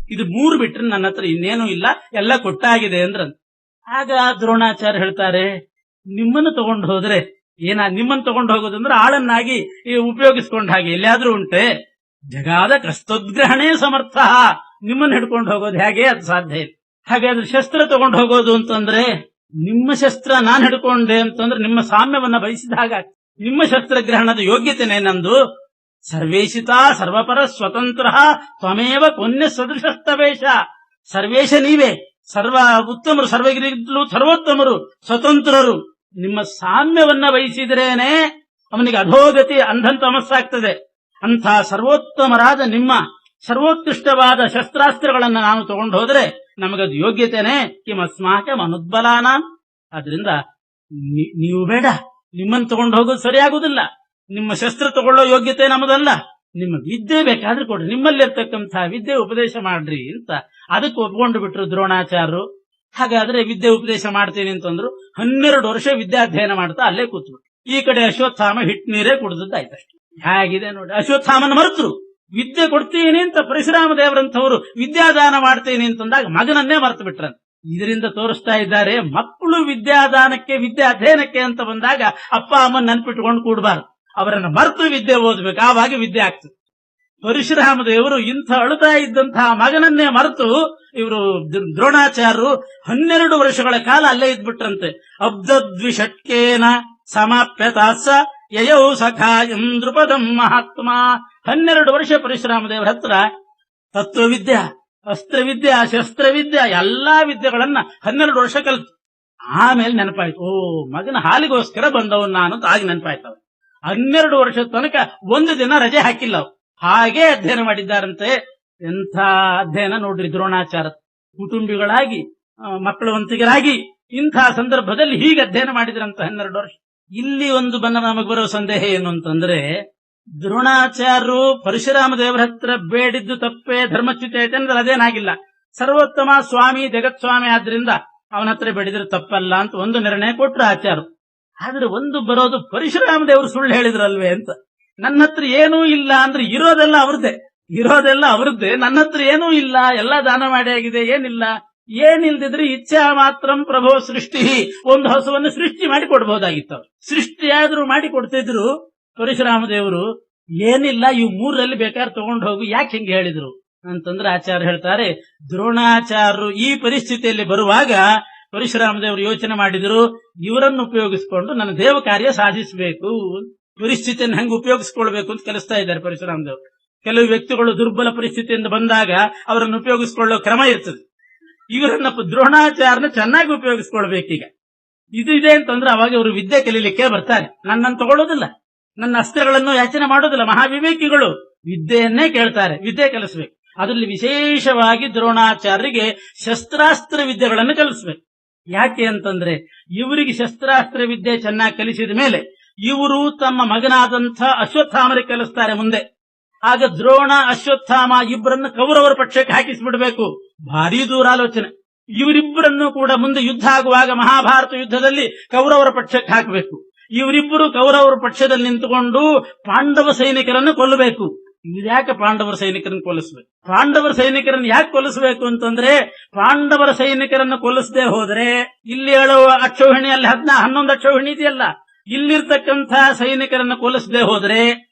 ಇದು 3 ಬಿಟ್ರೆ ನನ್ನ ಹತ್ರ ಇನ್ನೇನು ಇಲ್ಲ, ಎಲ್ಲ ಕೊಟ್ಟಾಗಿದೆ ಅಂದ್ರಂತ. ಆಗ ದ್ರೋಣಾಚಾರ್ಯ ಹೇಳ್ತಾರೆ, ನಿಮ್ಮನ್ನು ತಗೊಂಡು ಹೋದ್ರೆ ನಿಮ್ಮನ್ನು ತಗೊಂಡು ಹೋಗೋದಂದ್ರೆ ಆಳನ್ನಾಗಿ ಉಪಯೋಗಿಸ್ಕೊಂಡ ಹಾಗೆ ಎಲ್ಲಿಯಾದ್ರೂ ಉಂಟೆ? ಜಗಾದ ಕಸ್ತೋದ್ಗ್ರಹಣೇ ಸಮರ್ಥ. ನಿಮ್ಮನ್ನು ಹಿಡ್ಕೊಂಡು ಹೋಗೋದು ಹೇಗೆ? ಅದು ಸಾಧ್ಯ ಇಲ್ಲ. ಹಾಗಾದ್ರೆ ಶಸ್ತ್ರ ತಗೊಂಡು ಹೋಗೋದು ಅಂತಂದ್ರೆ, ನಿಮ್ಮ ಶಸ್ತ್ರ ನಾನು ಹಿಡ್ಕೊಂಡೆ ಅಂತಂದ್ರೆ ನಿಮ್ಮ ಸಾಮ್ಯವನ್ನ ಬಯಸಿದ ಹಾಗ. ನಿಮ್ಮ ಶಸ್ತ್ರಗ್ರಹಣದ ಯೋಗ್ಯತೆನೇ ನಂದು. ಸರ್ವೇಶಿತ ಸರ್ವಪರ ಸ್ವತಂತ್ರ ತ್ವಮೇವ ಪುಣ್ಯ ಸದೃಶಸ್ತವೇಶ. ಸರ್ವೇಶ ನೀವೇ, ಸರ್ವ ಉತ್ತಮರು, ಸರ್ವಗಿರಿಗಳು ಸರ್ವೋತ್ತಮರು, ಸ್ವತಂತ್ರರು. ನಿಮ್ಮ ಸಾಮ್ಯವನ್ನ ಬಯಸಿದ್ರೇನೆ ಅವನಿಗೆ ಅಧೋಗತಿ, ಅಂಧನ್ ತಮಸ್ಸಾಗ್ತದೆ. ಅಂಥ ಸರ್ವೋತ್ತಮರಾದ ನಿಮ್ಮ ಸರ್ವೋತ್ಕೃಷ್ಟವಾದ ಶಸ್ತ್ರಾಸ್ತ್ರಗಳನ್ನ ನಾವು ತಗೊಂಡು ಹೋದ್ರೆ ನಮಗದು ಯೋಗ್ಯತೆನೆ. ಕಿಮಸ್ಮಾಕ ಮನುದ್ಬಲಾನ. ಆದ್ರಿಂದ ನೀವು ಬೇಡ, ನಿಮ್ಮನ್ನು ತಗೊಂಡು ಹೋಗೋದು ಸರಿಯಾಗುವುದಿಲ್ಲ. ನಿಮ್ಮ ಶಸ್ತ್ರ ತಗೊಳ್ಳೋ ಯೋಗ್ಯತೆ ನಮ್ಮದಲ್ಲ. ನಿಮ್ಮ ವಿದ್ಯೆ ಬೇಕಾದ್ರೆ ಕೊಡ್ರಿ, ನಿಮ್ಮಲ್ಲಿರ್ತಕ್ಕಂತಹ ವಿದ್ಯೆ ಉಪದೇಶ ಮಾಡ್ರಿ ಅಂತ ಅದಕ್ಕೆ ಒಪ್ಕೊಂಡು ಬಿಟ್ರು ದ್ರೋಣಾಚಾರ್ಯರು. ಹಾಗಾದ್ರೆ ವಿದ್ಯೆ ಉಪದೇಶ ಮಾಡ್ತೀನಿ ಅಂತಂದ್ರು. 12 ವರ್ಷ ವಿದ್ಯಾಧ್ಯಯನ ಮಾಡ್ತಾ ಅಲ್ಲೇ ಕೂತ್ಬಿಟ್ರು. ಈ ಕಡೆ ಅಶ್ವತ್ಥಾಮ ಹಿಟ್ನೀರೇ ಕುಡಿದದ್ದಾಯ್ತಷ್ಟೇ. ಹೇಗಿದೆ ನೋಡಿ, ಅಶ್ವತ್ಥಾಮನ ಮರೆತರು. ವಿದ್ಯೆ ಕೊಡ್ತೀನಿ ಅಂತ ಪರಶುರಾಮ ದೇವರಂಥವರು ವಿದ್ಯಾದಾನ ಮಾಡ್ತೀನಿ ಅಂತಂದಾಗ ಮಗನನ್ನೇ ಮರೆತು ಬಿಟ್ರಂತ. ಇದರಿಂದ ತೋರಿಸ್ತಾ ಇದ್ದಾರೆ, ಮಕ್ಕಳು ವಿದ್ಯಾದಾನಕ್ಕೆ ವಿದ್ಯಾಧ್ಯಯನಕ್ಕೆ ಅಂತ ಬಂದಾಗ ಅಪ್ಪ ಅಮ್ಮನ ನೆನ್ಪಿಟ್ಕೊಂಡು ಕೂಡಬಾರ್ದು, ಅವರನ್ನು ಮರೆತು ವಿದ್ಯೆ ಓದಬೇಕು, ಆವಾಗ ವಿದ್ಯೆ ಆಗ್ತದೆ. ಪರಶುರಾಮ ದೇವರು ಇಂಥ ಅಳುತ್ತಾ ಇದ್ದಂತಹ ಮಗನನ್ನೇ ಮರೆತು ಇವರು ದ್ರೋಣಾಚಾರ್ಯರು 12 ವರ್ಷಗಳ ಕಾಲ ಅಲ್ಲೇ ಇದ್ಬಿಟ್ರಂತೆ. ಅಬ್ದದ್ವಿಷಟ್ಕೇನ ಸಮಾಪ್ಯತಾಸ ಯಯೌ ಸಖಾಯಂ ದೃಪದಂ ಮಹಾತ್ಮ. 12 ವರ್ಷ ಪರಶುರಾಮ ದೇವರ ಹತ್ರ ತತ್ವವಿದ್ಯಾ, ಅಸ್ತ್ರವಿದ್ಯಾ, ಶಸ್ತ್ರವಿದ್ಯಾ ಎಲ್ಲಾ ವಿದ್ಯೆಗಳನ್ನ 12 ವರ್ಷ ಕಲಿತು. ಆಮೇಲೆ ನೆನಪಾಯ್ತು, ಓ ಮಗನ ಹಾಲಿಗೋಸ್ಕರ ಬಂದವನು ನಾನು ಅಂತ ಆಗ ನೆನಪಾಯ್ತವ. 12 ವರ್ಷದ ತನಕ ಒಂದು ದಿನ ರಜೆ ಹಾಕಿಲ್ಲ ಅವ್ರು, ಹಾಗೆ ಅಧ್ಯಯನ ಮಾಡಿದ್ದಾರಂತೆ. ಎಂಥ ಅಧ್ಯಯನ ನೋಡ್ರಿ ದ್ರೋಣಾಚಾರ್ಯ. ಕುಟುಂಬಿಗಳಾಗಿ ಮಕ್ಕಳವಂತಿಗರಾಗಿ ಇಂಥ ಸಂದರ್ಭದಲ್ಲಿ ಹೀಗೆ ಅಧ್ಯಯನ ಮಾಡಿದ್ರಂತ 12 ವರ್ಷ. ಇಲ್ಲಿ ಒಂದು ನಮಗೆ ಬರೋ ಸಂದೇಹ ಏನು ಅಂತಂದ್ರೆ, ದ್ರೋಣಾಚಾರ್ಯರು ಪರಶುರಾಮ ದೇವರ ಹತ್ರ ಬೇಡಿದ್ದು ತಪ್ಪೇ, ಧರ್ಮಚ್ಯುತ ಐತೆ ಅಂದ್ರೆ ಅದೇನಾಗಿಲ್ಲ. ಸರ್ವೋತ್ತಮ ಸ್ವಾಮಿ ಜಗತ್ಸ್ವಾಮಿ ಆದ್ರಿಂದ ಅವನ ಹತ್ರ ಬೇಡಿದ್ರೆ ತಪ್ಪಲ್ಲ ಅಂತ ಒಂದು ನಿರ್ಣಯ ಕೊಟ್ರು ಆಚಾರ್ಯರು. ಆದ್ರೆ ಒಂದು ಬರೋದು, ಪರಶುರಾಮ ದೇವರು ಸುಳ್ಳು ಹೇಳಿದ್ರಲ್ವೇ ಅಂತ. ನನ್ನ ಹತ್ರ ಏನೂ ಇಲ್ಲ ಅಂದ್ರೆ ಇರೋದೆಲ್ಲ ಅವ್ರದ್ದೇ, ನನ್ನ ಹತ್ರ ಏನೂ ಇಲ್ಲ, ಎಲ್ಲ ದಾನ ಮಾಡಿ ಆಗಿದೆ, ಏನಿಲ್ದಿದ್ರೆ ಇಚ್ಛಾ ಮಾತ್ರಂ ಪ್ರಭೋ ಸೃಷ್ಟಿ. ಒಂದು ಹಸುವನ್ನು ಸೃಷ್ಟಿ ಮಾಡಿ ಕೊಡ್ಬೋದಾಗಿತ್ತು. ಸೃಷ್ಟಿಯಾದ್ರೂ ಮಾಡಿ ಕೊಡ್ತಿದ್ರು ಪರಶುರಾಮ ದೇವರು. ಏನಿಲ್ಲ, ಇವು 3ರಲ್ಲಿ ಬೇಕಾದ್ರೆ ತಗೊಂಡು ಹೋಗು, ಯಾಕೆ ಹಿಂಗೆ ಹೇಳಿದ್ರು ಅಂತಂದ್ರೆ ಆಚಾರ್ಯ ಹೇಳ್ತಾರೆ, ದ್ರೋಣಾಚಾರ್ಯರು ಈ ಪರಿಸ್ಥಿತಿಯಲ್ಲಿ ಬರುವಾಗ ಪರಶುರಾಮ ದೇವರು ಯೋಚನೆ ಮಾಡಿದ್ರು, ಇವರನ್ನು ಉಪಯೋಗಿಸಿಕೊಂಡು ನನ್ನ ದೇವ ಕಾರ್ಯ ಸಾಧಿಸಬೇಕು. ಪರಿಸ್ಥಿತಿಯನ್ನು ಹೆಂಗೆ ಉಪಯೋಗಿಸ್ಕೊಳ್ಬೇಕು ಅಂತ ಕಲಿಸ್ತಾ ಇದ್ದಾರೆ ಪರಶುರಾಮ ದೇವರು. ಕೆಲವು ವ್ಯಕ್ತಿಗಳು ದುರ್ಬಲ ಪರಿಸ್ಥಿತಿಯಿಂದ ಬಂದಾಗ ಅವರನ್ನು ಉಪಯೋಗಿಸಿಕೊಳ್ಳೋ ಕ್ರಮ ಇರ್ತದೆ. ಇವರನ್ನ ದ್ರೋಣಾಚಾರ್ಯನ ಚೆನ್ನಾಗಿ ಉಪಯೋಗಿಸ್ಕೊಳ್ಬೇಕೀಗ. ಇದು ಇದೆ ಅಂತಂದ್ರೆ ಅವಾಗ ಇವರು ವಿದ್ಯೆ ಕಲೀಲಿಕ್ಕೆ ಬರ್ತಾರೆ. ನನ್ನನ್ನು ತಗೊಳ್ಳೋದಿಲ್ಲ, ನನ್ನ ಅಸ್ತ್ರಗಳನ್ನು ಯಾಚನೆ ಮಾಡೋದಿಲ್ಲ. ಮಹಾವಿವೇಕಿಗಳು ವಿದ್ಯೆಯನ್ನೇ ಕೇಳ್ತಾರೆ, ವಿದ್ಯೆ ಕಲಿಸ್ಬೇಕು. ಅದರಲ್ಲಿ ವಿಶೇಷವಾಗಿ ದ್ರೋಣಾಚಾರ್ಯರಿಗೆ ಶಸ್ತ್ರಾಸ್ತ್ರ ವಿದ್ಯೆಗಳನ್ನು ಕಲಿಸ್ಬೇಕು. ಯಾಕೆ ಅಂತಂದ್ರೆ ಇವರಿಗೆ ಶಸ್ತ್ರಾಸ್ತ್ರ ವಿದ್ಯೆ ಚೆನ್ನಾಗಿ ಕಲಿಸಿದ ಮೇಲೆ ಇವರು ತಮ್ಮ ಮಗನಾದಂಥ ಅಶ್ವತ್ಥಾಮರಿಗೆ ಕಲಿಸ್ತಾರೆ ಮುಂದೆ. ಆಗ ದ್ರೋಣ ಅಶ್ವತ್ಥಾಮ ಇಬ್ಬರನ್ನು ಕೌರವರ ಪಕ್ಷಕ್ಕೆ ಹಾಕಿಸಿಬಿಡಬೇಕು. ಭಾರೀ ದೂರಾಲೋಚನೆ. ಇವರಿಬ್ಬರನ್ನು ಕೂಡ ಮುಂದೆ ಯುದ್ಧ ಆಗುವಾಗ ಮಹಾಭಾರತ ಯುದ್ಧದಲ್ಲಿ ಕೌರವರ ಪಕ್ಷಕ್ಕೆ ಹಾಕಬೇಕು. ಇವರಿಬ್ಬರು ಕೌರವರ ಪಕ್ಷದಲ್ಲಿ ನಿಂತುಕೊಂಡು ಪಾಂಡವ ಸೈನಿಕರನ್ನು ಕೊಲ್ಲಬೇಕು. ಇದ್ಯಾಕೆ ಪಾಂಡವರ ಸೈನಿಕರನ್ನು ಕೊಲ್ಲಿಸಬೇಕು? ಪಾಂಡವರ ಸೈನಿಕರನ್ನು ಯಾಕೆ ಕೊಲ್ಲಿಸಬೇಕು ಅಂತಂದ್ರೆ, ಪಾಂಡವರ ಸೈನಿಕರನ್ನು ಕೊಲ್ಲಿಸದೆ ಹೋದ್ರೆ ಇಲ್ಲಿ 7 ಅಕ್ಷೌಹಿಣಿ, ಅಲ್ಲಿ 11 ಅಕ್ಷೌಹಿಣಿ ಇದೆಯಲ್ಲ, ಇಲ್ಲಿರ್ತಕ್ಕಂಥ ಸೈನಿಕರನ್ನು ಕೊಲ್ಲಿಸದೆ ಹೋದ್ರೆ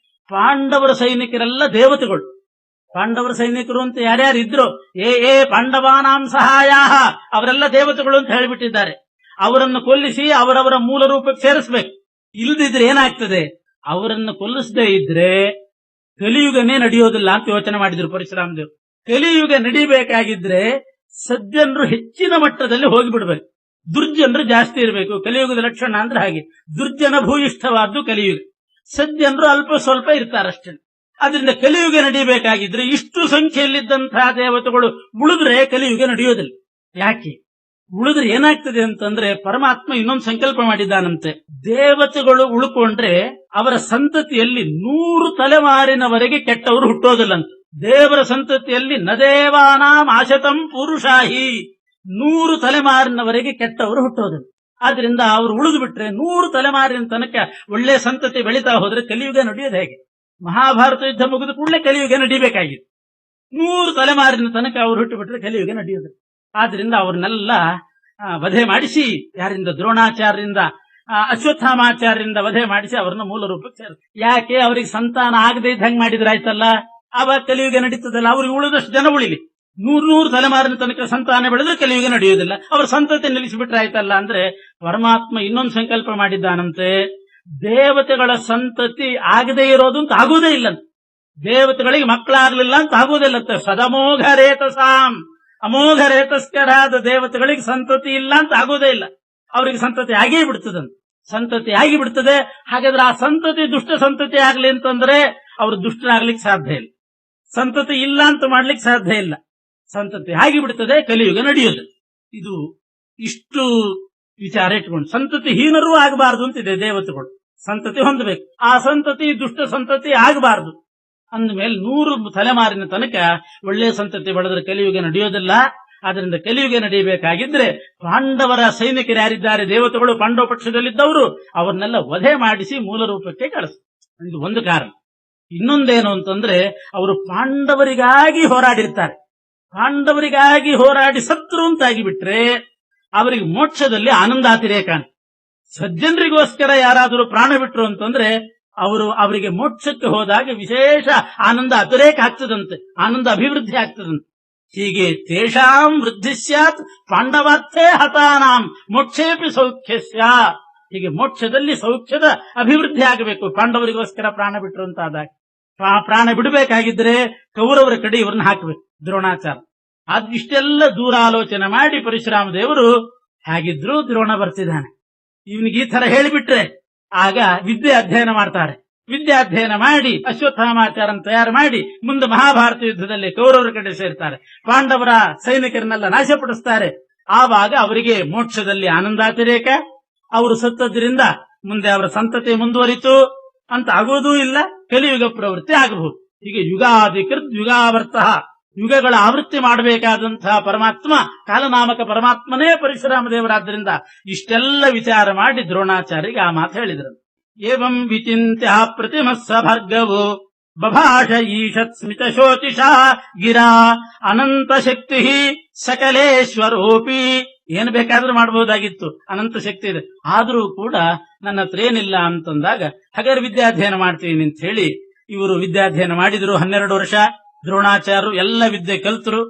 ಪಾಂಡವರ ಸೈನಿಕರೆಲ್ಲ ದೇವತೆಗಳು. ಪಾಂಡವರ ಸೈನಿಕರು ಅಂತ ಯಾರ್ಯಾರು ಇದ್ರು, ಏ ಪಾಂಡವಾನಾಂ ಸಹಾಯ, ಅವರೆಲ್ಲ ದೇವತೆಗಳು ಅಂತ ಹೇಳಿಬಿಟ್ಟಿದ್ದಾರೆ. ಅವರನ್ನು ಕೊಲ್ಲಿಸಿ ಅವರವರ ಮೂಲ ರೂಪಕ್ಕೆ ಸೇರಿಸಬೇಕು. ಇಲ್ಲದಿದ್ರೆ ಏನಾಗ್ತದೆ, ಅವರನ್ನು ಕೊಲ್ಲಿಸದೇ ಇದ್ರೆ ಕಲಿಯುಗನೇ ನಡೆಯೋದಿಲ್ಲ ಅಂತ ಯೋಚನೆ ಮಾಡಿದ್ರು ಪರಶುರಾಮ ದೇವರು. ಕಲಿಯುಗ ನಡಿಬೇಕಾಗಿದ್ರೆ ಸಜ್ಜನರು ಹೆಚ್ಚಿನ ಮಟ್ಟದಲ್ಲಿ ಹೋಗಿಬಿಡ್ಬೇಕು, ದುರ್ಜನರು ಜಾಸ್ತಿ ಇರಬೇಕು. ಕಲಿಯುಗದ ಲಕ್ಷಣ ಅಂದ್ರೆ ಹಾಗೆ, ದುರ್ಜನ ಭೂಯಿಷ್ಠವಾದ್ದು ಕಲಿಯುಗ, ಸಜ್ಜನರು ಅಲ್ಪ ಸ್ವಲ್ಪ ಇರ್ತಾರಷ್ಟೇ. ಅದರಿಂದ ಕಲಿಯುಗ ನಡಿಬೇಕಾಗಿದ್ರೆ ಇಷ್ಟು ಸಂಖ್ಯೆಯಲ್ಲಿದ್ದಂತಹ ದೇವತೆಗಳು ಉಳಿದ್ರೆ ಕಲಿಯುಗ ನಡೆಯೋದಿಲ್ಲ. ಯಾಕೆ ಉಳಿದ್ರೆ ಏನಾಗ್ತದೆ ಅಂತಂದ್ರೆ, ಪರಮಾತ್ಮ ಇನ್ನೊಂದು ಸಂಕಲ್ಪ ಮಾಡಿದ್ದಾನಂತೆ. ದೇವತೆಗಳು ಉಳ್ಕೊಂಡ್ರೆ ಅವರ ಸಂತತಿಯಲ್ಲಿ 100 ತಲೆಮಾರಿನವರೆಗೆ ಕೆಟ್ಟವರು ಹುಟ್ಟೋದಿಲ್ಲಂತೆ. ದೇವರ ಸಂತತಿಯಲ್ಲಿ ನದೇವಾನಾಂ ಆಶತಂ ಪುರುಷಾಹಿ, 100 ತಲೆಮಾರಿನವರೆಗೆ ಕೆಟ್ಟವರು ಹುಟ್ಟೋದಿಲ್ಲ. ಆದ್ರಿಂದ ಅವರು ಉಳಿದು ಬಿಟ್ರೆ 100 ತಲೆಮಾರಿನ ತನಕ ಒಳ್ಳೆ ಸಂತತಿ ಬೆಳೀತಾ ಹೋದ್ರೆ ಕಲಿಯುಗ ನಡೆಯೋದು ಹೇಗೆ? ಮಹಾಭಾರತ ಯುದ್ಧ ಮುಗಿದ ಕೂಡಲೇ ಕಲಿಯುಗ ನಡಿಬೇಕಾಗಿದೆ. 100 ತಲೆಮಾರಿನ ತನಕ ಅವರು ಹುಟ್ಟುಬಿಟ್ರೆ ಕಲಿಯುಗ ನಡೆಯುವುದು. ಆದ್ರಿಂದ ಅವ್ರನ್ನೆಲ್ಲ ವಧೆ ಮಾಡಿಸಿ, ಯಾರಿಂದ? ದ್ರೋಣಾಚಾರ್ಯರಿಂದ, ಅಶ್ವತ್ಥಾಮಾಚಾರ್ಯರಿಂದ ವಧೆ ಮಾಡಿಸಿ ಅವರನ್ನ ಮೂಲ ರೂಪಕ್ಕೆ ಸೇರ್. ಯಾಕೆ? ಅವ್ರಿಗೆ ಸಂತಾನ ಆಗದೆ ಇದ್ದಂಗೆ ಮಾಡಿದ್ರಾಯ್ತಲ್ಲ, ಆವಾಗ ಕಲಿಯುಗ ನಡೀತದಲ್ಲ. ಅವ್ರಿಗೆ ಉಳಿದಷ್ಟು ಜನ ಉಳಿಲಿ. 100 ತಲೆಮಾರಿನ ತನಕ ಸಂತಾನ ಬೆಳೆದ್ರೆ ಕಲಿಯುಗ ನಡೆಯುವುದಿಲ್ಲ. ಅವ್ರ ಸಂತತಿ ನಿಲ್ಲಿಸಿಬಿಟ್ರೆ ಆಯ್ತಲ್ಲ. ಅಂದ್ರೆ ಪರಮಾತ್ಮ ಇನ್ನೊಂದು ಸಂಕಲ್ಪ ಮಾಡಿದ್ದಾನಂತೆ, ದೇವತೆಗಳ ಸಂತತಿ ಆಗದೆ ಇರೋದು ಅಂತ ಆಗುವುದೇ ಇಲ್ಲ. ದೇವತೆಗಳಿಗೆ ಮಕ್ಕಳಾಗ್ಲಿಲ್ಲ ಅಂತ ಆಗುವುದಿಲ್ಲಂತೆ. ಸದಮೋಘ ರೇತಸಾಂ, ಅಮೋಘ ರೇತಸ್ಕರಾದ ದೇವತೆಗಳಿಗೆ ಸಂತತಿ ಇಲ್ಲ ಅಂತ ಆಗೋದೇ ಇಲ್ಲ. ಅವರಿಗೆ ಸಂತತಿ ಆಗೇ ಬಿಡ್ತದಂತೆ. ಸಂತತಿ ಆಗಿ ಬಿಡ್ತದೆ. ಹಾಗಾದ್ರೆ ಆ ಸಂತತಿ ದುಷ್ಟ ಸಂತತಿ ಆಗ್ಲಿ ಅಂತಂದ್ರೆ ಅವರು ದುಷ್ಟರಾಗ್ಲಿಕ್ಕೆ ಸಾಧ್ಯ ಇಲ್ಲ. ಸಂತತಿ ಇಲ್ಲ ಅಂತ ಮಾಡ್ಲಿಕ್ಕೆ ಸಾಧ್ಯ ಇಲ್ಲ. ಸಂತತಿ ಆಗಿ ಬಿಡ್ತದೆ, ಕಲಿಯುಗ ನಡೆಯೋದು. ಇದು ಇಷ್ಟು ವಿಚಾರ ಇಟ್ಕೊಂಡು ಸಂತತಿ ಹೀನರೂ ಆಗಬಾರದು ಅಂತಿದೆ. ದೇವತೆಗಳು ಸಂತತಿ ಹೊಂದಬೇಕು. ಆ ಸಂತತಿ ದುಷ್ಟ ಸಂತತಿ ಆಗಬಾರದು ಅಂದ್ಮೇಲೆ 100 ತಲೆಮಾರಿನ ತನಕ ಒಳ್ಳೆಯ ಸಂತತಿ ಬೆಳೆದ್ರೆ ಕಲಿಯುಗ ನಡೆಯೋದಿಲ್ಲ. ಆದ್ರಿಂದ ಕಲಿಯುಗ ನಡೆಯಬೇಕಾಗಿದ್ರೆ ಪಾಂಡವರ ಸೈನಿಕರು ಯಾರಿದ್ದಾರೆ, ದೇವತೆಗಳು ಪಾಂಡವ ಪಕ್ಷದಲ್ಲಿದ್ದವರು, ಅವರನ್ನೆಲ್ಲ ವಧೆ ಮಾಡಿಸಿ ಮೂಲ ರೂಪಕ್ಕೆ ಕಳಿಸ್. ಇದು ಒಂದು ಕಾರಣ. ಇನ್ನೊಂದೇನು ಅಂತಂದ್ರೆ, ಅವರು ಪಾಂಡವರಿಗಾಗಿ ಹೋರಾಡಿರ್ತಾರೆ. ಪಾಂಡವರಿಗಾಗಿ ಹೋರಾಡಿ ಸತ್ರು ಅಂತಾಗಿ ಬಿಟ್ರೆ ಅವರಿಗೆ ಮೋಕ್ಷದಲ್ಲಿ ಆನಂದಾತಿರೇಕ. ಸಜ್ಜನರಿಗೋಸ್ಕರ ಯಾರಾದರೂ ಪ್ರಾಣ ಬಿಟ್ರು ಅಂತಂದ್ರೆ ಅವರಿಗೆ ಮೋಕ್ಷಕ್ಕೆ ಹೋದಾಗ ವಿಶೇಷ ಆನಂದ ಅತಿರೇಕ ಆಗ್ತದಂತೆ, ಆನಂದ ಅಭಿವೃದ್ಧಿ ಆಗ್ತದಂತೆ. ಹೀಗೆ ತೇಷಾಂ ವೃದ್ಧಿ ಸ್ಯಾತ್ ಪಾಂಡವಾರ್ಥೇ ಹತಾನಾಂ ಮೋಕ್ಷೇಪಿ ಸೌಖ್ಯ ಸ್ಯಾತ್. ಹೀಗೆ ಮೋಕ್ಷದಲ್ಲಿ ಸೌಖ್ಯದ ಅಭಿವೃದ್ಧಿ ಆಗಬೇಕು ಪಾಂಡವರಿಗೋಸ್ಕರ ಪ್ರಾಣ ಬಿಟ್ರು ಅಂತಾದಾಗ. ಪ್ರಾಣ ಬಿಡಬೇಕಾಗಿದ್ರೆ ಕೌರವರ ಕಡೆ ಇವ್ರನ್ನ ಹಾಕಬೇಕು ದ್ರೋಣಾಚಾರ್ಯ. ಇಷ್ಟೆಲ್ಲ ದೂರಾಲೋಚನೆ ಮಾಡಿ ಪರಶುರಾಮ ದೇವರು ಹಾಗಿದ್ರು ದ್ರೋಣ ಬರ್ತಿದ್ದಾನೆ, ಇವನಿಗೆ ಈ ತರ ಹೇಳಿಬಿಟ್ರೆ ಆಗ ವಿದ್ಯೆ ಅಧ್ಯಯನ ಮಾಡ್ತಾರೆ. ವಿದ್ಯೆ ಅಧ್ಯಯನ ಮಾಡಿ ಅಶ್ವತ್ಥಾಮಾಚಾರನ್ನು ತಯಾರು ಮಾಡಿ ಮುಂದೆ ಮಹಾಭಾರತ ಯುದ್ಧದಲ್ಲಿ ಕೌರವರ ಕಡೆ ಸೇರ್ತಾರೆ. ಪಾಂಡವರ ಸೈನಿಕರನ್ನೆಲ್ಲ ನಾಶಪಡಿಸ್ತಾರೆ. ಆವಾಗ ಅವರಿಗೆ ಮೋಕ್ಷದಲ್ಲಿ ಆನಂದಾತಿರೇಕ. ಅವರು ಸತ್ತದ್ರಿಂದ ಮುಂದೆ ಅವರ ಸಂತತಿ ಮುಂದುವರಿತು ಅಂತ ಆಗೋದೂ ಇಲ್ಲ, ಕಲಿಯುಗ ಪ್ರವೃತ್ತಿ ಆಗಬಹುದು. ಹೀಗೆ ಯುಗಾಧಿಕೃತ್ ಯುಗಾವರ್ತ, ಯುಗಗಳ ಆವೃತ್ತಿ ಮಾಡಬೇಕಾದಂತಹ ಪರಮಾತ್ಮ, ಕಾಲನಾಮಕ ಪರಮಾತ್ಮನೇ ಪರಶುರಾಮ ದೇವರಾದ್ದರಿಂದ ಇಷ್ಟೆಲ್ಲ ವಿಚಾರ ಮಾಡಿ ದ್ರೋಣಾಚಾರ್ಯರಿಗೆ ಆ ಮಾತು ಹೇಳಿದರು. ಏವಂ ವಿಚಿಂತ್ಯ ಪ್ರತಿಮಸ್ಸ ಭಾರ್ಗವೋ ಬಭಾಷ ಈಶತ್ ಸ್ಮಿತ ಶೋಚಿಷಾ ಗಿರಾ ಅನಂತ ಶಕ್ತಿ ಸಕಲೇಶ್ವರೋಪಿ. ಏನು ಬೇಕಾದ್ರೂ ಮಾಡಬಹುದಾಗಿತ್ತು, ಅನಂತ ಶಕ್ತಿ ಇದೆ, ಆದರೂ ಕೂಡ ನನ್ನ ಹತ್ರ ಏನಿಲ್ಲ ಅಂತಂದಾಗ ಹಾಗಾದ್ರೆ ವಿದ್ಯಾಧ್ಯಯನ ಮಾಡ್ತೀನಿ ಅಂತ ಹೇಳಿ ಇವರು ವಿದ್ಯಾಧ್ಯಯನ ಮಾಡಿದ್ರು. 12 ವರ್ಷ ದ್ರೋಣಾಚಾರ್ಯರು ಎಲ್ಲ ವಿದ್ಯೆ ಕಲ್ತರು.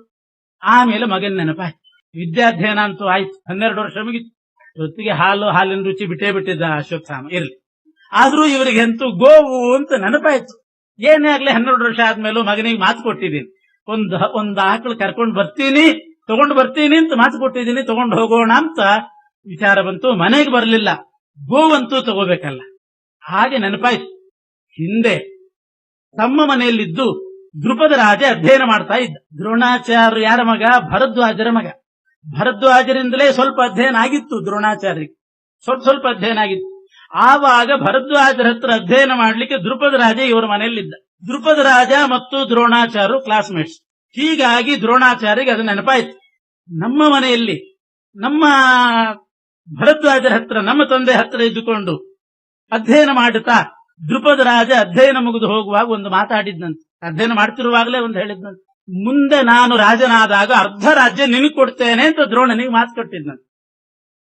ಆಮೇಲೆ ಮಗನ ನೆನಪಾಯ್ತು, ವಿದ್ಯಾಧ್ಯಯನ ಅಂತೂ ಆಯ್ತು, 12 ವರ್ಷ ಮುಗಿತು. ಜೊತೆಗೆ ಹಾಲಿನ ರುಚಿ ಬಿಟ್ಟೇ ಬಿಟ್ಟಿದ್ದ ಅಶ್ವತ್ಥಾಮ, ಇರ್ಲಿ. ಆದ್ರೂ ಇವರಿಗಂತೂ ಗೋವು ಅಂತ ನೆನಪಾಯ್ತು. ಏನೇ ಆಗ್ಲಿ 12 ವರ್ಷ ಆದ್ಮೇಲೂ ಮಗನಿಗೆ ಮಾತು ಕೊಟ್ಟಿದ್ದೀನಿ, ಒಂದು ಆಕಳು ಕರ್ಕೊಂಡು ಬರ್ತೀನಿ, ತಗೊಂಡು ಬರ್ತೀನಿ ಅಂತ ಮಾತು ಕೊಟ್ಟಿದ್ದೀನಿ, ತಗೊಂಡು ಹೋಗೋಣ ಅಂತ ವಿಚಾರ ಬಂತು. ಮನೆಗೆ ಬರಲಿಲ್ಲ, ಗೋವಂತೂ ತಗೋಬೇಕಲ್ಲ. ಹಾಗೆ ನೆನಪಾಯ್ತು. ಹಿಂದೆ ತಮ್ಮ ಮನೆಯಲ್ಲಿದ್ದು ದ್ರುಪದ ರಾಜ ಅಧ್ಯಯನ ಮಾಡ್ತಾ ಇದ್ದ. ದ್ರೋಣಾಚಾರ್ಯ ಯಾರ ಮಗ? ಭರದ್ವಾಜರ ಮಗ. ಭರದ್ವಾಜರಿಂದಲೇ ಸ್ವಲ್ಪ ಅಧ್ಯಯನ ಆಗಿತ್ತು ದ್ರೋಣಾಚಾರ್ಯರಿಗೆ, ಸ್ವಲ್ಪ ಅಧ್ಯಯನ ಆಗಿತ್ತು. ಆವಾಗ ಭರದ್ವಾಜರ ಹತ್ರ ಅಧ್ಯಯನ ಮಾಡ್ಲಿಕ್ಕೆ ದ್ರುಪದ ರಾಜ ಇವರ ಮನೆಯಲ್ಲಿದ್ದ. ದ್ರುಪದ ರಾಜ ಮತ್ತು ದ್ರೋಣಾಚಾರ್ಯರು ಕ್ಲಾಸ್ಮೇಟ್ಸ್. ಹೀಗಾಗಿ ದ್ರೋಣಾಚಾರ್ಯರಿಗೆ ಅದು ನೆನಪಾಯ್ತು. ನಮ್ಮ ಮನೆಯಲ್ಲಿ ನಮ್ಮ ಭರದ್ವಾಜರ ಹತ್ರ, ನಮ್ಮ ತಂದೆ ಹತ್ರ ಇದ್ದುಕೊಂಡು ಅಧ್ಯಯನ ಮಾಡುತ್ತಾ ದ್ರುಪದ ರಾಜ ಅಧ್ಯಯನ ಮುಗಿದು ಹೋಗುವಾಗ ಒಂದು ಮಾತಾಡಿದ್ನಂತೆ. ಅಧ್ಯಯನ ಮಾಡ್ತಿರುವಾಗಲೇ ಒಂದು ಹೇಳಿದ್ನಂತೆ, ಮುಂದೆ ನಾನು ರಾಜನಾದಾಗ ಅರ್ಧ ರಾಜ್ಯ ನಿನಗೆ ಕೊಡ್ತೇನೆ ಅಂತ ದ್ರೋಣನಿಗೆ ಮಾತು ಕೊಟ್ಟಿದ್ನಂತೆ.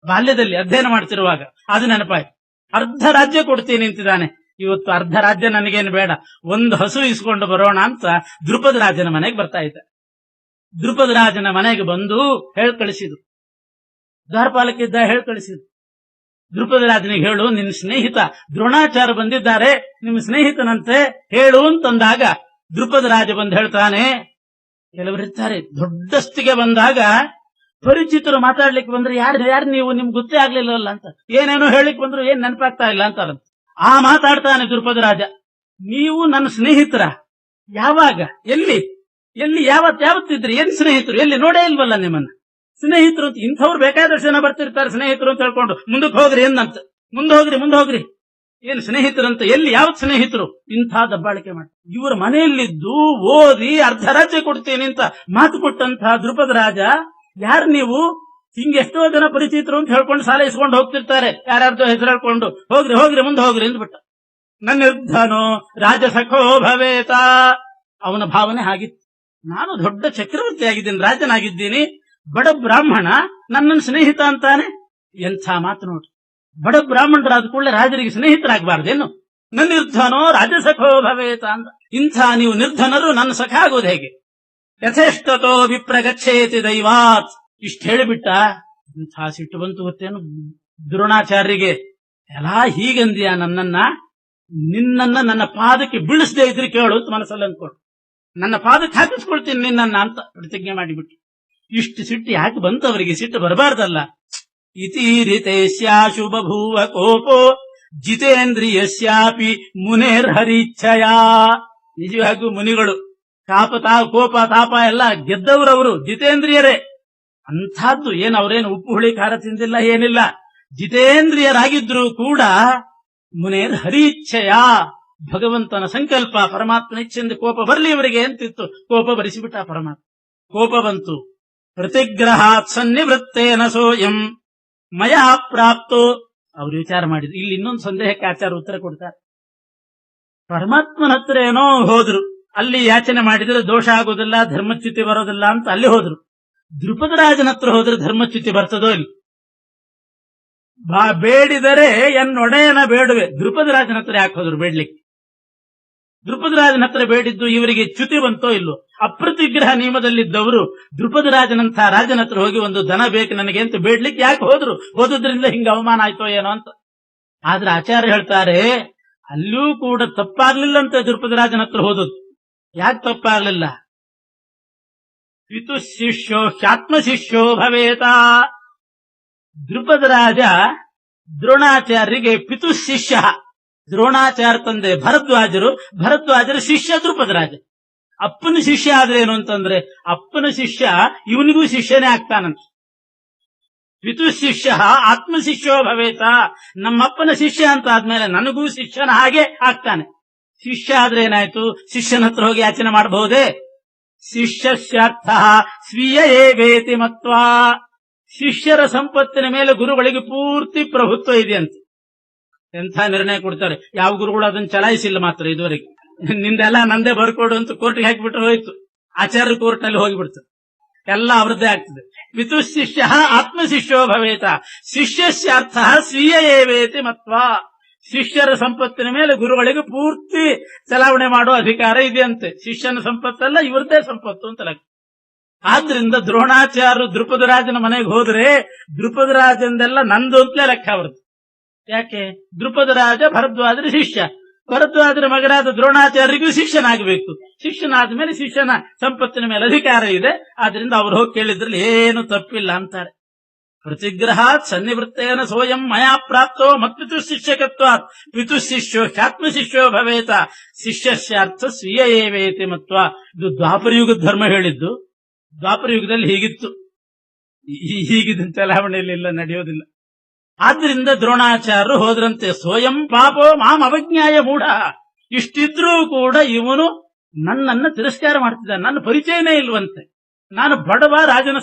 ಬಾಲ್ಯದಲ್ಲಿ ಅಧ್ಯಯನ ಮಾಡ್ತಿರುವಾಗ ಅದು ನೆನಪಾಯ್ತು. ಅರ್ಧ ರಾಜ್ಯ ಕೊಡ್ತೀನಿ ಅಂತಿದ್ದಾನೆ. ಇವತ್ತು ಅರ್ಧ ರಾಜ್ಯ ನನಗೇನು ಬೇಡ, ಒಂದು ಹಸು ಇಸ್ಕೊಂಡು ಬರೋಣ ಅಂತ ದ್ರುಪದ ರಾಜನ ಮನೆಗೆ ಬರ್ತಾ ಇದ್ದ. ದ್ರುಪದ ರಾಜನ ಮನೆಗೆ ಬಂದು ಹೇಳ್ ಕಳಿಸಿದ್ರು, ದ್ವಾರಪಾಲಕ್ಕಿದ್ದ ಹೇಳ್ ಕಳಿಸಿದ್ರು. ದ್ರುಪದ ರಾಜನಿಗೆ ಹೇಳು, ನಿನ್ನ ಸ್ನೇಹಿತ ದ್ರೋಣಾಚಾರ್ಯ ಬಂದಿದ್ದಾರೆ, ನಿಮ್ಮ ಸ್ನೇಹಿತನಂತೆ ಹೇಳು ಅಂತಂದಾಗ ದ್ರುಪದ ರಾಜ ಬಂದು ಹೇಳ್ತಾನೆ, ಕೆಲವರಿರ್ತಾರೆ ದೊಡ್ಡಸ್ತಿಗೆ ಬಂದಾಗ ಪರಿಚಿತರು ಮಾತಾಡ್ಲಿಕ್ಕೆ ಬಂದ್ರೆ ಯಾರು ನೀವು, ನಿಮ್ಗೆ ಗೊತ್ತೇ ಆಗ್ಲಿಲ್ಲವಲ್ಲ ಅಂತ, ಏನೇನೋ ಹೇಳಿಕ್ ಬಂದ್ರು ಏನ್ ನೆನಪಾಗ್ತಾ ಇಲ್ಲ ಅಂತಾರಂತ. ಆ ಮಾತಾಡ್ತಾನೆ ದ್ರುಪದ ರಾಜ, ನೀವು ನನ್ನ ಸ್ನೇಹಿತರ? ಯಾವಾಗ? ಎಲ್ಲಿ ಯಾವತ್ತಿದ್ರಿ? ಏನ್ ಸ್ನೇಹಿತರು? ಎಲ್ಲಿ ನೋಡೇ ಇಲ್ವಲ್ಲ ನಿಮ್ಮನ್ನ. ಸ್ನೇಹಿತರು ಅಂತ ಇಂಥವ್ರು ಬೇಕಾದಷ್ಟು ಜನ ಬರ್ತಿರ್ತಾರೆ ಸ್ನೇಹಿತರು ಅಂತ ಹೇಳ್ಕೊಂಡು. ಮುಂದಕ್ಕೆ ಹೋಗ್ರಿ ಎಂದಂತ, ಮುಂದೆ ಹೋಗ್ರಿ ಏನ್ ಸ್ನೇಹಿತರಂತ, ಎಲ್ಲಿ ಯಾವತ್ ಸ್ನೇಹಿತರು? ಇಂಥ ದಬ್ಬಾಳಿಕೆ ಮಾಡಿ ಇವ್ರ ಮನೆಯಲ್ಲಿದ್ದು ಓದಿ ಅರ್ಧ ರಾಜ್ಯ ಕೊಡ್ತೀನಿ ಅಂತ ಮಾತು ಕೊಟ್ಟಂತಹ ದ್ರುಪದ ರಾಜ, ಯಾರು ನೀವು? ಹಿಂಗೆಷ್ಟೋ ಜನ ಪರಿಚಿತರು ಅಂತ ಹೇಳ್ಕೊಂಡು ಸಾಲ ಇಸ್ಕೊಂಡು ಹೋಗ್ತಿರ್ತಾರೆ, ಯಾರ್ಯಾರ್ದೋ ಹೆಸರು ಹೇಳ್ಕೊಂಡು, ಹೋಗ್ರಿ ಮುಂದೆ ಹೋಗ್ರಿ ಅಂದ್ಬಿಟ್ಟ. ನನ್ನ ನಿರ್ಧನೋ ರಾಜಸಖೋ ಭವೇತ, ಅವನ ಭಾವನೆ ಹಾಗಿತ್ತು. ನಾನು ದೊಡ್ಡ ಚಕ್ರವರ್ತಿ ಆಗಿದ್ದೀನಿ, ರಾಜನಾಗಿದ್ದೀನಿ, ಬಡ ಬ್ರಾಹ್ಮಣ ನನ್ನನ್ನು ಸ್ನೇಹಿತ ಅಂತಾನೆ. ಎಂಥ ಮಾತು ನೋಡಿ. ಬಡ ಬ್ರಾಹ್ಮಣರಾದ ಕೂಡಲೇ ರಾಜರಿಗೆ ಸ್ನೇಹಿತರಾಗಬಾರ್ದೇನು? ನನ್ನ ನಿರ್ಧನೋ ರಾಜಸಖೋ ಭವೇತ ಅಂತ. ಇಂಥ ನೀವು ನಿರ್ಧನರು ನನ್ನ ಸಖ ಆಗೋದು ಹೇಗೆ? ಯಥೇಷ್ಟತೋ ವಿಪ್ರಗಚ್ಚೇತಿ ದೈವಾತ್. ಇಷ್ಟು ಹೇಳಿಬಿಟ್ಟ. ಇಂಥ ಸಿಟ್ಟು ಬಂತು ಗೊತ್ತೇನು ದ್ರೋಣಾಚಾರ್ಯರಿಗೆ. ಎಲ್ಲ ಹೀಗಂದಿಯಾ ನನ್ನನ್ನ? ನಿನ್ನನ್ನ ನನ್ನ ಪಾದಕ್ಕೆ ಬೀಳಿಸದೇ ಇದ್ರೆ ಕೇಳು ಮನಸ್ಸಲ್ಲಿ ಅಂದ್ಕೊಂಡು, ನನ್ನ ಪಾದಕ್ಕೆ ಹಾಕಿಸ್ಕೊಳ್ತೀನಿ ನಿನ್ನನ್ನ ಅಂತ ಪ್ರತಿಜ್ಞೆ ಮಾಡಿಬಿಟ್ಟು. ಇಷ್ಟು ಸಿಟ್ಟು ಯಾಕೆ ಬಂತು ಅವರಿಗೆ? ಸಿಟ್ಟು ಬರಬಾರ್ದಲ್ಲ. ಇತೀರಿತೇಶ್ಯಾಶು ಬಭೂವ ಕೋಪೋ ಜಿತೇಂದ್ರಿಯಸ್ಯಾಪಿ ಮುನೇರ್ಹರಿಚ್ಛಯ. ನಿಜವಾಗೂ ಮುನಿಗಳು ಕೋಪ ತಾಪ ಎಲ್ಲ ಗೆದ್ದವರವರು, ಜಿತೇಂದ್ರಿಯರೇ. ಅಂಥದ್ದು ಏನು ಅವರೇನು ಉಪ್ಪು ಹುಳಿ ಖಾರ ತಿಂದಿಲ್ಲ, ಏನಿಲ್ಲ. ಜಿತೇಂದ್ರಿಯರಾಗಿದ್ರು ಕೂಡ ಮುನೇರ್ ಹರಿಚ್ಛಯ, ಭಗವಂತನ ಸಂಕಲ್ಪ, ಪರಮಾತ್ಮನ ಇಚ್ಛೆಯಿಂದ ಕೋಪ ಬರಲಿ ಇವರಿಗೆ ಅಂತಿತ್ತು. ಕೋಪ ಬರಿಸಿಬಿಟ್ಟ ಪರಮಾತ್ಮ. ಕೋಪ ಬಂತು. ಪ್ರತಿಗ್ರಹಾತ್ ಸನ್ನಿವೃತ್ತೇನ ಸೋಯಂ ಮಯಾ ಪ್ರಾಪ್ತೋ. ಅವ್ರು ವಿಚಾರ ಮಾಡಿದ್ರು. ಇಲ್ಲಿ ಇನ್ನೊಂದು ಸಂದೇಹಕ್ಕೆ ಆಚಾರ ಉತ್ತರ ಕೊಡ್ತಾರೆ. ಪರಮಾತ್ಮನ ಹತ್ರ ಏನೋ ಹೋದ್ರು, ಅಲ್ಲಿ ಯಾಚನೆ ಮಾಡಿದ್ರೆ ದೋಷ ಆಗೋದಿಲ್ಲ, ಧರ್ಮಚ್ಯುತಿ ಬರೋದಿಲ್ಲ ಅಂತ ಅಲ್ಲಿ ಹೋದ್ರು. ದ್ರುಪದ ರಾಜನ ಹತ್ರ ಹೋದ್ರೆ ಧರ್ಮಚ್ಯುತಿ ಬರ್ತದೋ ಇಲ್ಲಿ? ಬೇಡಿದರೆ ಎನ್ನೊಡೆಯನ ಬೇಡುವೆ. ದ್ರುಪದ ರಾಜನ ಹತ್ರ ಯಾಕೆ ಹೋದ್ರು ಬೇಡ್ಲಿಕ್ಕೆ? ದ್ರುಪದ ರಾಜನ ಹತ್ರ ಬೇಡಿದ್ದು ಇವರಿಗೆ ಚ್ಯುತಿ ಬಂತೋ ಇಲ್ಲೋ? ಅಪ್ರತಿಗ್ರಹ ನಿಯಮದಲ್ಲಿದ್ದವರು ದ್ರುಪದ ರಾಜನಂತ ರಾಜನ ಹತ್ರ ಹೋಗಿ ಒಂದು ದನ ಬೇಕು ನನಗೆ ಅಂತ ಬೇಡ್ಲಿಕ್ಕೆ ಯಾಕೆ ಹೋದ್ರು? ಹೋದ್ರಿಂದ ಹಿಂಗ ಅವಮಾನ ಆಯ್ತೋ ಏನೋ ಅಂತ. ಆದ್ರೆ ಆಚಾರ್ಯ ಹೇಳ್ತಾರೆ, ಅಲ್ಲೂ ಕೂಡ ತಪ್ಪಾಗ್ಲಿಲ್ಲಂತೆ ದ್ರುಪದ ರಾಜನ ಹತ್ರ ಹೋದದ್ದು. ಯಾಕೆ ತಪ್ಪಾಗ್ಲಿಲ್ಲ? ಪಿತು ಶಿಷ್ಯೋ ಹ್ಯಾತ್ಮ ಶಿಷ್ಯೋ ಭವೇತ. ದ್ರುಪದ ರಾಜ ದ್ರೋಣಾಚಾರ್ಯರಿಗೆ ಪಿತು ಶಿಷ್ಯ. ದ್ರೋಣಾಚಾರ್ಯ ತಂದೆ ಭರದ್ವಾಜರ ಶಿಷ್ಯ ದ್ರುಪದ ರಾಜ. ಅಪ್ಪನ ಶಿಷ್ಯ ಆದ್ರೆ ಏನು ಅಂತಂದ್ರೆ, ಅಪ್ಪನ ಶಿಷ್ಯ ಇವನಿಗೂ ಶಿಷ್ಯನೇ ಆಗ್ತಾನಂತ. ಪಿತು ಶಿಷ್ಯ ಆತ್ಮ ಶಿಷ್ಯೋ ಭವೇತ. ನಮ್ಮಪ್ಪನ ಶಿಷ್ಯ ಅಂತ ಆದ್ಮೇಲೆ ನನಗೂ ಶಿಷ್ಯನ ಹಾಗೆ ಆಗ್ತಾನೆ. ಶಿಷ್ಯ ಆದ್ರೆ ಏನಾಯ್ತು? ಶಿಷ್ಯನ ಹತ್ರ ಹೋಗಿ ಯಾಚನೆ ಮಾಡಬಹುದೇ? ಶಿಷ್ಯಸ್ಯಾರ್ಥ ಸ್ವೀಯ ಏವೇತಿ ಮತ್ವಾ. ಶಿಷ್ಯರ ಸಂಪತ್ತಿನ ಮೇಲೆ ಗುರುಗಳಿಗೆ ಪೂರ್ತಿ ಪ್ರಭುತ್ವ ಇದೆಯಂತೆ. ಎಂಥ ನಿರ್ಣಯ ಕೊಡ್ತಾರೆ. ಯಾವ ಗುರುಗಳು ಅದನ್ನು ಚಲಾಯಿಸಿಲ್ಲ ಮಾತ್ರ ಇದುವರೆಗೆ. ನಿಂದೆಲ್ಲ ನಂದೇ ಬರ್ಕೊಡು ಅಂತ ಕೋರ್ಟ್ಗೆ ಹಾಕಿಬಿಟ್ರೆ ಹೋಯ್ತು. ಆಚಾರ್ಯ ಕೋರ್ಟ್ ನಲ್ಲಿ ಹೋಗಿಬಿಡ್ತು, ಎಲ್ಲ ಅವ್ರದ್ದೇ ಆಗ್ತದೆ. ಪಿತು ಶಿಷ್ಯ ಆತ್ಮ ಶಿಷ್ಯೋ ಭವೇತ. ಶಿಷ್ಯಸ್ಯಾರ್ಥ ಸ್ವೀಯ ಏವೇತಿ ಮತ್ವಾ. ಶಿಷ್ಯರ ಸಂಪತ್ತಿನ ಮೇಲೆ ಗುರುಗಳಿಗೆ ಪೂರ್ತಿ ಚಲಾವಣೆ ಮಾಡುವ ಅಧಿಕಾರ ಇದೆಯಂತೆ. ಶಿಷ್ಯನ ಸಂಪತ್ತಲ್ಲ, ಇವ್ರದ್ದೇ ಸಂಪತ್ತು ಅಂತ ಲೆಕ್ಕ. ಆದ್ರಿಂದ ದ್ರೋಣಾಚಾರ್ಯರು ದ್ರುಪದ ರಾಜನ ಮನೆಗೆ ಹೋದ್ರೆ ದ್ರುಪದ ರಾಜಂದೆಲ್ಲ ನಂದು ಅಂತಲೇ ಲೆಕ್ಕ ಅವ್ರದ್ದು. ಯಾಕೆ? ದ್ರುಪದ ರಾಜ ಭರದ್ವಾಜರ ಶಿಷ್ಯ, ಭರದ್ವಾಜರ ಮಗನಾದ ದ್ರೋಣಾಚಾರ್ಯರಿಗೂ ಶಿಷ್ಯನಾಗಬೇಕು. ಶಿಷ್ಯನಾದ್ಮೇಲೆ ಶಿಷ್ಯನ ಸಂಪತ್ತಿನ ಮೇಲೆ ಅಧಿಕಾರ ಇದೆ. ಆದ್ರಿಂದ ಅವ್ರು ಹೋಗಿ ಕೇಳಿದ್ರಲ್ಲಿ ಏನು ತಪ್ಪಿಲ್ಲ ಅಂತಾರೆ. ಪ್ರತಿಗ್ರಹಾತ್ ಸನ್ನಿವೃತ್ತೇನ ಸೋಯಂ ಮಯಾ ಪ್ರಾಪ್ತೋ ಮತ್ಪಿತು ಶಿಷ್ಯಕತ್ವಾತ್ ಪಿತು ಶಿಷ್ಯೋ ಹ್ಯಾತ್ಮ ಶಿಷ್ಯೋ ಭವೇತ. ಶಿಷ್ಯಸ್ಯಾರ್ಥ ಸ್ವೀಯ ಏವೇತಿ ಮತ್ವ. ಇದು ದ್ವಾಪರಯುಗದ ಧರ್ಮ ಹೇಳಿದ್ದು. ದ್ವಾಪರಯುಗದಲ್ಲಿ ಹೀಗಿತ್ತು, ಹೀಗಿದ್ದ ಚಲಾವಣೆಯಲ್ಲಿ ಇಲ್ಲ, ನಡೆಯೋದಿಲ್ಲ. ಆದ್ರಿಂದ ದ್ರೋಣಾಚಾರ್ಯರು ಹೋದ್ರಂತೆ. ಸ್ವಯಂ ಪಾಪೋ ಮಾಂ ಅವಜ್ಞಾಯ ಮೂಢ. ಇಷ್ಟಿದ್ರೂ ಕೂಡ ಇವನು ನನ್ನನ್ನ ತಿರಸ್ಕಾರ ಮಾಡ್ತಿದ್ದ, ನನ್ನ ಪರಿಚಯನೇ ಇಲ್ವಂತೆ, ನಾನು ಬಡವ ರಾಜನ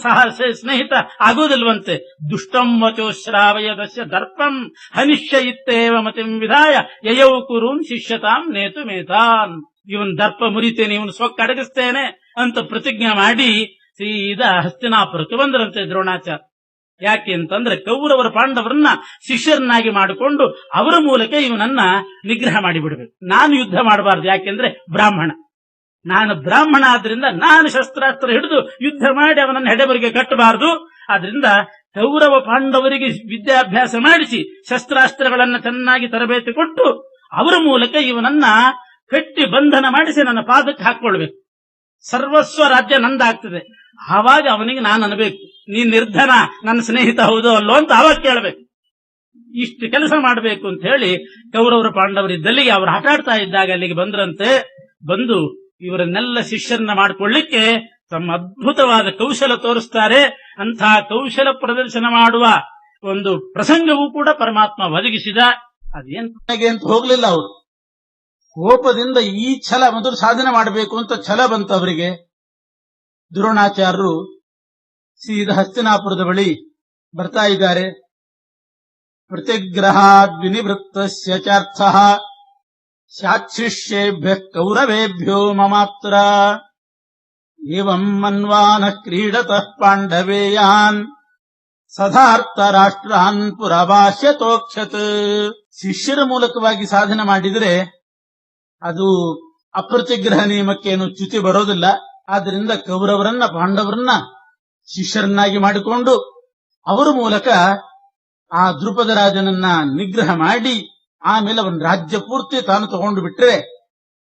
ಸ್ನೇಹಿತ ಆಗೋದಿಲ್ವಂತೆ. ದುಷ್ಟಂ ವಚೋ ಶ್ರಾವಯದಸ್ಯ ದರ್ಪಂ ಹನಿಷ್ಯ ಇತ್ತೇವ ಮತಿಂ ವಿಧಾಯ ಯಯೌ ಕುರುನ್ ಶಿಷ್ಯತಾಂ ನೇತು ಮೇತಾನ್. ಇವನ್ ದರ್ಪ ಮುರಿತೇನೆ, ಇವನು ಸೊಕ್ಕಡಗಿಸ್ತೇನೆ ಅಂತ ಪ್ರತಿಜ್ಞೆ ಮಾಡಿ ಸೀದಾ ಹಸ್ತಿನಾಪುರಕ್ಕೆ ಬಂದ್ರಂತೆ ದ್ರೋಣಾಚಾರ್ಯ. ಯಾಕೆ ಅಂತಂದ್ರೆ ಕೌರವರ ಪಾಂಡವರನ್ನ ಶಿಷ್ಯರನ್ನಾಗಿ ಮಾಡಿಕೊಂಡು ಅವರ ಮೂಲಕ ಇವನನ್ನ ನಿಗ್ರಹ ಮಾಡಿಬಿಡ್ಬೇಕು. ನಾನು ಯುದ್ಧ ಮಾಡಬಾರ್ದು, ಯಾಕೆಂದ್ರೆ ಬ್ರಾಹ್ಮಣ, ನಾನು ಬ್ರಾಹ್ಮಣ. ಆದ್ರಿಂದ ನಾನು ಶಸ್ತ್ರಾಸ್ತ್ರ ಹಿಡಿದು ಯುದ್ಧ ಮಾಡಿ ಅವನನ್ನು ಹೆಡೆಬರಿಗೆ ಕಟ್ಟಬಾರದು. ಆದ್ರಿಂದ ಕೌರವ ಪಾಂಡವರಿಗೆ ವಿದ್ಯಾಭ್ಯಾಸ ಮಾಡಿಸಿ ಶಸ್ತ್ರಾಸ್ತ್ರಗಳನ್ನ ಚೆನ್ನಾಗಿ ತರಬೇತಿ ಕೊಟ್ಟು ಅವರ ಮೂಲಕ ಇವನನ್ನ ಕಟ್ಟಿ ಬಂಧನ ಮಾಡಿಸಿ ನನ್ನ ಪಾದಕ್ಕೆ ಹಾಕೊಳ್ಬೇಕು. ಸರ್ವಸ್ವ ರಾಜ್ಯ ನಂದಾಗ್ತದೆ. ಆವಾಗ ಅವನಿಗೆ ನಾನು ಅನ್ಬೇಕು, ನೀನ್ ನಿರ್ಧನ ನನ್ನ ಸ್ನೇಹಿತ ಹೌದೋ ಅಲ್ಲೋ ಅಂತ ಆವಾಗ ಕೇಳಬೇಕು. ಇಷ್ಟು ಕೆಲಸ ಮಾಡಬೇಕು ಅಂತ ಹೇಳಿ ಕೌರವರ ಪಾಂಡವರಿದ್ದಲ್ಲಿಗೆ ಅವರು ಆಟಾಡ್ತಾ ಇದ್ದಾಗ ಅಲ್ಲಿಗೆ ಬಂದ್ರಂತೆ. ಬಂದು ಇವರನ್ನೆಲ್ಲ ಶಿಷ್ಯರನ್ನ ಮಾಡಿಕೊಳ್ಳಿಕ್ಕೆ ತಮ್ಮ ಅದ್ಭುತವಾದ ಕೌಶಲ ತೋರಿಸ್ತಾರೆ. ಅಂಥ ಕೌಶಲ ಪ್ರದರ್ಶನ ಮಾಡುವ ಒಂದು ಪ್ರಸಂಗವೂ ಕೂಡ ಪರಮಾತ್ಮ ಒದಗಿಸಿದ. ಅದೇನ್ ಅಂತ ಹೋಗ್ಲಿಲ್ಲ ಅವರು. ಕೋಪದಿಂದ ಈ ಛಲ ಮೊದಲು ಸಾಧನೆ ಮಾಡಬೇಕು ಅಂತ ಛಲ ಬಂತು ಅವರಿಗೆ. ದ್ರೋಣಾಚಾರ್ಯರು ಸೀದಾ ಹಸ್ತಿನಾಪುರದ ಬಳಿ ಬರ್ತಾ ಇದ್ದಾರೆ. ಪ್ರತಿಗ್ರಹಾದ್ ವಿನಿವೃತ್ತಸ್ಯ ಚಾರ್ಥಃ ಸ್ಯಾಚ್ಛಿಷ್ಯೇಭ್ಯಃ ಕೌರವೇಭ್ಯೋ ಮಮಾತ್ರ. ಏವಂ ಮನ್ವಾನ ಕ್ರೀಡತಃ ಪಾಂಡವೇಯಾನ್ ಸದಾರ್ಥ ರಾಷ್ಟ್ರಾನ್ ಪುರಭಾಷ್ಯತೋಕ್ಷತ್. ಶಿಷ್ಯರ ಮೂಲಕವಾಗಿ ಸಾಧನೆ ಮಾಡಿದರೆ ಅದು ಅಪ್ರತಿಗ್ರಹ ನಿಯಮಕ್ಕೇನು ಚ್ಯುತಿ ಬರೋದಿಲ್ಲ. ಆದ್ರಿಂದ ಕೌರವರನ್ನ ಪಾಂಡವರನ್ನ ಶಿಷ್ಯರನ್ನಾಗಿ ಮಾಡಿಕೊಂಡು ಅವರ ಮೂಲಕ ಆ ದ್ರುಪದ ರಾಜನನ್ನ ನಿಗ್ರಹ ಮಾಡಿ ಆಮೇಲೆ ಅವನ ರಾಜ್ಯ ಪೂರ್ತಿ ತಾನು ತಗೊಂಡು ಬಿಟ್ರೆ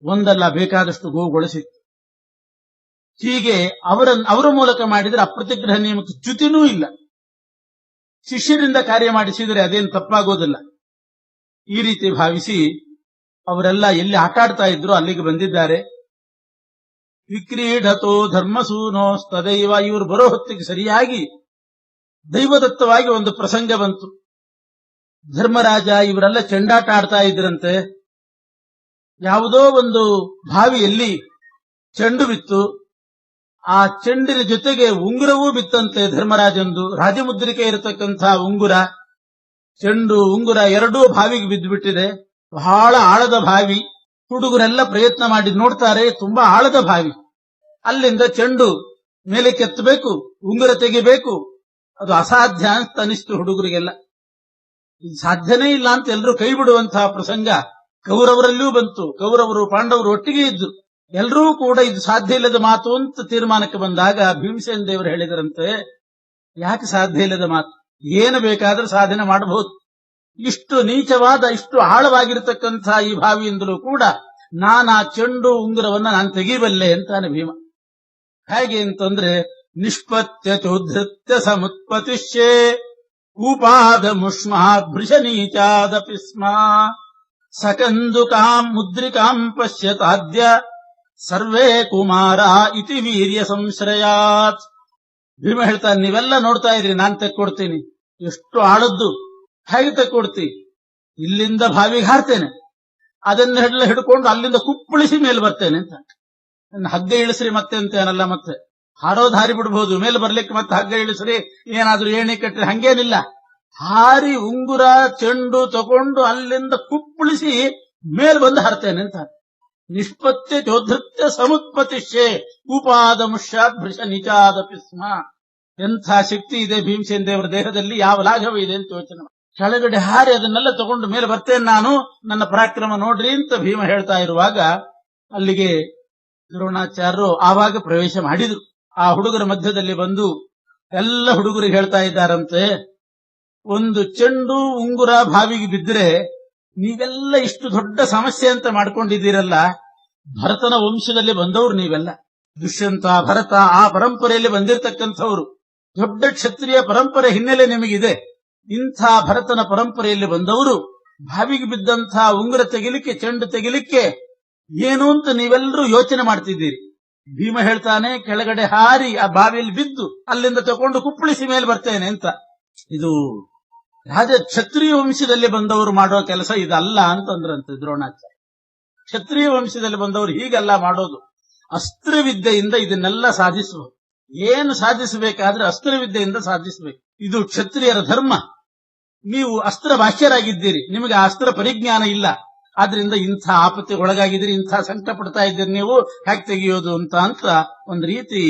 ಒಂದಲ್ಲ ಬೇಕಾದಷ್ಟು ಗೋಗೊಳಿಸಿತ್ತು. ಹೀಗೆ ಅವರ ಮೂಲಕ ಮಾಡಿದರೆ ಅಪ್ರತಿಗ್ರಹ ನಿಯಮಕ್ಕೆ ಚ್ಯುತಿನೂ ಇಲ್ಲ. ಶಿಷ್ಯರಿಂದ ಕಾರ್ಯ ಮಾಡಿಸಿದರೆ ಅದೇನು ತಪ್ಪಾಗೋದಿಲ್ಲ. ಈ ರೀತಿ ಭಾವಿಸಿ ಅವರೆಲ್ಲ ಎಲ್ಲಿ ಆಟಾಡ್ತಾ ಇದ್ರು ಅಲ್ಲಿಗೆ ಬಂದಿದ್ದಾರೆ. ವಿಕ್ರೀಡತೋ ಧರ್ಮಸೂನೋಸ್ತದೈವ. ಇವರು ಬರೋ ಹೊತ್ತಿಗೆ ಸರಿಯಾಗಿ ದೈವದತ್ತವಾಗಿ ಒಂದು ಪ್ರಸಂಗ ಬಂತು. ಧರ್ಮರಾಜ ಇವರೆಲ್ಲ ಚೆಂಡಾಟ ಆಡ್ತಾ ಇದ್ರಂತೆ. ಯಾವುದೋ ಒಂದು ಬಾವಿಯಲ್ಲಿ ಚೆಂಡು ಬಿತ್ತು. ಆ ಚೆಂಡಿನ ಜೊತೆಗೆ ಉಂಗುರವೂ ಬಿತ್ತಂತೆ ಧರ್ಮರಾಜಂದು. ರಾಜಮುದ್ರಿಕೆ ಇರತಕ್ಕಂಥ ಉಂಗುರ, ಚೆಂಡು ಉಂಗುರ ಎರಡೂ ಬಾವಿಗೆ ಬಿದ್ದು ಬಿಟ್ಟಿದೆ. ಬಹಳ ಆಳದ ಬಾವಿ. ಹುಡುಗರೆಲ್ಲ ಪ್ರಯತ್ನ ಮಾಡಿ ನೋಡ್ತಾರೆ, ತುಂಬಾ ಆಳದ ಬಾವಿ. ಅಲ್ಲಿಂದ ಚೆಂಡು ಮೇಲೆ ಕೆತ್ತಬೇಕು, ಉಂಗುರ ತೆಗಿಬೇಕು. ಅದು ಅಸಾಧ್ಯ ಅಂತ ಅನಿಸ್ತು ಹುಡುಗರಿಗೆಲ್ಲ. ಇದು ಸಾಧ್ಯನೇ ಇಲ್ಲ ಅಂತ ಎಲ್ಲರೂ ಕೈ ಬಿಡುವಂತಹ ಪ್ರಸಂಗ ಕೌರವರಲ್ಲೂ ಬಂತು. ಕೌರವರು ಪಾಂಡವರು ಒಟ್ಟಿಗೆ ಇದ್ರು. ಎಲ್ಲರೂ ಕೂಡ ಇದು ಸಾಧ್ಯ ಇಲ್ಲದ ಮಾತು ಅಂತ ತೀರ್ಮಾನಕ್ಕೆ ಬಂದಾಗ ಭೀಮಸೇನ ದೇವರು ಹೇಳಿದರಂತೆ, ಯಾಕೆ ಸಾಧ್ಯ ಇಲ್ಲದ ಮಾತು? ಏನು ಬೇಕಾದ್ರೂ ಸಾಧನೆ ಮಾಡಬಹುದು. ಇಷ್ಟು ನೀಚವಾದ, ಇಷ್ಟು ಆಳವಾಗಿರತಕ್ಕಂಥ ಈ ಬಾವಿಯಿಂದಲೂ ಕೂಡ ನಾನಾ ಚೆಂಡು ಉಂಗುರವನ್ನ ನಾನು ತೆಗಿಬಲ್ಲೆ ಅಂತಾನೆ ಭೀಮ. ಹೇಗೆ ಅಂತಂದ್ರೆ, ನಿಷ್ಪತ್ಯ ಚೋಧೃತ್ಯ ಸಮುತ್ಪತಿಷ್ಯೆ ಕೂಪಾದ ಮುಷ್ಮಾತ್ ಭೃಶನೀಚಾದಪಿ ಸ್ಮ ಸಕಂದುಕಾಂ ಮುದ್ರಿಕಾಂ ಪಶ್ಯತಾದ್ಯ ಸರ್ವೇ ಕುಮಾರ ಇತಿ ವೀರ್ಯ ಸಂಶ್ರಯಾತ್. ಭೀಮ ಹೇಳ್ತಾನೆ, ನೀವೆಲ್ಲ ನೋಡ್ತಾ ಇದ್ರಿ, ನಾನು ತೆಕ್ಕೊಡ್ತೀನಿ. ಎಷ್ಟು ಆಳದ್ದು, ಹೇಗೆ ತೆಕ್ಕೊಡ್ತಿ? ಇಲ್ಲಿಂದ ಬಾವಿಗೆ ಹಾರ್ತೇನೆ, ಅದನ್ನೆಲ್ಲ ಹಿಡ್ಕೊಂಡು ಅಲ್ಲಿಂದ ಕುಪ್ಪಳಿಸಿ ಮೇಲೆ ಬರ್ತೇನೆ ಅಂತ. ಹಗ್ಗ ಇಳಿಸ್ರಿ ಮತ್ತೆ ಅಂತೇನಲ್ಲ, ಮತ್ತೆ ಹಾರೋದು ಹಾರಿ ಬಿಡ್ಬೋದು, ಮೇಲೆ ಬರ್ಲಿಕ್ಕೆ ಮತ್ತೆ ಹಗ್ಗ ಇಳಿಸ್ರಿ, ಏನಾದ್ರೂ ಏಣಿ ಕಟ್ರಿ, ಹಂಗೇನಿಲ್ಲ. ಹಾರಿ ಉಂಗುರ ಚೆಂಡು ತಗೊಂಡು ಅಲ್ಲಿಂದ ಕುಪ್ಪಳಿಸಿ ಮೇಲ್ ಬಂದು ಹಾರ್ತೇನೆ ಅಂತ. ನಿಷ್ಪತ್ಯ ಚೋಧೃತ್ಯ ಸಮುತ್ಪತಿಷ್ಯೆ ಉಪಾದ ಮುಷ್ಯಾತ್ ಭೃಶ ನಿಜಾದಪಿ ಸ್ಮ. ಎಂಥ ಶಕ್ತಿ ಇದೆ ಭೀಮಸೇನ ದೇವರ ದೇಹದಲ್ಲಿ, ಯಾವ ಲಾಘವ ಇದೆ ಅಂತ ಯೋಚನೆ. ಕೆಳಗಡೆ ಹಾರಿ ಅದನ್ನೆಲ್ಲ ತಗೊಂಡು ಮೇಲೆ ಬರ್ತೇನೆ ನಾನು, ನನ್ನ ಪರಾಕ್ರಮ ನೋಡ್ರಿ ಅಂತ ಭೀಮ ಹೇಳ್ತಾ ಇರುವಾಗ ಅಲ್ಲಿಗೆ ದ್ರೋಣಾಚಾರ್ಯರು ಆವಾಗ ಪ್ರವೇಶ ಮಾಡಿದ್ರು. ಆ ಹುಡುಗರ ಮಧ್ಯದಲ್ಲಿ ಬಂದು ಎಲ್ಲ ಹುಡುಗರಿಗೆ ಹೇಳ್ತಾ ಇದ್ದಾರಂತೆ, ಒಂದು ಚೆಂಡು ಉಂಗುರ ಬಾವಿಗೆ ಬಿದ್ದರೆ ನೀವೆಲ್ಲ ಇಷ್ಟು ದೊಡ್ಡ ಸಮಸ್ಯೆ ಅಂತ ಮಾಡ್ಕೊಂಡಿದ್ದೀರಲ್ಲ, ಭರತನ ವಂಶದಲ್ಲಿ ಬಂದವರು ನೀವೆಲ್ಲ. ದುಷ್ಯಂತ, ಭರತ, ಆ ಪರಂಪರೆಯಲ್ಲಿ ಬಂದಿರತಕ್ಕಂಥವ್ರು. ದೊಡ್ಡ ಕ್ಷತ್ರಿಯ ಪರಂಪರೆ ಹಿನ್ನೆಲೆ ನಿಮಗಿದೆ. ಇಂಥ ಭರತನ ಪರಂಪರೆಯಲ್ಲಿ ಬಂದವರು ಬಾವಿಗೆ ಬಿದ್ದಂಥ ಉಂಗುರ ತೆಗಿಲಿಕ್ಕೆ, ಚೆಂಡು ತೆಗಿಲಿಕ್ಕೆ ಏನು ಅಂತ ನೀವೆಲ್ಲರೂ ಯೋಚನೆ ಮಾಡ್ತಿದ್ದೀರಿ. ಭೀಮ ಹೇಳ್ತಾನೆ, ಕೆಳಗಡೆ ಹಾರಿ ಆ ಬಾವಿಯಲ್ಲಿ ಬಿದ್ದು ಅಲ್ಲಿಂದ ತಗೊಂಡು ಕುಪ್ಪಳಿಸಿ ಮೇಲೆ ಬರ್ತೇನೆ ಅಂತ. ಇದು ರಾಜ ಕ್ಷತ್ರಿಯ ವಂಶದಲ್ಲಿ ಬಂದವರು ಮಾಡೋ ಕೆಲಸ ಇದಲ್ಲ ಅಂತಂದ್ರಂತೆ ದ್ರೋಣಾಚಾರ್ಯ. ಕ್ಷತ್ರಿಯ ವಂಶದಲ್ಲಿ ಬಂದವರು ಹೀಗೆಲ್ಲ ಮಾಡೋದು. ಅಸ್ತ್ರವಿದ್ಯೆಯಿಂದ ಇದನ್ನೆಲ್ಲ ಸಾಧಿಸಬಹುದು. ಏನು ಸಾಧಿಸಬೇಕಾದ್ರೆ ಅಸ್ತ್ರವಿದ್ಯೆಯಿಂದ ಸಾಧಿಸಬೇಕು. ಇದು ಕ್ಷತ್ರಿಯರ ಧರ್ಮ. ನೀವು ಅಸ್ತ್ರ ಭಾಷ್ಯರಾಗಿದ್ದೀರಿ, ನಿಮಗೆ ಆ ಅಸ್ತ್ರ ಪರಿಜ್ಞಾನ ಇಲ್ಲ. ಆದ್ರಿಂದ ಇಂಥ ಆಪತ್ತಿಗೆ ಒಳಗಾಗಿದ್ದೀರಿ, ಇಂಥ ಸಂಕಟ ಪಡ್ತಾ ಇದ್ದೀರಿ, ನೀವು ಹ್ಯಾಕ್ ತೆಗೆಯೋದು ಅಂತ ಒಂದು ರೀತಿ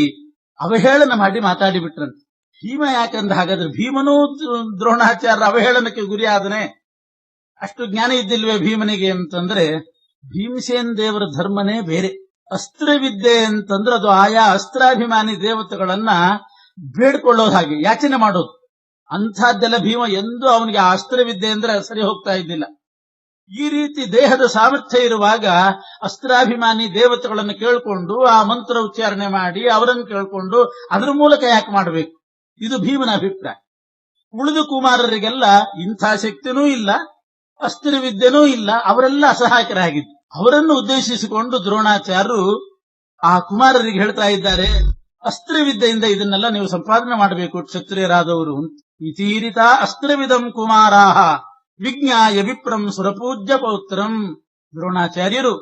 ಅವಹೇಳನ ಮಾಡಿ ಮಾತಾಡಿ ಬಿಟ್ರಂತೆ. ಭೀಮ ಯಾಕಂದ್ರೆ ಹಾಗಾದ್ರೆ ಭೀಮನೂ ದ್ರೋಣಾಚಾರ್ಯ ಅವಹೇಳನಕ್ಕೆ ಗುರಿ ಆದನೆ. ಅಷ್ಟು ಜ್ಞಾನ ಇದ್ದಿಲ್ವೇ ಭೀಮನಿಗೆ ಅಂತಂದ್ರೆ, ಭೀಮಸೇನ ದೇವರ ಧರ್ಮನೇ ಬೇರೆ. ಅಸ್ತ್ರವಿದ್ಯೆ ಅಂತಂದ್ರೆ ಅದು ಆಯಾ ಅಸ್ತ್ರಾಭಿಮಾನಿ ದೇವತೆಗಳನ್ನ ಬೇಡ್ಕೊಳ್ಳೋದು, ಹಾಗೆ ಯಾಚನೆ ಮಾಡೋದು. ಅಂಥದ್ದೆಲ್ಲ ಭೀಮ ಎಂದೂ ಅವನಿಗೆ ಆ ಅಸ್ತ್ರವಿದ್ಯೆ ಅಂದ್ರೆ ಸರಿ ಹೋಗ್ತಾ ಇದ್ದಿಲ್ಲ. ಈ ರೀತಿ ದೇಹದ ಸಾಮರ್ಥ್ಯ ಇರುವಾಗ ಅಸ್ತ್ರಾಭಿಮಾನಿ ದೇವತೆಗಳನ್ನು ಕೇಳ್ಕೊಂಡು ಆ ಮಂತ್ರ ಉಚ್ಚಾರಣೆ ಮಾಡಿ ಅವರನ್ನು ಕೇಳ್ಕೊಂಡು ಅದರ ಮೂಲಕ ಯಾಕೆ ಮಾಡಬೇಕು? ಇದು ಭೀಮನ ಅಭಿಪ್ರಾಯ. ಉಳಿದ ಕುಮಾರರಿಗೆಲ್ಲ ಇಂಥ ಶಕ್ತಿನೂ ಇಲ್ಲ, ಅಸ್ತ್ರವಿದ್ಯೆನೂ ಇಲ್ಲ, ಅವರೆಲ್ಲ ಅಸಹಾಯಕರಾಗಿದ್ದು. ಅವರನ್ನು ಉದ್ದೇಶಿಸಿಕೊಂಡು ದ್ರೋಣಾಚಾರ್ಯರು ಆ ಕುಮಾರರಿಗೆ ಹೇಳ್ತಾ ಇದ್ದಾರೆ, ಅಸ್ತ್ರವಿದ್ಯೆಯಿಂದ ಇದನ್ನೆಲ್ಲ ನೀವು ಸಂಪಾದನೆ ಮಾಡಬೇಕು ಕ್ಷತ್ರಿಯರಾದವರು. ಇತೀರಿತ ಅಸ್ತ್ರವಿದಂ ಕುಮಾರಾಹ ವಿಜ್ಞಾಯ ವಿಪ್ರಂ ಸುರಪೂಜ್ಯ ಪೌತ್ರಂ. ದ್ರೋಣಾಚಾರ್ಯರು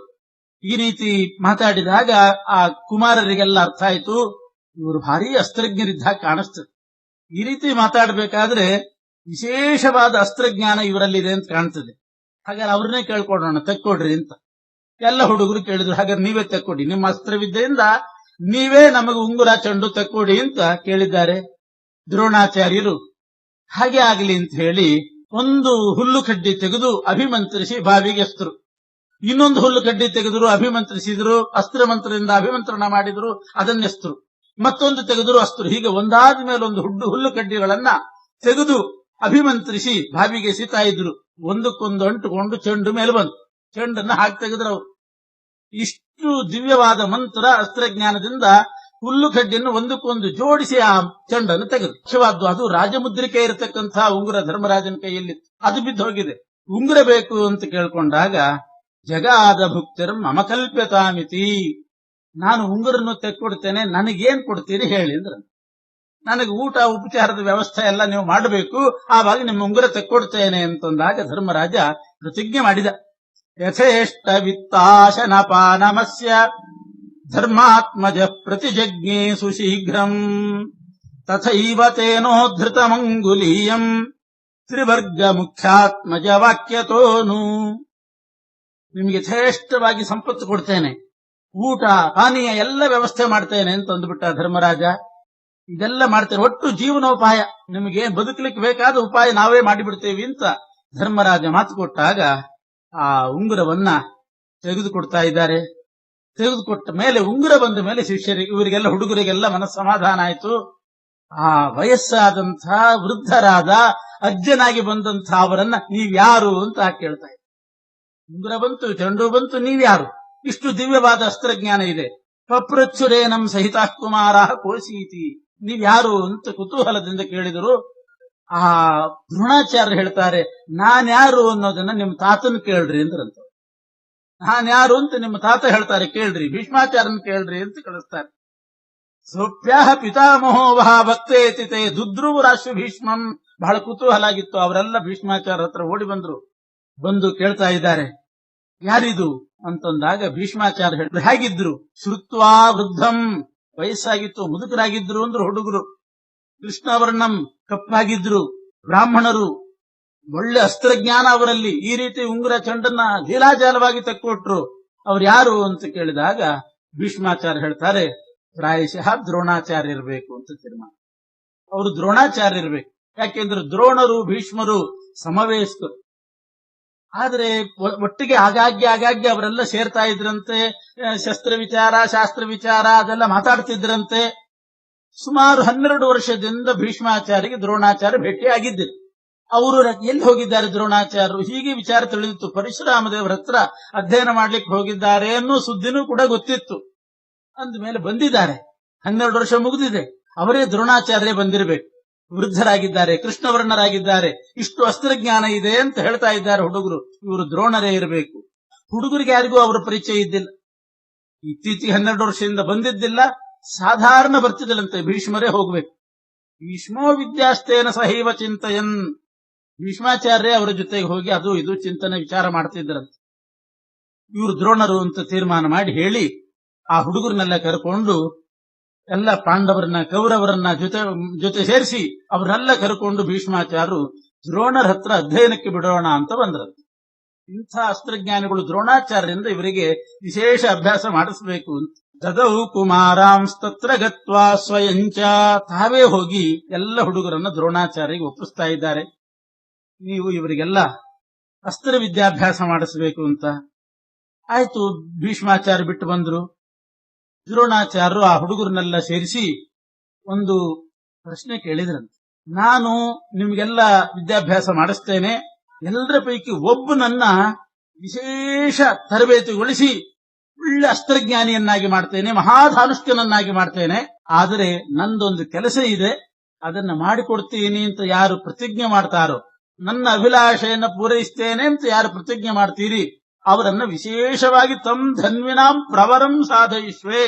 ಈ ರೀತಿ ಮಾತಾಡಿದಾಗ ಆ ಕುಮಾರರಿಗೆಲ್ಲ ಅರ್ಥ ಆಯ್ತು, ಇವರು ಭಾರಿ ಅಸ್ತ್ರಜ್ಞರಿದ್ದ ಕಾಣಿಸ್ತದೆ. ಈ ರೀತಿ ಮಾತಾಡಬೇಕಾದ್ರೆ ವಿಶೇಷವಾದ ಅಸ್ತ್ರಜ್ಞಾನ ಇವರಲ್ಲಿದೆ ಅಂತ ಕಾಣ್ತದೆ. ಹಾಗಾದ್ರೆ ಅವ್ರನ್ನೇ ಕೇಳ್ಕೊಡೋಣ, ತೆಕ್ಕೊಡ್ರಿ ಅಂತ ಎಲ್ಲ ಹುಡುಗರು ಕೇಳಿದ್ರು. ಹಾಗಾದ್ರೆ ನೀವೇ ತೆಕ್ಕೊಡಿ, ನಿಮ್ಮ ಅಸ್ತ್ರವಿದ್ಯೆಯಿಂದ ನೀವೇ ನಮಗೆ ಉಂಗುರ ಚೆಂಡು ತಕ್ಕೊಡಿ ಅಂತ ಕೇಳಿದ್ದಾರೆ. ದ್ರೋಣಾಚಾರ್ಯರು ಹಾಗೆ ಆಗಲಿ ಅಂತ ಹೇಳಿ ಒಂದು ಹುಲ್ಲು ಕಡ್ಡಿ ತೆಗೆದು ಅಭಿಮಂತ್ರಿಸಿ ಬಾವಿಗೆ ಎಸ್ತರು. ಇನ್ನೊಂದು ಹುಲ್ಲು ಕಡ್ಡಿ ತೆಗೆದರು, ಅಭಿಮಂತ್ರಿಸಿದ್ರು, ಅಸ್ತ್ರ ಮಂತ್ರದಿಂದ ಅಭಿಮಂತ್ರಣ ಮಾಡಿದ್ರು, ಅದನ್ನೆಸ್ತರು. ಮತ್ತೊಂದು ತೆಗೆದರು, ಅಸ್ತರು. ಹೀಗೆ ಒಂದಾದ ಮೇಲೆ ಒಂದು ಹುಲ್ಲು ಕಡ್ಡಿಗಳನ್ನ ತೆಗೆದು ಅಭಿಮಂತ್ರಿಸಿ ಬಾವಿಗೆ ಎಸಿತಾ ಇದ್ರು. ಒಂದಕ್ಕೊಂದು ಅಂಟುಕೊಂಡು ಚೆಂಡು ಮೇಲೆ ಬಂತು. ಚೆಂಡನ್ನ ಹಾಕಿ ತೆಗೆದ್ರು ಅವರು. ಇಷ್ಟು ದಿವ್ಯವಾದ ಮಂತ್ರ ಅಸ್ತ್ರಜ್ಞಾನದಿಂದ ಹುಲ್ಲು ಕಡ್ಡಿಯನ್ನು ಒಂದಕ್ಕೊಂದು ಜೋಡಿಸಿ ಆ ಚೆಂಡನ್ನು ತೆಗೆದು. ಮುಖ್ಯವಾದ್ದು ಅದು ರಾಜಮುದ್ರಿಕೆ ಇರತಕ್ಕಂತಹ ಉಂಗುರ ಧರ್ಮರಾಜನ ಕೈಯಲ್ಲಿ ಅದು ಬಿದ್ದು ಹೋಗಿದೆ. ಉಂಗುರ ಬೇಕು ಅಂತ ಕೇಳ್ಕೊಂಡಾಗ ಜಗಾದ ಭುಕ್ತಿರ್ ಮಮ ಕಲ್ಪ್ಯತಾಮಿತಿ, ನಾನು ಉಂಗುರನ್ನು ತೆಕ್ಕೊಡ್ತೇನೆ, ನನಗೇನ್ ಕೊಡ್ತೀರಿ ಹೇಳಿ ಅಂದ್ರೆ, ನನಗೆ ಊಟ ಉಪಚಾರದ ವ್ಯವಸ್ಥೆ ಎಲ್ಲ ನೀವು ಮಾಡಬೇಕು, ಆವಾಗ ನಿಮ್ಮ ಉಂಗುರ ತೆಕ್ಕೊಡ್ತೇನೆ ಅಂತಂದಾಗ ಧರ್ಮರಾಜ ಪ್ರತಿಜ್ಞೆ ಮಾಡಿದ. ಯಥೇಷ್ಟ ವಿತ್ತಾಶನಪಾನಮಸ್ಯ ಧರ್ಮಾತ್ಮಜ ಪ್ರತಿಜಜ್ಞೆ ಸುಶೀಘ್ರಂ ತಥೈವ ತೇನೋಧೃತಮಂಗುಲೀಯಂ ತ್ರಿವರ್ಗ ಮುಖ್ಯಾತ್ಮಜ ವಾಕ್ಯತೋನು. ನಿಮಗೆ ಯಥೇಷ್ಟವಾಗಿ ಸಂಪತ್ತು ಕೊಡ್ತೇನೆ, ಊಟ ಪಾನೀಯ ಎಲ್ಲ ವ್ಯವಸ್ಥೆ ಮಾಡ್ತೇನೆ ಅಂತ ಅಂದ್ಬಿಟ್ಟ ಧರ್ಮರಾಜ. ಇದೆಲ್ಲ ಮಾಡ್ತೇನೆ, ಒಟ್ಟು ಜೀವನೋಪಾಯ, ನಿಮಗೆ ಬದುಕಲಿಕ್ಕೆ ಬೇಕಾದ ಉಪಾಯ ನಾವೇ ಮಾಡಿಬಿಡ್ತೇವೆ ಅಂತ ಧರ್ಮರಾಜ ಮಾತು ಕೊಟ್ಟಾಗ ಆ ಉಂಗುರವನ್ನ ತೆಗೆದುಕೊಡ್ತಾ ಇದ್ದಾರೆ. ತೆಗೆದುಕೊಟ್ಟ ಮೇಲೆ ಉಂಗುರ ಬಂದ ಮೇಲೆ ಶಿಷ್ಯರಿಗೆ, ಇವರಿಗೆಲ್ಲ ಹುಡುಗರಿಗೆಲ್ಲ ಮನಸ್ಸಮಾಧಾನ ಆಯಿತು. ಆ ವಯಸ್ಸಾದಂಥ ವೃದ್ಧರಾದ ಅಜ್ಜನಾಗಿ ಬಂದಂಥ ಅವರನ್ನ ನೀವ್ಯಾರು ಅಂತ ಕೇಳ್ತಾ ಇದ್ದಾರೆ. ಉಂಗುರ ಬಂತು, ಚೆಂಡು ಬಂತು, ನೀವ್ಯಾರು? ಇಷ್ಟು ದಿವ್ಯವಾದ ಅಸ್ತ್ರಜ್ಞಾನ ಇದೆ. ಪಪ್ರಚ್ಚುರೇನಂ ಸಹಿತ ಕುಮಾರ ಕೋಸೀತಿ, ನೀವ್ಯಾರು ಅಂತ ಕುತೂಹಲದಿಂದ ಕೇಳಿದರು. ಆ ದ್ರೋಣಾಚಾರ್ಯ ಹೇಳ್ತಾರೆ, ನಾನ್ಯಾರು ಅನ್ನೋದನ್ನ ನಿಮ್ಮ ತಾತನ ಕೇಳ್ರಿ ಅಂದ್ರಂತ. ನಾನ್ಯಾರು ಅಂತ ನಿಮ್ಮ ತಾತ ಹೇಳ್ತಾರೆ, ಕೇಳ್ರಿ. ಭೀಷ್ಮಾಚಾರ್ಯನ್ ಕೇಳ್ರಿ ಅಂತ ಕಳಿಸ್ತಾರೆ. ಸೋಪ್ಯಾಹ ಪಿತಾಮಹೋವಹ ಭಕ್ತೇತಿತೆ ದುದ್ರುವರಾಶಿ ಭೀಷ್ಮಂ. ಬಹಳ ಕುತೂಹಲ ಆಗಿತ್ತು. ಅವರೆಲ್ಲ ಭೀಷ್ಮಾಚಾರ್ಯ ಹತ್ರ ಓಡಿ ಬಂದ್ರು. ಬಂದು ಕೇಳ್ತಾ ಇದ್ದಾರೆ, ಯಾರಿದು ಅಂತಂದಾಗ ಭೀಷ್ಮಾಚಾರ್ಯ ಹೇಳಿದ್ರು, ಹೇಗಿದ್ರು? ಶ್ರುತ್ವಾ ವೃದ್ಧಂ, ವಯಸ್ಸಾಗಿತ್ತು, ಮುದುಕರಾಗಿದ್ರು ಅಂದ್ರು ಹುಡುಗರು. ಕೃಷ್ಣವರ್ಣಂ, ಕಪ್ಪಾಗಿದ್ರು, ಬ್ರಾಹ್ಮಣರು, ಒಳ್ಳೆ ಅಸ್ತ್ರಜ್ಞಾನ ಅವರಲ್ಲಿ. ಈ ರೀತಿ ಉಂಗುರ ಚೆಂಡನ್ನ ಲೀಲಾಜಾಲವಾಗಿ ತಕ್ಕೊಟ್ರು. ಅವ್ರು ಯಾರು ಅಂತ ಕೇಳಿದಾಗ ಭೀಷ್ಮಾಚಾರ್ಯ ಹೇಳ್ತಾರೆ, ಪ್ರಾಯಶಃ ದ್ರೋಣಾಚಾರ್ಯ ಇರಬೇಕು ಅಂತ ತೀರ್ಮಾನ. ಅವರು ದ್ರೋಣಾಚಾರ್ಯ ಇರಬೇಕು. ಯಾಕೆಂದ್ರೆ ದ್ರೋಣರು ಭೀಷ್ಮರು ಸಮವಯಸ್ಕರು. ಆದ್ರೆ ಒಟ್ಟಿಗೆ ಆಗಾಗ್ಗೆ ಅವರೆಲ್ಲ ಸೇರ್ತಾ ಇದ್ರಂತೆ. ಶಸ್ತ್ರ ವಿಚಾರ, ಶಾಸ್ತ್ರ ವಿಚಾರ ಅದೆಲ್ಲ ಮಾತಾಡ್ತಿದ್ರಂತೆ. ಸುಮಾರು 12 ವರ್ಷದಿಂದ ಭೀಷ್ಮಾಚಾರ್ಯಗೆ ದ್ರೋಣಾಚಾರ್ಯ ಭೇಟಿಯಾಗಿದ್ದರು. ಅವರು ಎಲ್ಲಿ ಹೋಗಿದ್ದಾರೆ ದ್ರೋಣಾಚಾರ್ಯರು ಹೀಗೆ ವಿಚಾರ ತಿಳಿದಿತ್ತು. ಪರಶುರಾಮ ದೇವರ ಹತ್ರ ಅಧ್ಯಯನ ಮಾಡ್ಲಿಕ್ಕೆ ಹೋಗಿದ್ದಾರೆ ಅನ್ನೋ ಸುದ್ದಿನೂ ಕೂಡ ಗೊತ್ತಿತ್ತು. ಅಂದ್ಮೇಲೆ ಬಂದಿದ್ದಾರೆ. 12 ವರ್ಷ ಮುಗಿದಿದೆ. ಅವರೇ ದ್ರೋಣಾಚಾರ್ಯ ಬಂದಿರಬೇಕು. ವೃದ್ಧರಾಗಿದ್ದಾರೆ, ಕೃಷ್ಣವರ್ಣರಾಗಿದ್ದಾರೆ, ಇಷ್ಟು ಅಸ್ತ್ರಜ್ಞಾನ ಇದೆ ಅಂತ ಹೇಳ್ತಾ ಇದ್ದಾರೆ ಹುಡುಗರು. ಇವರು ದ್ರೋಣರೇ ಇರಬೇಕು. ಹುಡುಗರಿಗೆ ಯಾರಿಗೂ ಅವರ ಪರಿಚಯ ಇದ್ದಿಲ್ಲ. ಇತ್ತೀಚೆಗೆ 12 ವರ್ಷದಿಂದ ಬಂದಿದ್ದಿಲ್ಲ. ಸಾಧಾರಣ ಬರ್ತಿದ್ದಲ್ಲಂತೆ, ಭೀಷ್ಮರೇ ಹೋಗ್ಬೇಕು. ಭೀಷ್ಮೋ ವಿದ್ಯಾಸ್ತೇನ ಸಹೈವ ಚಿಂತಯನ್, ಭೀಷ್ಮಾಚಾರ್ಯ ಅವರ ಜೊತೆಗೆ ಹೋಗಿ ಅದು ಇದು ಚಿಂತನೆ ವಿಚಾರ ಮಾಡ್ತಿದ್ರಂತೆ. ಇವರು ದ್ರೋಣರು ಅಂತ ತೀರ್ಮಾನ ಮಾಡಿ ಹೇಳಿ ಆ ಹುಡುಗರನ್ನೆಲ್ಲ ಕರ್ಕೊಂಡು ಎಲ್ಲ ಪಾಂಡವರನ್ನ ಕೌರವರನ್ನ ಜೊತೆ ಸೇರಿಸಿ ಅವರನ್ನೆಲ್ಲ ಕರ್ಕೊಂಡು ಭೀಷ್ಮಾಚಾರ್ಯರು ದ್ರೋಣರ ಹತ್ರ ಅಧ್ಯಯನಕ್ಕೆ ಬಿಡೋಣ ಅಂತ ಬಂದ್ರಂತೆ. ಇಂಥ ಅಸ್ತ್ರಜ್ಞಾನಿಗಳು ದ್ರೋಣಾಚಾರ್ಯರಿಂದ ಇವರಿಗೆ ವಿಶೇಷ ಅಭ್ಯಾಸ ಮಾಡಿಸಬೇಕು ಅಂತ. ದದೌ ಕುಮಾರಾಂಸ್ತತ್ರ ಗತ್ವಾ ಸ್ವಯಂಚ, ತಾವೇ ಹೋಗಿ ಎಲ್ಲ ಹುಡುಗರನ್ನ ದ್ರೋಣಾಚಾರ್ಯಗೆ ಒಪ್ಪಿಸ್ತಾ ಇದ್ದಾರೆ. ನೀವು ಇವರಿಗೆಲ್ಲ ಅಸ್ತ್ರ ವಿದ್ಯಾಭ್ಯಾಸ ಮಾಡಿಸಬೇಕು ಅಂತ. ಆಯ್ತು, ಭೀಷ್ಮಾಚಾರ್ಯ ಬಿಟ್ಟು ಬಂದ್ರು. ದ್ರೋಣಾಚಾರ್ಯರು ಆ ಹುಡುಗರನ್ನೆಲ್ಲ ಸೇರಿಸಿ ಒಂದು ಪ್ರಶ್ನೆ ಕೇಳಿದ್ರಂತೆ. ನಾನು ನಿಮ್ಗೆಲ್ಲ ವಿದ್ಯಾಭ್ಯಾಸ ಮಾಡಿಸ್ತೇನೆ, ಎಲ್ಲರ ಪೈಕಿ ಒಬ್ಬನನ್ನ ವಿಶೇಷ ತರಬೇತಿಗೊಳಿಸಿ ಒಳ್ಳೆ ಅಸ್ತ್ರಜ್ಞಾನಿಯನ್ನಾಗಿ ಮಾಡ್ತೇನೆ, ಮಹಾಧಾನುಷ್ಕನನ್ನಾಗಿ ಮಾಡ್ತೇನೆ. ಆದರೆ ನಂದೊಂದು ಕೆಲಸ ಇದೆ, ಅದನ್ನ ಮಾಡಿಕೊಡ್ತೀನಿ ಅಂತ ಯಾರು ಪ್ರತಿಜ್ಞೆ ಮಾಡ್ತಾರೋ, ನನ್ನ ಅಭಿಲಾಷೆಯನ್ನ ಪೂರೈಸ್ತೇನೆ ಅಂತ ಯಾರು ಪ್ರತಿಜ್ಞೆ ಮಾಡ್ತೀರಿ, ಅವರನ್ನ ವಿಶೇಷವಾಗಿ ತಮ್ ಧನ್ವಿನಾಂ ಪ್ರವರಂ ಸಾಧಯಿಶ್ವೇ,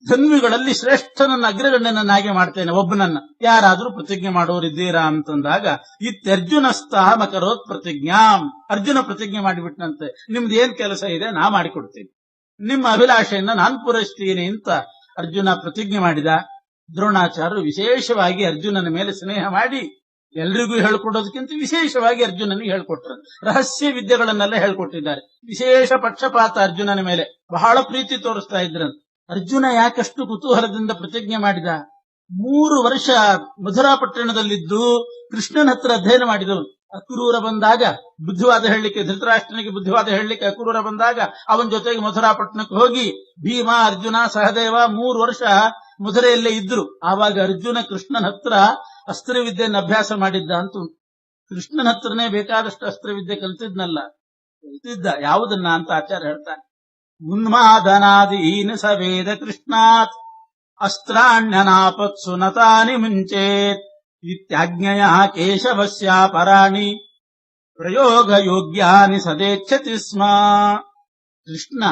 ಧನ್ವಿಗಳಲ್ಲಿ ಶ್ರೇಷ್ಠನನ್ನ ಅಗ್ರಗಣ್ಯನನ್ನಾಗಿ ಮಾಡ್ತೇನೆ ಒಬ್ಬನನ್ನ. ಯಾರಾದ್ರೂ ಪ್ರತಿಜ್ಞೆ ಮಾಡೋರಿದ್ದೀರಾ ಅಂತಂದಾಗ ಇತ್ಯರ್ಜುನಸ್ತಃ ಮಕರೋತ್ ಪ್ರತಿಜ್ಞಾಂ, ಅರ್ಜುನ ಪ್ರತಿಜ್ಞೆ ಮಾಡಿಬಿಟ್ನಂತೆ, ನಿಮ್ದು ಏನ್ ಕೆಲಸ ಇದೆ ನಾ ಮಾಡಿಕೊಡ್ತೀನಿ, ನಿಮ್ಮ ಅಭಿಲಾಷೆಯನ್ನ ನಾನ್ ಪೂರೈಸ್ತೀನಿ ಅಂತ ಅರ್ಜುನ ಪ್ರತಿಜ್ಞೆ ಮಾಡಿದ. ದ್ರೋಣಾಚಾರ್ಯರು ವಿಶೇಷವಾಗಿ ಅರ್ಜುನನ ಮೇಲೆ ಸ್ನೇಹ ಮಾಡಿ ಎಲ್ರಿಗೂ ಹೇಳ್ಕೊಡೋದಕ್ಕಿಂತ ವಿಶೇಷವಾಗಿ ಅರ್ಜುನನಿಗೆ ಹೇಳ್ಕೊಟ್ರು. ರಹಸ್ಯ ವಿದ್ಯೆಗಳನ್ನೆಲ್ಲ ಹೇಳ್ಕೊಟ್ಟಿದ್ದಾರೆ. ವಿಶೇಷ ಪಕ್ಷಪಾತ ಅರ್ಜುನನ ಮೇಲೆ ಬಹಳ ಪ್ರೀತಿ ತೋರಿಸ್ತಾ ಇದ್ರಂತೆ. ಅರ್ಜುನ ಯಾಕಷ್ಟು ಕುತೂಹಲದಿಂದ ಪ್ರತಿಜ್ಞೆ ಮಾಡಿದ? 3 ವರ್ಷ ಮಧುರಾಪಟ್ಟಣದಲ್ಲಿದ್ದು ಕೃಷ್ಣನ ಹತ್ರ ಅಧ್ಯಯನ ಮಾಡಿದವನು. ಅಕ್ರೂರ ಬಂದಾಗ ಬುದ್ಧಿವಾದ ಹೇಳಲಿಕ್ಕೆ, ಧೃತರಾಷ್ಟ್ರನಿಗೆ ಬುದ್ಧಿವಾದ ಹೇಳಲಿಕ್ಕೆ ಅಕ್ರೂರ ಬಂದಾಗ ಅವನ ಜೊತೆಗೆ ಮಧುರಾಪಟ್ಟಣಕ್ಕೆ ಹೋಗಿ ಭೀಮ, ಅರ್ಜುನ, ಸಹದೇವ 3 ವರ್ಷ ಮಧುರೆಯಲ್ಲೇ ಇದ್ರು. ಆವಾಗ ಅರ್ಜುನ ಕೃಷ್ಣನ ಹತ್ರ ಅಸ್ತ್ರವಿದ್ಯೆಯನ್ನು ಅಭ್ಯಾಸ ಮಾಡಿದ್ದ ಅಂತ. ಕೃಷ್ಣನ ಹತ್ರನೇ ಬೇಕಾದಷ್ಟು ಅಸ್ತ್ರವಿದ್ಯೆ ಕಲ್ತಿದ್ನಲ್ಲ, ಕಲ್ತಿದ್ದ. ಯಾವುದನ್ನ ಅಂತ ಆಚಾರ್ಯ ಹೇಳ್ತಾನೆ, ಉನ್ಮಾದನಾದೀನ ಸವೇದ ಕೃಷ್ಣಾತ್ ಅಸ್ತ್ರಾಣ್ಯನಾಪತ್ಸು ನತಾನಿ ಮುಂಚೇತ್ ಇತ್ಯಾಜ್ಞಯ ಕೇಶವಸ್ಯ ಪರಾಣಿ ಪ್ರಯೋಗ ಯೋಗ್ಯಾನಿ ಸದೇಚ್ಛತಿ ಸ್ಮ. ಕೃಷ್ಣ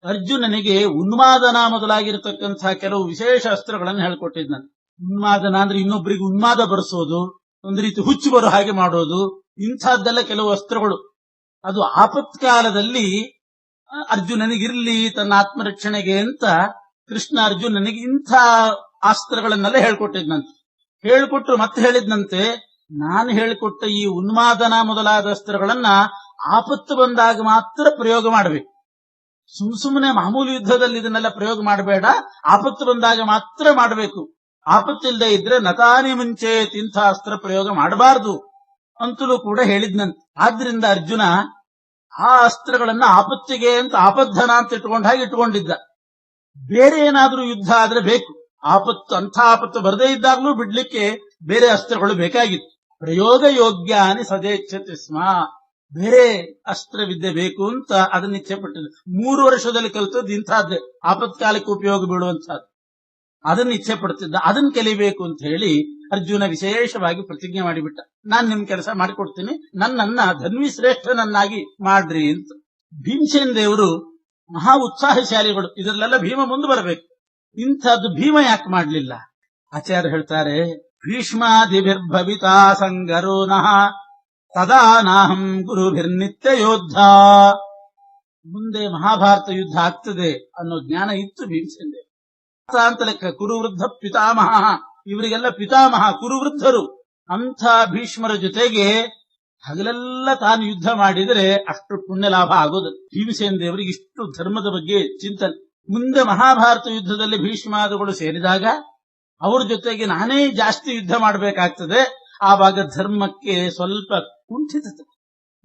ಅರ್ಜುನನಿಗೆ ಉನ್ಮಾದನ ಮೊದಲಾಗಿರತಕ್ಕಂತಹ ಕೆಲವು ವಿಶೇಷ ಅಸ್ತ್ರಗಳನ್ನು ಹೇಳ್ಕೊಟ್ಟಿದ್ನಂತೆ. ಉನ್ಮಾದನ ಅಂದ್ರೆ ಇನ್ನೊಬ್ಬರಿಗೆ ಉನ್ಮಾದ ಬರೆಸೋದು, ಒಂದು ರೀತಿ ಹುಚ್ಚು ಬರೋ ಹಾಗೆ ಮಾಡೋದು, ಇಂಥದ್ದೆಲ್ಲ ಕೆಲವು ಅಸ್ತ್ರಗಳು. ಅದು ಆಪತ್ಕಾಲದಲ್ಲಿ ಅರ್ಜುನನಿಗಿರ್ಲಿ ತನ್ನ ಆತ್ಮರಕ್ಷಣೆಗೆ ಅಂತ ಕೃಷ್ಣ ಅರ್ಜುನನಿಗೆ ಇಂಥ ಅಸ್ತ್ರಗಳನ್ನೆಲ್ಲ ಹೇಳ್ಕೊಟ್ಟಿದ್ನಂತೆ. ಹೇಳ್ಕೊಟ್ರು ಮತ್ತೆ ಹೇಳಿದ್ನಂತೆ, ನಾನು ಹೇಳಿಕೊಟ್ಟ ಈ ಉನ್ಮಾದನ ಮೊದಲಾದ ಅಸ್ತ್ರಗಳನ್ನ ಆಪತ್ತು ಬಂದಾಗ ಮಾತ್ರ ಪ್ರಯೋಗ ಮಾಡಬೇಕು. ಸುಮ್ಮನೆ ಮಾಮೂಲಿ ಯುದ್ಧದಲ್ಲಿ ಇದನ್ನೆಲ್ಲ ಪ್ರಯೋಗ ಮಾಡಬೇಡ, ಆಪತ್ತು ಬಂದಾಗ ಮಾತ್ರ ಮಾಡಬೇಕು. ಆಪತ್ತಿಲ್ಲದೆ ಇದ್ರೆ ನತಾನಿ ಮುಂಚೆ ಇಂಥ ಅಸ್ತ್ರ ಪ್ರಯೋಗ ಮಾಡಬಾರದು ಅಂತಲೂ ಕೂಡ ಹೇಳಿದ್ನಂತೆ. ಆದ್ರಿಂದ ಅರ್ಜುನ ಆ ಅಸ್ತ್ರಗಳನ್ನ ಆಪತ್ತಿಗೆ ಅಂತ ಆಪದ್ಧನ ಅಂತ ಇಟ್ಕೊಂಡಿದ್ದ. ಬೇರೆ ಏನಾದ್ರೂ ಯುದ್ಧ ಆದ್ರೆ ಬೇಕು, ಆಪತ್ತು ಅಂಥ ಆಪತ್ತು ಬರದೇ ಇದ್ದಾಗಲೂ ಬಿಡ್ಲಿಕ್ಕೆ ಬೇರೆ ಅಸ್ತ್ರಗಳು ಬೇಕಾಗಿತ್ತು. ಪ್ರಯೋಗ ಯೋಗ್ಯಾನಿ ಸದೇಚ್ಛತಿ ಸ್ಮ. ಬೇರೆ ಅಸ್ತ್ರವಿದ್ಯೆ ಬೇಕು ಅಂತ ಅದನ್ನ ಇಚ್ಛೆ ಪಟ್ಟಿದ್ದ. 3 ವರ್ಷದಲ್ಲಿ ಕಲಿತದ್ದು ಇಂಥದ್ದೇ, ಆಪತ್ಕಾಲಕ್ಕೆ ಉಪಯೋಗ ಬೀಳುವಂತಹದ್ದು. ಅದನ್ನ ಇಚ್ಛೆ ಪಡ್ತಿದ್ದ. ಅದನ್ನ ಕಲಿಬೇಕು ಅಂತ ಹೇಳಿ ಅರ್ಜುನ ವಿಶೇಷವಾಗಿ ಪ್ರತಿಜ್ಞೆ ಮಾಡಿಬಿಟ್ಟ, ನಾನ್ ನಿಮ್ ಕೆಲಸ ಮಾಡಿಕೊಡ್ತೀನಿ, ನನ್ನನ್ನ ಧನ್ವಿ ಶ್ರೇಷ್ಠನನ್ನಾಗಿ ಮಾಡ್ರಿ ಅಂತ. ಭೀಮಸೇನ ದೇವರು ಮಹಾ ಉತ್ಸಾಹಶಾಲಿಗಳು, ಇದರಲ್ಲೆಲ್ಲ ಭೀಮ ಮುಂದೆ ಬರಬೇಕು. ಇಂಥದ್ದು ಭೀಮ ಯಾಕೆ ಮಾಡ್ಲಿಲ್ಲ? ಆಚಾರ್ಯ ಹೇಳ್ತಾರೆ, ಭೀಷ್ಮಾದಿಭಿರ್ಭವಿತಾ ಸಂಗರೋ ನಃ ತದಾ ನಾಹಂ ಗುರುಭಿರ್ನಿತ್ಯ ಯೋದ್ಧ. ಮುಂದೆ ಮಹಾಭಾರತ ಯುದ್ಧ ಆಗ್ತದೆ ಅನ್ನೋ ಜ್ಞಾನ ಇತ್ತು ಭೀಮಸೇನ ದೇವರು ಅಂತ ಲೆಕ್ಕ. ಕುರುವೃದ್ಧ ಪಿತಾಮಹ, ಇವರಿಗೆಲ್ಲ ಪಿತಾಮಹ ಕುರುವೃದ್ಧರು. ಅಂಥ ಭೀಷ್ಮರ ಜೊತೆಗೆ ಹಗಲೆಲ್ಲ ತಾನು ಯುದ್ಧ ಮಾಡಿದರೆ ಅಷ್ಟು ಪುಣ್ಯ ಲಾಭ ಆಗೋದು. ಭೀಮಸೇನ ದೇವರಿಗೆ ಇಷ್ಟು ಧರ್ಮದ ಬಗ್ಗೆ ಚಿಂತನೆ. ಮುಂದೆ ಮಹಾಭಾರತ ಯುದ್ಧದಲ್ಲಿ ಭೀಷ್ಮಾದಿಗಳು ಸೇರಿದಾಗ ಅವ್ರ ಜೊತೆಗೆ ನಾನೇ ಜಾಸ್ತಿ ಯುದ್ಧ ಮಾಡಬೇಕಾಗ್ತದೆ. ಆವಾಗ ಧರ್ಮಕ್ಕೆ ಸ್ವಲ್ಪ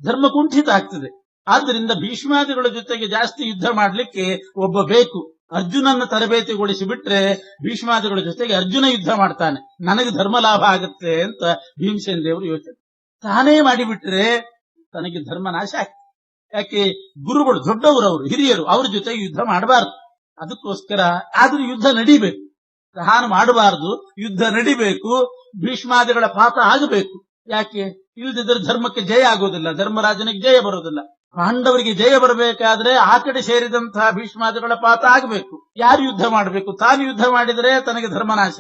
ಧರ್ಮ ಕುಂಠಿತ ಆಗ್ತದೆ. ಆದ್ದರಿಂದ ಭೀಷ್ಮಾದಿಗಳ ಜೊತೆಗೆ ಜಾಸ್ತಿ ಯುದ್ಧ ಮಾಡಲಿಕ್ಕೆ ಒಬ್ಬ ಬೇಕು. ಅರ್ಜುನನ್ನ ತರಬೇತಿಗೊಳಿಸಿ ಬಿಟ್ರೆ ಭೀಷ್ಮಾದಿಗಳ ಜೊತೆಗೆ ಅರ್ಜುನ ಯುದ್ಧ ಮಾಡ್ತಾನೆ, ನನಗೆ ಧರ್ಮ ಲಾಭ ಆಗುತ್ತೆ ಅಂತ ಭೀಮಸೇನ ದೇವರು ಯೋಚನೆ. ತಾನೇ ಮಾಡಿಬಿಟ್ರೆ ತನಗೆ ಧರ್ಮ ನಾಶ ಆಗ್ತದೆ. ಯಾಕೆ? ಗುರುಗಳು ದೊಡ್ಡವರು, ಅವರು ಹಿರಿಯರು, ಅವ್ರ ಜೊತೆಗೆ ಯುದ್ಧ ಮಾಡಬಾರದು. ಅದಕ್ಕೋಸ್ಕರ ಆದ್ರೂ ಯುದ್ಧ ನಡಿಬೇಕು. ತಾನು ಮಾಡಬಾರದು, ಯುದ್ಧ ನಡಿಬೇಕು, ಭೀಷ್ಮಾದಿಗಳ ಪಾತ ಆಗಬೇಕು. ಯಾಕೆ? ಇಲ್ದಿದ್ರೆ ಧರ್ಮಕ್ಕೆ ಜಯ ಆಗೋದಿಲ್ಲ, ಧರ್ಮರಾಜನಿಗೆ ಜಯ ಬರೋದಿಲ್ಲ. ಪಾಂಡವರಿಗೆ ಜಯ ಬರಬೇಕಾದ್ರೆ ಆ ಕಡೆ ಸೇರಿದಂತಹ ಭೀಷ್ಮಾದಿಗಳ ಪಾತ ಆಗಬೇಕು. ಯಾರು ಯುದ್ಧ ಮಾಡಬೇಕು? ತಾನು ಯುದ್ಧ ಮಾಡಿದರೆ ತನಗೆ ಧರ್ಮನಾಶ.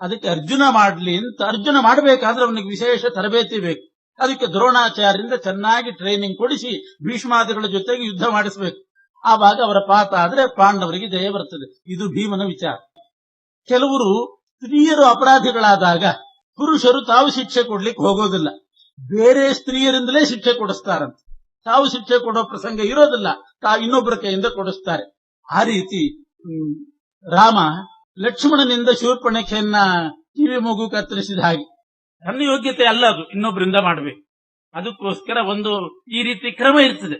ಅದಕ್ಕೆ ಅರ್ಜುನ ಮಾಡ್ಲಿ ಅಂತ. ಅರ್ಜುನ ಮಾಡಬೇಕಾದ್ರೆ ಅವನಿಗೆ ವಿಶೇಷ ತರಬೇತಿ ಬೇಕು. ಅದಕ್ಕೆ ದ್ರೋಣಾಚಾರ್ಯರಿಂದ ಚೆನ್ನಾಗಿ ಟ್ರೈನಿಂಗ್ ಕೊಡಿಸಿ ಭೀಷ್ಮಾದಿಗಳ ಜೊತೆಗೆ ಯುದ್ಧ ಮಾಡಿಸಬೇಕು. ಆವಾಗ ಅವರ ಪಾತ ಆದ್ರೆ ಪಾಂಡವರಿಗೆ ಜಯ ಬರ್ತದೆ. ಇದು ಭೀಮನ ವಿಚಾರ. ಕೆಲವರು ಸ್ತ್ರೀಯರು ಅಪರಾಧಿಗಳಾದಾಗ ಪುರುಷರು ತಾವು ಶಿಕ್ಷೆ ಕೊಡ್ಲಿಕ್ಕೆ ಹೋಗೋದಿಲ್ಲ, ಬೇರೆ ಸ್ತ್ರೀಯರಿಂದಲೇ ಶಿಕ್ಷೆ ಕೊಡಿಸ್ತಾರಂತೆ. ತಾವು ಶಿಕ್ಷೆ ಕೊಡೋ ಪ್ರಸಂಗ ಇರೋದಿಲ್ಲ, ತಾವು ಇನ್ನೊಬ್ಬರ ಕೈಯಿಂದ ಕೊಡಿಸ್ತಾರೆ. ಆ ರೀತಿ ರಾಮ ಲಕ್ಷ್ಮಣನಿಂದ ಶೂರ್ಪಣಖೆಯನ್ನ ಕಿವಿ ಮೂಗು ಕತ್ತರಿಸಿದ ಹಾಗೆ. ನನ್ನ ಯೋಗ್ಯತೆ ಅಲ್ಲ ಅದು, ಇನ್ನೊಬ್ಬರಿಂದ ಮಾಡಬೇಕು. ಅದಕ್ಕೋಸ್ಕರ ಒಂದು ಈ ರೀತಿ ಕ್ರಮ ಇರ್ತದೆ.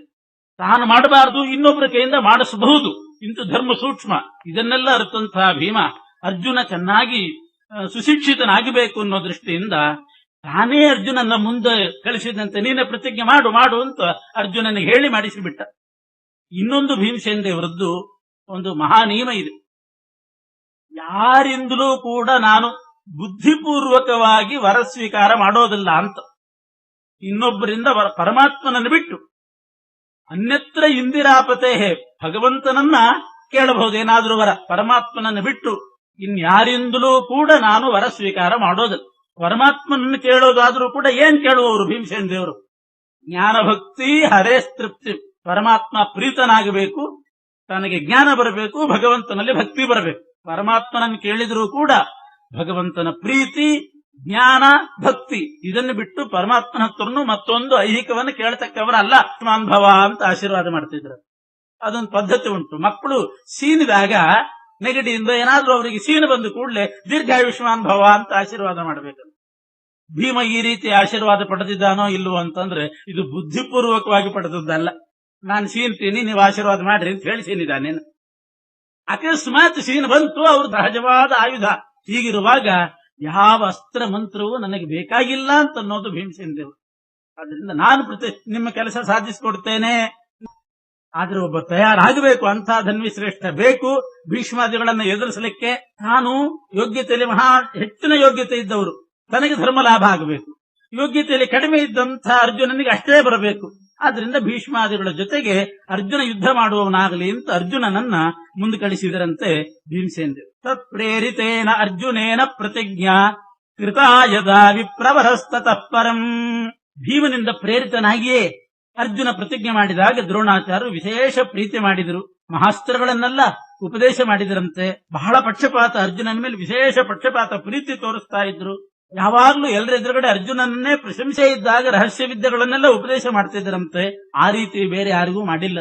ತಾನು ಮಾಡಬಾರದು, ಇನ್ನೊಬ್ಬರ ಕೈಯಿಂದ ಮಾಡಿಸಬಹುದು. ಇಂತು ಧರ್ಮ ಸೂಕ್ಷ್ಮ. ಇದನ್ನೆಲ್ಲ ಅರ್ಥಂತಹ ಭೀಮ ಅರ್ಜುನ ಚೆನ್ನಾಗಿ ಸುಶಿಕ್ಷಿತನಾಗಬೇಕು ಅನ್ನೋ ದೃಷ್ಟಿಯಿಂದ ತಾನೇ ಅರ್ಜುನನ್ನ ಮುಂದೆ ಕಳಿಸಿದಂತೆ, ನೀನೇ ಪ್ರತಿಜ್ಞೆ ಮಾಡು ಅಂತ ಅರ್ಜುನನಿಗೆ ಹೇಳಿ ಮಾಡಿಸಿಬಿಟ್ಟ. ಇನ್ನೊಂದು ಭೀಮಸೇನ ದೇವರದ್ದು ಒಂದು ಮಹಾನಿಯಮ ಇದೆ. ಯಾರಿಂದಲೂ ಕೂಡ ನಾನು ಬುದ್ಧಿಪೂರ್ವಕವಾಗಿ ವರ ಸ್ವೀಕಾರ ಮಾಡೋದಿಲ್ಲ ಅಂತ. ಇನ್ನೊಬ್ಬರಿಂದ ಪರಮಾತ್ಮನನ್ನು ಬಿಟ್ಟು ಅನ್ಯತ್ರ ಇಂದಿರಾಪತೆ, ಭಗವಂತನನ್ನ ಕೇಳಬಹುದೇನಾದ್ರೂ ವರ, ಪರಮಾತ್ಮನನ್ನು ಬಿಟ್ಟು ಇನ್ಯಾರಿಂದಲೂ ಕೂಡ ನಾನು ವರ ಸ್ವೀಕಾರ ಮಾಡೋದಿಲ್ಲ. ಪರಮಾತ್ಮನನ್ನು ಕೇಳೋದಾದ್ರೂ ಕೂಡ ಏನ್ ಕೇಳುವವರು ಭೀಮಸೇನ ದೇವರು? ಜ್ಞಾನ ಭಕ್ತಿ ಹರೇ ತೃಪ್ತಿ. ಪರಮಾತ್ಮ ಪ್ರೀತನಾಗಬೇಕು, ತನಗೆ ಜ್ಞಾನ ಬರಬೇಕು, ಭಗವಂತನಲ್ಲಿ ಭಕ್ತಿ ಬರಬೇಕು. ಪರಮಾತ್ಮನನ್ನು ಕೇಳಿದ್ರೂ ಕೂಡ ಭಗವಂತನ ಪ್ರೀತಿ, ಜ್ಞಾನ, ಭಕ್ತಿ ಇದನ್ನು ಬಿಟ್ಟು ಪರಮಾತ್ಮನ ಹತ್ರನು ಮತ್ತೊಂದು ಐಹಿಕವನ್ನು ಕೇಳತಕ್ಕವರಲ್ಲ. ಅನುಭವ ಅಂತ ಆಶೀರ್ವಾದ ಮಾಡ್ತಿದ್ರು. ಅದೊಂದು ಪದ್ಧತಿ ಉಂಟು. ಮಕ್ಕಳು ಸೀನಿದಾಗ ನೆಗಡಿಯಿಂದ ಏನಾದ್ರೂ ಅವರಿಗೆ ಸೀನು ಬಂದು ಕೂಡಲೇ ದೀರ್ಘಾಯುಷ್ಮಾನ್ ಭವ ಅಂತ ಆಶೀರ್ವಾದ ಮಾಡಬೇಕು. ಭೀಮ ಈ ರೀತಿ ಆಶೀರ್ವಾದ ಪಡೆದಿದ್ದಾನೋ ಇಲ್ವೋ ಅಂತಂದ್ರೆ ಇದು ಬುದ್ಧಿಪೂರ್ವಕವಾಗಿ ಪಡೆದದ್ದಲ್ಲ. ನಾನು ಸೀನ್ತೀನಿ, ನೀವು ಆಶೀರ್ವಾದ ಮಾಡ್ರಿ ಅಂತ ಹೇಳಿ ಸೀನಿದ್ದಾನೇನು. ಅಕಸ್ಮಾತ್ ಸೀನ್ ಬಂತು, ಅವ್ರ ಸಹಜವಾದ ಆಯುಧ. ಹೀಗಿರುವಾಗ ಯಾವ ಅಸ್ತ್ರ ಮಂತ್ರವೂ ನನಗೆ ಬೇಕಾಗಿಲ್ಲ ಅಂತ ಅನ್ನೋದು ಭೀಮಸೇನ ದೇವರು. ಅದರಿಂದ ನಾನು ನಿಮ್ಮ ಕೆಲಸ ಸಾಧಿಸಿಕೊಡ್ತೇನೆ, ಆದ್ರೆ ಒಬ್ಬ ತಯಾರಾಗಬೇಕು, ಅಂತ ಧನ್ವಿ ಶ್ರೇಷ್ಠ ಬೇಕು ಭೀಷ್ಮಾದಿಗಳನ್ನ ಎದುರಿಸಲಿಕ್ಕೆ. ತಾನು ಯೋಗ್ಯತೆಯಲ್ಲಿ ಹೆಚ್ಚಿನ ಯೋಗ್ಯತೆ ಇದ್ದವರು, ತನಗೆ ಧರ್ಮ ಲಾಭ ಆಗಬೇಕು. ಯೋಗ್ಯತೆಯಲ್ಲಿ ಕಡಿಮೆ ಇದ್ದಂಥ ಅರ್ಜುನನಿಗೆ ಅಷ್ಟೇ ಬರಬೇಕು. ಆದ್ರಿಂದ ಭೀಷ್ಮಾದಿಗಳ ಜೊತೆಗೆ ಅರ್ಜುನ ಯುದ್ಧ ಮಾಡುವವನಾಗಲಿ ಅಂತ ಅರ್ಜುನನನ್ನ ಮುಂದೆ ಕಳಿಸಿದರಂತೆ ಭೀಮಸೇನ ದೇವರು. ತತ್ಪ್ರೇರಿತೇನ ಅರ್ಜುನೇನ ಪ್ರತಿಜ್ಞಾ ಕೃತಾ ಯದಾ ವಿಪ್ರವರಸ್ತತಃ ಪರಂ. ಭೀಮನಿಂದ ಪ್ರೇರಿತನಾಗಿಯೇ ಅರ್ಜುನ ಪ್ರತಿಜ್ಞೆ ಮಾಡಿದಾಗ ದ್ರೋಣಾಚಾರ್ಯರು ವಿಶೇಷ ಪ್ರೀತಿ ಮಾಡಿದರು. ಮಹಾಸ್ತ್ರಗಳನ್ನೆಲ್ಲ ಉಪದೇಶ ಮಾಡಿದರಂತೆ. ಬಹಳ ಪಕ್ಷಪಾತ, ಅರ್ಜುನನ ಮೇಲೆ ವಿಶೇಷ ಪಕ್ಷಪಾತ, ಪ್ರೀತಿ ತೋರಿಸ್ತಾ ಇದ್ರು. ಯಾವಾಗ್ಲೂ ಎಲ್ಲರ ಎದುರುಗಡೆ ಅರ್ಜುನನ್ನೇ ಪ್ರಶಂಸೆ ಇದ್ದಾಗ ರಹಸ್ಯ ವಿದ್ಯೆಗಳನ್ನೆಲ್ಲ ಉಪದೇಶ ಮಾಡ್ತಿದ್ದರಂತೆ. ಆ ರೀತಿ ಬೇರೆ ಯಾರಿಗೂ ಮಾಡಿಲ್ಲ,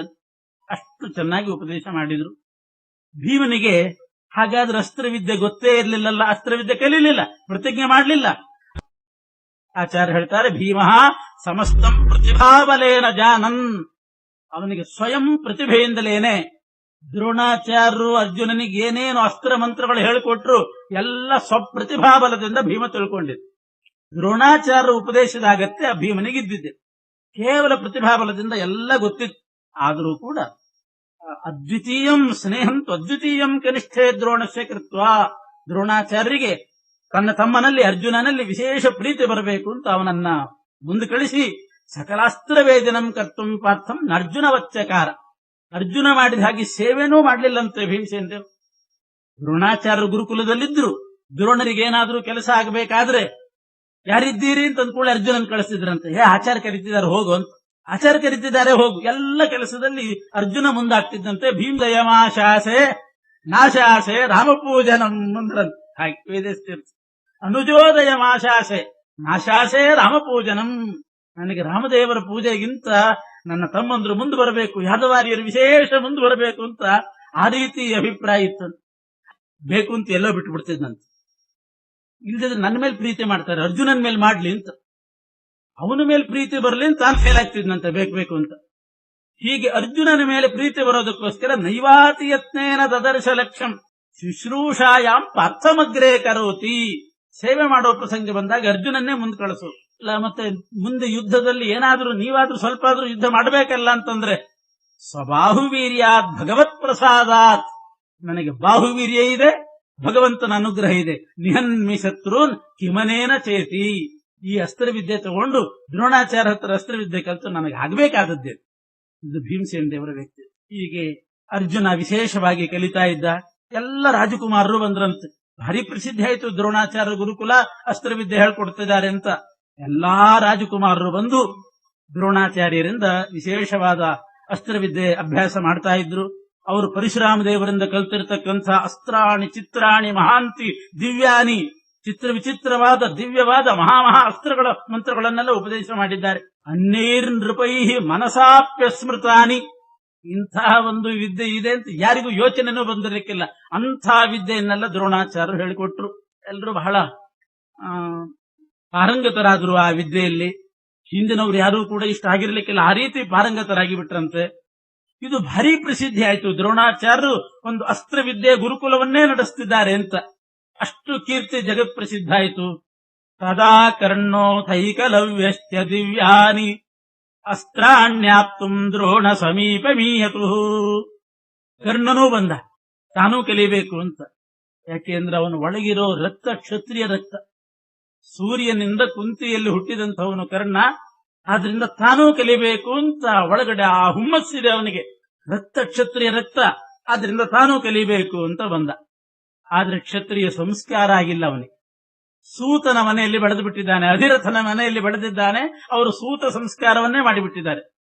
ಅಷ್ಟು ಚೆನ್ನಾಗಿ ಉಪದೇಶ ಮಾಡಿದ್ರು. ಭೀಮನಿಗೆ ಹಾಗಾದ್ರೆ ಅಸ್ತ್ರವಿದ್ಯೆ ಗೊತ್ತೇ ಇರಲಿಲ್ಲಲ್ಲ, ಅಸ್ತ್ರವಿದ್ಯೆ ಕಲೀಲಿಲ್ಲ, ಪ್ರತಿಜ್ಞೆ ಮಾಡಲಿಲ್ಲ. ಆಚಾರ್ಯ ಹೇಳ್ತಾರೆ, ಭೀಮ ಸಮಸ್ತಂ ಪ್ರತಿಭಾಬಲೇನ ಜಾನನ್. ಅವನಿಗೆ ಸ್ವಯಂ ಪ್ರತಿಭೆಯಿಂದಲೇನೆ ದ್ರೋಣಾಚಾರ್ಯರು ಅರ್ಜುನನಿಗೆ ಏನೇನು ಅಸ್ತ್ರ ಮಂತ್ರಗಳು ಹೇಳಿಕೊಟ್ರು ಎಲ್ಲ ಸ್ವಪ್ರತಿಭಾಬಲದಿಂದ ಭೀಮ ತಿಳ್ಕೊಂಡಿದ್ದು. ದ್ರೋಣಾಚಾರ್ಯರ ಉಪದೇಶದ ಅಗತ್ಯ ಭೀಮನಿಗಿದ್ದಿದ್ದೆ, ಕೇವಲ ಪ್ರತಿಭಾಬಲದಿಂದ ಎಲ್ಲ ಗೊತ್ತಿತ್ತು. ಆದರೂ ಕೂಡ ಅದ್ವಿತೀಯಂ ಸ್ನೇಹಂತು ಅದ್ವಿತೀಯಂ ಕನಿಷ್ಠೇ ದ್ರೋಣಸ್ಯ ಕೃತ್ವ. ದ್ರೋಣಾಚಾರ್ಯರಿಗೆ ತನ್ನ ತಮ್ಮನಲ್ಲಿ ಅರ್ಜುನನಲ್ಲಿ ವಿಶೇಷ ಪ್ರೀತಿ ಬರಬೇಕು ಅಂತ ಅವನನ್ನ ಮುಂದೆ ಕಳಿಸಿ ಸಕಲಾಸ್ತ್ರ ವೇದನಂ ಕರ್ತುಂ ಪಾರ್ಥಂ ಅರ್ಜುನ ವಚ್ಚಕಾರ. ಅರ್ಜುನ ಮಾಡಿದ ಹಾಗೆ ಸೇವೆನೂ ಮಾಡಲಿಲ್ಲಂತೆ ಭೀಮಸೇನ ದೇವರು. ದ್ರೋಣಾಚಾರ್ಯರು ಗುರುಕುಲದಲ್ಲಿದ್ರು, ದ್ರೋಣರಿಗೆ ಏನಾದ್ರೂ ಕೆಲಸ ಆಗಬೇಕಾದ್ರೆ ಯಾರಿದ್ದೀರಿ ಅಂತ ಅಂದ್ಕೊಳ್ಳಿ ಅರ್ಜುನನ್ ಕಳಿಸ್ತಿದ್ರಂತೆ. ಆಚಾರ್ಯ ಕರೀತಿದ್ದಾರೆ ಹೋಗು ಅಂತ. ಆಚಾರ್ಯ ಕರೀತಿದ್ದಾರೆ ಹೋಗು, ಎಲ್ಲ ಕೆಲಸದಲ್ಲಿ ಅರ್ಜುನ ಮುಂದಾಗ್ತಿದ್ದಂತೆ. ಭೀಮ ದಯಮಾಶಾಸೆ ನಾಶಾಸೆ ರಾಮಪೂಜನಂ ಅಂದ್ರಂತೆ. ಹಾಗೆ ವೇದಸ್ಥಿರ ಅನುಜೋದಯ ಮಾಶಾಸೆ ನಾಶಾಸೆ ರಾಮಪೂಜನಂ. ನನಗೆ ರಾಮದೇವರ ಪೂಜೆಗಿಂತ ನನ್ನ ತಮ್ಮಂದ್ರು ಮುಂದೆ ಬರಬೇಕು, ಯಾದವಾರಿಯರು ವಿಶೇಷ ಮುಂದೆ ಬರಬೇಕು ಅಂತ ಆ ರೀತಿ ಅಭಿಪ್ರಾಯ ಇತ್ತು. ಬೇಕು ಅಂತ ಎಲ್ಲೋ ಬಿಟ್ಟು ಬಿಡ್ತಿದ್ದಂತೆ. ಇಲ್ಲದಿದ್ರೆ ನನ್ನ ಮೇಲೆ ಪ್ರೀತಿ ಮಾಡ್ತಾರೆ, ಅರ್ಜುನನ್ ಮೇಲೆ ಮಾಡ್ಲಿ ಅಂತ. ಅವನ ಮೇಲೆ ಪ್ರೀತಿ ಬರಲಿ ಅಂತ ತಾನು ಫೇಲ್ ಆಗ್ತಿದ್ನಂತೆ ಬೇಕು ಅಂತ. ಹೀಗೆ ಅರ್ಜುನನ ಮೇಲೆ ಪ್ರೀತಿ ಬರೋದಕ್ಕೋಸ್ಕರ ನೈವಾತಿ ಯತ್ನೇನ ದದರ್ಶ ಲಕ್ಷ್ಯಂ ಶುಶ್ರೂಷಾಯಾಮ್ ಪಾರ್ಥಮಗ್ರೇ ಕರೋತಿ. ಸೇವೆ ಮಾಡೋ ಪ್ರಸಂಗ ಬಂದಾಗ ಅರ್ಜುನನ್ನೇ ಮುಂದೆ ಕಳಿಸು. ಮತ್ತೆ ಮುಂದೆ ಯುದ್ಧದಲ್ಲಿ ಏನಾದ್ರೂ ನೀವಾದ್ರೂ ಸ್ವಲ್ಪ ಆದ್ರೂ ಯುದ್ಧ ಮಾಡಬೇಕಲ್ಲ ಅಂತಂದ್ರೆ ಸ್ವಬಾಹುವೀರ್ಯಾತ್ ಭಗವತ್ ಪ್ರಸಾದಾತ್. ನನಗೆ ಬಾಹುವೀರ್ಯ ಇದೆ, ಭಗವಂತನ ಅನುಗ್ರಹ ಇದೆ. ನಿಹನ್ಮಿ ಶತ್ರುನ್ ಕಿಮನೇನ ಚೇತಿ. ಈ ಅಸ್ತ್ರವಿದ್ಯೆ ತಗೊಂಡು ದ್ರೋಣಾಚಾರ್ಯ ಹತ್ರ ಅಸ್ತ್ರವಿದ್ಯೆ ಕಲಿತು ನನಗೆ ಆಗ್ಬೇಕಾದದ್ದೇ. ಇದು ಭೀಮಸೇನ ದೇವರ ವ್ಯಕ್ತಿ. ಹೀಗೆ ಅರ್ಜುನ ವಿಶೇಷವಾಗಿ ಕಲಿತಾ ಇದ್ದ. ಎಲ್ಲ ರಾಜಕುಮಾರರು ಬಂದ್ರಂತೆ. ಭಾರಿ ಪ್ರಸಿದ್ಧಿ ಆಯಿತು, ದ್ರೋಣಾಚಾರ್ಯ ಗುರುಕುಲ ಅಸ್ತ್ರವಿದ್ಯೆ ಹೇಳ್ಕೊಡ್ತಿದ್ದಾರೆ ಅಂತ. ಎಲ್ಲಾ ರಾಜಕುಮಾರರು ಬಂದು ದ್ರೋಣಾಚಾರ್ಯರಿಂದ ವಿಶೇಷವಾದ ಅಸ್ತ್ರವಿದ್ಯೆ ಅಭ್ಯಾಸ ಮಾಡ್ತಾ ಇದ್ರು. ಅವರು ಪರಶುರಾಮ ದೇವರಿಂದ ಕಲ್ತಿರ್ತಕ್ಕಂಥ ಅಸ್ತ್ರಾಣಿ ಚಿತ್ರಾಣಿ ಮಹಾಂತಿ ದಿವ್ಯಾನಿ, ಚಿತ್ರ ವಿಚಿತ್ರವಾದ ದಿವ್ಯವಾದ ಮಹಾಮಹಾ ಅಸ್ತ್ರಗಳ ಮಂತ್ರಗಳನ್ನೆಲ್ಲ ಉಪದೇಶ ಮಾಡಿದ್ದಾರೆ. ಅನ್ನೇರ್ ನೃಪೈ ಮನಸಾಪ್ಯಸ್ಮೃತಾನಿ. ಇಂತಹ ಒಂದು ವಿದ್ಯೆ ಇದೆ ಅಂತ ಯಾರಿಗೂ ಯೋಚನೆನೂ ಬಂದಿರಲಿಕ್ಕಿಲ್ಲ. ಅಂಥ ವಿದ್ಯೆಯನ್ನೆಲ್ಲ ದ್ರೋಣಾಚಾರ್ಯರು ಹೇಳಿಕೊಟ್ರು. ಎಲ್ಲರೂ ಬಹಳ ಪಾರಂಗತರಾದ್ರು ಆ ವಿದ್ಯೆಯಲ್ಲಿ. ಹಿಂದಿನವ್ರು ಯಾರೂ ಕೂಡ ಇಷ್ಟ ಆಗಿರ್ಲಿಕ್ಕಿಲ್ಲ, ಆ ರೀತಿ ಪಾರಂಗತರಾಗಿ ಬಿಟ್ರಂತೆ. ಇದು ಭಾರಿ ಪ್ರಸಿದ್ಧಿ ಆಯ್ತು. ದ್ರೋಣಾಚಾರ್ಯರು ಒಂದು ಅಸ್ತ್ರವಿದ್ಯೆ ಗುರುಕುಲವನ್ನೇ ನಡೆಸ್ತಿದ್ದಾರೆ ಅಂತ ಅಷ್ಟು ಕೀರ್ತಿ ಜಗತ್ ಪ್ರಸಿದ್ಧ ಆಯಿತು. ತದಾ ಕರ್ಣೋ ಥೈಕಲವ್ಯಶ್ಚ ದಿವ್ಯಾನಿ ಅಸ್ತ್ರಾಣ್ಯಾಪ್ತುಂ ದ್ರೋಣ ಸಮೀಪ ಮೀಯತು. ಕರ್ಣನೂ ಬಂದ, ತಾನೂ ಕಲಿಬೇಕು ಅಂತ. ಯಾಕೆಂದ್ರೆ ಅವನು ಒಳಗಿರೋ ರಕ್ತ ಕ್ಷತ್ರಿಯ ರಕ್ತ. ಸೂರ್ಯನಿಂದ ಕುಂತಿಯಲ್ಲಿ ಹುಟ್ಟಿದಂಥವನು ಕರ್ಣ. ಆದ್ರಿಂದ ತಾನೂ ಕಲಿಬೇಕು ಅಂತ ಒಳಗಡೆ ಆ ಹುಮ್ಮಸ್ಸಿದೆ ಅವನಿಗೆ. ರಕ್ತ ಕ್ಷತ್ರಿಯ ರಕ್ತ, ಆದ್ರಿಂದ ತಾನೂ ಕಲಿಬೇಕು ಅಂತ ಬಂದ. ಆದ್ರೆ ಕ್ಷತ್ರಿಯ ಸಂಸ್ಕಾರ ಆಗಿಲ್ಲ ಅವನಿಗೆ. ಸೂತನ ಮನೆಯಲ್ಲಿ ಬೆಳೆದು ಬಿಟ್ಟಿದ್ದಾನೆ, ಅಧಿರಥನ ಮನೆಯಲ್ಲಿ ಬೆಳೆದಿದ್ದಾನೆ. ಅವರು ಸೂತ ಸಂಸ್ಕಾರವನ್ನೇ ಮಾಡಿಬಿಟ್ಟಿದ್ದಾರೆ.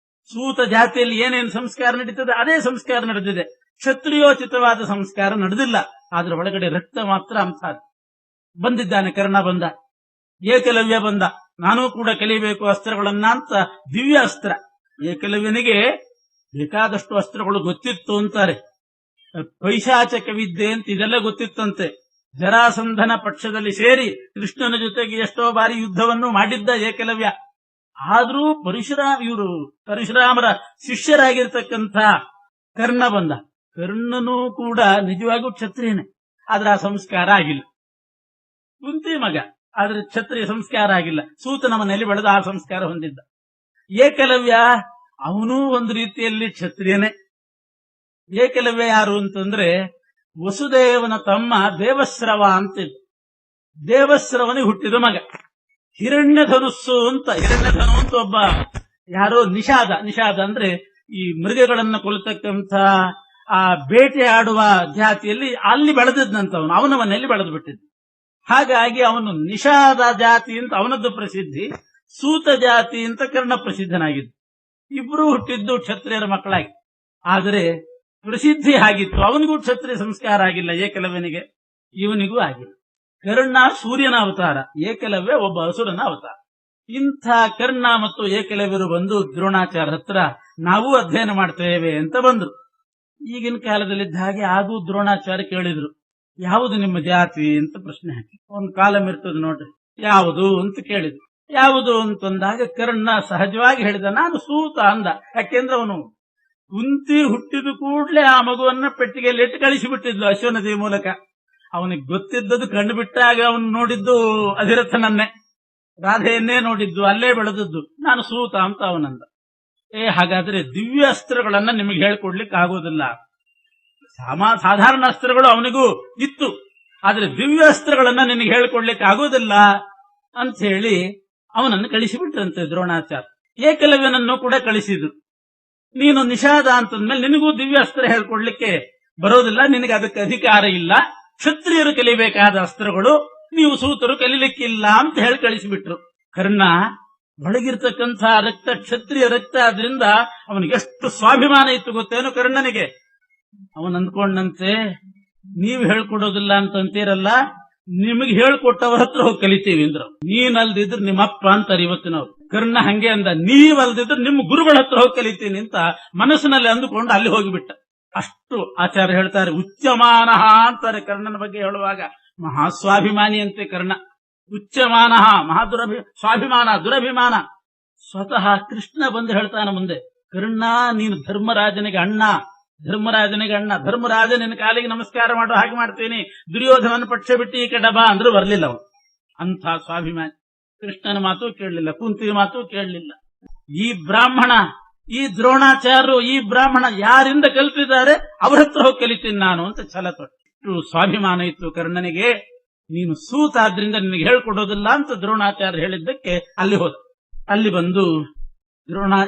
ಸೂತ ಜಾತಿಯಲ್ಲಿ ಏನೇನು ಸಂಸ್ಕಾರ ನಡೀತದೆ ಅದೇ ಸಂಸ್ಕಾರ ನಡೆದಿದೆ. ಕ್ಷತ್ರಿಯೋಚಿತವಾದ ಸಂಸ್ಕಾರ ನಡೆದಿಲ್ಲ. ಆದ್ರೆ ಒಳಗಡೆ ರಕ್ತ ಮಾತ್ರ ಅಂಥದ್ದು. ಬಂದಿದ್ದಾನೆ ಕರ್ಣ ಬಂದ, ಏಕಲವ್ಯ ಬಂದ, ನಾನೂ ಕೂಡ ಕಲಿಬೇಕು ಅಸ್ತ್ರಗಳನ್ನ ಅಂತ. ದಿವ್ಯ ಅಸ್ತ್ರ. ಏಕಲವ್ಯನಿಗೆ ಬೇಕಾದಷ್ಟು ಅಸ್ತ್ರಗಳು ಗೊತ್ತಿತ್ತು ಅಂತಾರೆ. ಪೈಶಾಚಕ ವಿದ್ಯೆ ಅಂತ ಇದೆಲ್ಲ ಗೊತ್ತಿತ್ತಂತೆ. ಜರಾಸಂಧನ ಪಕ್ಷದಲ್ಲಿ ಸೇರಿ ಕೃಷ್ಣನ ಜೊತೆಗೆ ಎಷ್ಟೋ ಬಾರಿ ಯುದ್ಧವನ್ನು ಮಾಡಿದ್ದ ಏಕಲವ್ಯ. ಆದ್ರೂ ಪರಶುರಾಮರ ಶಿಷ್ಯರಾಗಿರ್ತಕ್ಕಂಥ ಕರ್ಣ ಬಂದ. ಕರ್ಣನೂ ಕೂಡ ನಿಜವಾಗೂ ಕ್ಷತ್ರಿಯನೇ, ಆದ್ರೆ ಆ ಸಂಸ್ಕಾರ ಆಗಿಲ್ಲ. ಕುಂತಿ ಮಗ, ಆದ್ರೆ ಕ್ಷತ್ರಿಯ ಸಂಸ್ಕಾರ ಆಗಿಲ್ಲ. ಸೂತನ ಮನೆಯಲ್ಲಿ ಬೆಳೆದ ಆ ಸಂಸ್ಕಾರ ಹೊಂದಿದ್ದ. ಏಕಲವ್ಯ ಅವನೂ ಒಂದು ರೀತಿಯಲ್ಲಿ ಕ್ಷತ್ರಿಯನೇ. ಏಕಲವ್ಯ ಯಾರು ಅಂತಂದ್ರೆ ವಸುದೇವನ ತಮ್ಮ ದೇವಸ್ರವ ಅಂತ. ದೇವಸ್ರವನಿಗೆ ಹುಟ್ಟಿದ ಮಗ. ಹಿರಣ್ಯಧನು ಅಂತ ಒಬ್ಬ ಯಾರೋ ನಿಷಾದ ಅಂದ್ರೆ ಈ ಮೃಗಗಳನ್ನು ಕೊಲ್ಲತಕ್ಕಂಥ ಆ ಬೇಟೆ ಆಡುವ ಜಾತಿಯಲ್ಲಿ ಅಲ್ಲಿ ಬೆಳೆದಿದ್ದಂತವನು, ಅವನ ಮನೆಯಲ್ಲಿ ಬೆಳೆದು ಬಿಟ್ಟಿದ್ದ. ಹಾಗಾಗಿ ಅವನು ನಿಷಾದ ಜಾತಿ ಅಂತ ಅವನದ್ದು ಪ್ರಸಿದ್ಧಿ, ಸೂತ ಜಾತಿ ಅಂತ ಕರ್ಣ ಪ್ರಸಿದ್ಧನಾಗಿದ್ದು. ಇಬ್ರು ಹುಟ್ಟಿದ್ದು ಕ್ಷತ್ರಿಯರ ಮಕ್ಕಳಾಗಿ. ಆದರೆ ಪ್ರಸಿದ್ಧಿ ಆಗಿತ್ತು. ಅವನಿಗೂ ಕ್ಷತ್ರಿಯ ಸಂಸ್ಕಾರ ಆಗಿಲ್ಲ ಏಕಲವ್ಯನಿಗೆ, ಇವನಿಗೂ ಆಗಿಲ್ಲ. ಕರ್ಣ ಸೂರ್ಯನ ಅವತಾರ, ಏಕಲವ್ಯ ಒಬ್ಬ ಅಸುರನ ಅವತಾರ. ಇಂಥ ಕರ್ಣ ಮತ್ತು ಏಕಲವ್ಯರು ಬಂದು ದ್ರೋಣಾಚಾರ್ಯ ಹತ್ರ ನಾವು ಅಧ್ಯಯನ ಮಾಡ್ತೇವೆ ಅಂತ ಬಂದ್ರು. ಈಗಿನ ಕಾಲದಲ್ಲಿದ್ದ ಹಾಗೆ ಹಾಗೂ ದ್ರೋಣಾಚಾರ್ಯ ಕೇಳಿದ್ರು, ಯಾವುದು ನಿಮ್ಮ ಜಾತಿ ಅಂತ ಪ್ರಶ್ನೆ ಹಾಕಿ. ಒಂದು ಕಾಲಂ ಇರ್ತದೆ ನೋಡ್ರಿ, ಯಾವುದು ಅಂತ ಕೇಳಿದ್ರು. ಯಾವುದು ಅಂತಂದಾಗ ಕರ್ಣ ಸಹಜವಾಗಿ ಹೇಳಿದ, ನಾನು ಸೂತ ಅಂದ. ಯಾಕೆಂದ್ರೆ ಅವನು ಕುಂತಿ ಹುಟ್ಟಿದ ಕೂಡಲೇ ಆ ಮಗುವನ್ನ ಪೆಟ್ಟಿಗೆಯಲ್ಲಿ ಇಟ್ಟು ಕಳಿಸಿಬಿಟ್ಟಿದ್ಲು ಅಶ್ವನದಿ ಮೂಲಕ. ಅವನಿಗೆ ಗೊತ್ತಿದ್ದದ್ದು, ಕಂಡು ಬಿಟ್ಟಾಗ ಅವನು ನೋಡಿದ್ದು ಅಧಿರಥನನ್ನೇ, ರಾಧೆಯನ್ನೇ ನೋಡಿದ್ದು, ಅಲ್ಲೇ ಬೆಳೆದದ್ದು. ನಾನು ಸೂತ ಅಂತ ಅವನಂದ. ಹಾಗಾದ್ರೆ ದಿವ್ಯ ಅಸ್ತ್ರಗಳನ್ನ ನಿಮಗೆ ಹೇಳ್ಕೊಡ್ಲಿಕ್ಕೆ ಆಗೋದಿಲ್ಲ. ಸಾಧಾರಣ ಅಸ್ತ್ರಗಳು ಅವನಿಗೂ ಇತ್ತು, ಆದ್ರೆ ದಿವ್ಯ ಅಸ್ತ್ರಗಳನ್ನ ನಿನಗೆ ಹೇಳ್ಕೊಡ್ಲಿಕ್ಕೆ ಆಗೋದಿಲ್ಲ ಅಂತ ಹೇಳಿ ಅವನನ್ನು ಕಳಿಸಿಬಿಟ್ರಂತೆ ದ್ರೋಣಾಚಾರ್ಯ. ಏಕಲವ್ಯನನ್ನು ಕೂಡ ಕಳಿಸಿದ್ರು. ನೀನು ನಿಷಾದ ಅಂತಂದ್ಮೇಲೆ ನಿನಗೂ ದಿವ್ಯ ಅಸ್ತ್ರ ಹೇಳ್ಕೊಡ್ಲಿಕ್ಕೆ ಬರೋದಿಲ್ಲ, ನಿನಗೆ ಅದಕ್ಕೆ ಅಧಿಕಾರ ಇಲ್ಲ. ಕ್ಷತ್ರಿಯರು ಕಲಿಬೇಕಾದ ಅಸ್ತ್ರಗಳು ನೀವು ಸೂತರು ಕಲಿಲಿಕ್ಕಿಲ್ಲ ಅಂತ ಹೇಳಿ ಕಳಿಸಿಬಿಟ್ರು. ಕರ್ಣ ಒಳಗಿರ್ತಕ್ಕಂಥ ರಕ್ತ ಕ್ಷತ್ರಿಯ ರಕ್ತ, ಆದ್ರಿಂದ ಅವನಿಗೆ ಎಷ್ಟು ಸ್ವಾಭಿಮಾನ ಇತ್ತು ಗೊತ್ತೇನು ಕರ್ಣನಿಗೆ. ಅವನ್ ಅಂದ್ಕೊಂಡಂತೆ, ನೀವ್ ಹೇಳ್ಕೊಡೋದಿಲ್ಲ ಅಂತಂತೀರಲ್ಲ, ನಿಮಗೆ ಹೇಳ್ಕೊಟ್ಟವ್ರ ಹತ್ರ ಹೋಗಿ ಕಲಿತೀವಿ ಅಂದ್ರು. ನೀನಲ್ದಿದ್ರು ನಿಮ್ಮಪ್ಪ ಅಂತಾರೆ ಇವತ್ತಿನವ್ರು. ಕರ್ಣ ಹಂಗೆ ಅಂದ, ನೀವಲ್ದಿದ್ರು ನಿಮ್ಮ ಗುರುಗಳ ಹತ್ರ ಹೋಗಿ ಕಲಿತೀನಿ ಅಂತ ಮನಸ್ಸಿನಲ್ಲಿ ಅಂದುಕೊಂಡು ಅಲ್ಲಿ ಹೋಗಿಬಿಟ್ಟ. ಅಷ್ಟು ಆಚಾರ್ಯ ಹೇಳ್ತಾರೆ, ಉಚ್ಚಮಾನ ಅಂತಾರೆ ಕರ್ಣನ ಬಗ್ಗೆ ಹೇಳುವಾಗ. ಮಹಾಸ್ವಾಭಿಮಾನಿ ಅಂತೆ ಕರ್ಣ. ಉಚ್ಚಮಾನ, ಸ್ವಾಭಿಮಾನ, ದುರಭಿಮಾನ. ಸ್ವತಃ ಕೃಷ್ಣ ಬಂದು ಹೇಳ್ತಾನೆ ಮುಂದೆ, ಕರ್ಣ ನೀನು ಧರ್ಮರಾಜನಿಗೆ ಅಣ್ಣ, ಧರ್ಮರಾಜ ನಿನ್ನ ಕಾಲಿಗೆ ನಮಸ್ಕಾರ ಮಾಡೋ ಹಾಗೆ ಮಾಡ್ತೀನಿ, ದುರ್ಯೋಧನನ ಪಕ್ಷ ಬಿಟ್ಟು ಈ ಕಡೆ ಬಾ ಅಂದ್ರೂ ಬರ್ಲಿಲ್ಲ ಅವನು. ಅಂಥ ಸ್ವಾಭಿಮಾನಿ. ಕೃಷ್ಣನ ಮಾತು ಕೇಳಲಿಲ್ಲ, ಕುಂತಿ ಮಾತು ಕೇಳಲಿಲ್ಲ. ಈ ಬ್ರಾಹ್ಮಣ, ಈ ದ್ರೋಣಾಚಾರ್ಯರು, ಈ ಬ್ರಾಹ್ಮಣ ಯಾರಿಂದ ಕಲಿತಿದ್ದಾರೆ ಅವ್ರ ಹತ್ರ ಹೋಗಿ ಕಲಿತೀನಿ ನಾನು ಅಂತ ಛಲ ತೊಟ್ಟು ಸ್ವಾಭಿಮಾನ ಇತ್ತು ಕರ್ಣನಿಗೆ. ನೀನು ಸೂತ ಆದ್ರಿಂದ ನಿನಗೆ ಹೇಳ್ಕೊಡೋದಿಲ್ಲ ಅಂತ ದ್ರೋಣಾಚಾರ್ಯ ಹೇಳಿದ್ದಕ್ಕೆ ಅಲ್ಲಿ ಹೋದ. ಅಲ್ಲಿ ಬಂದು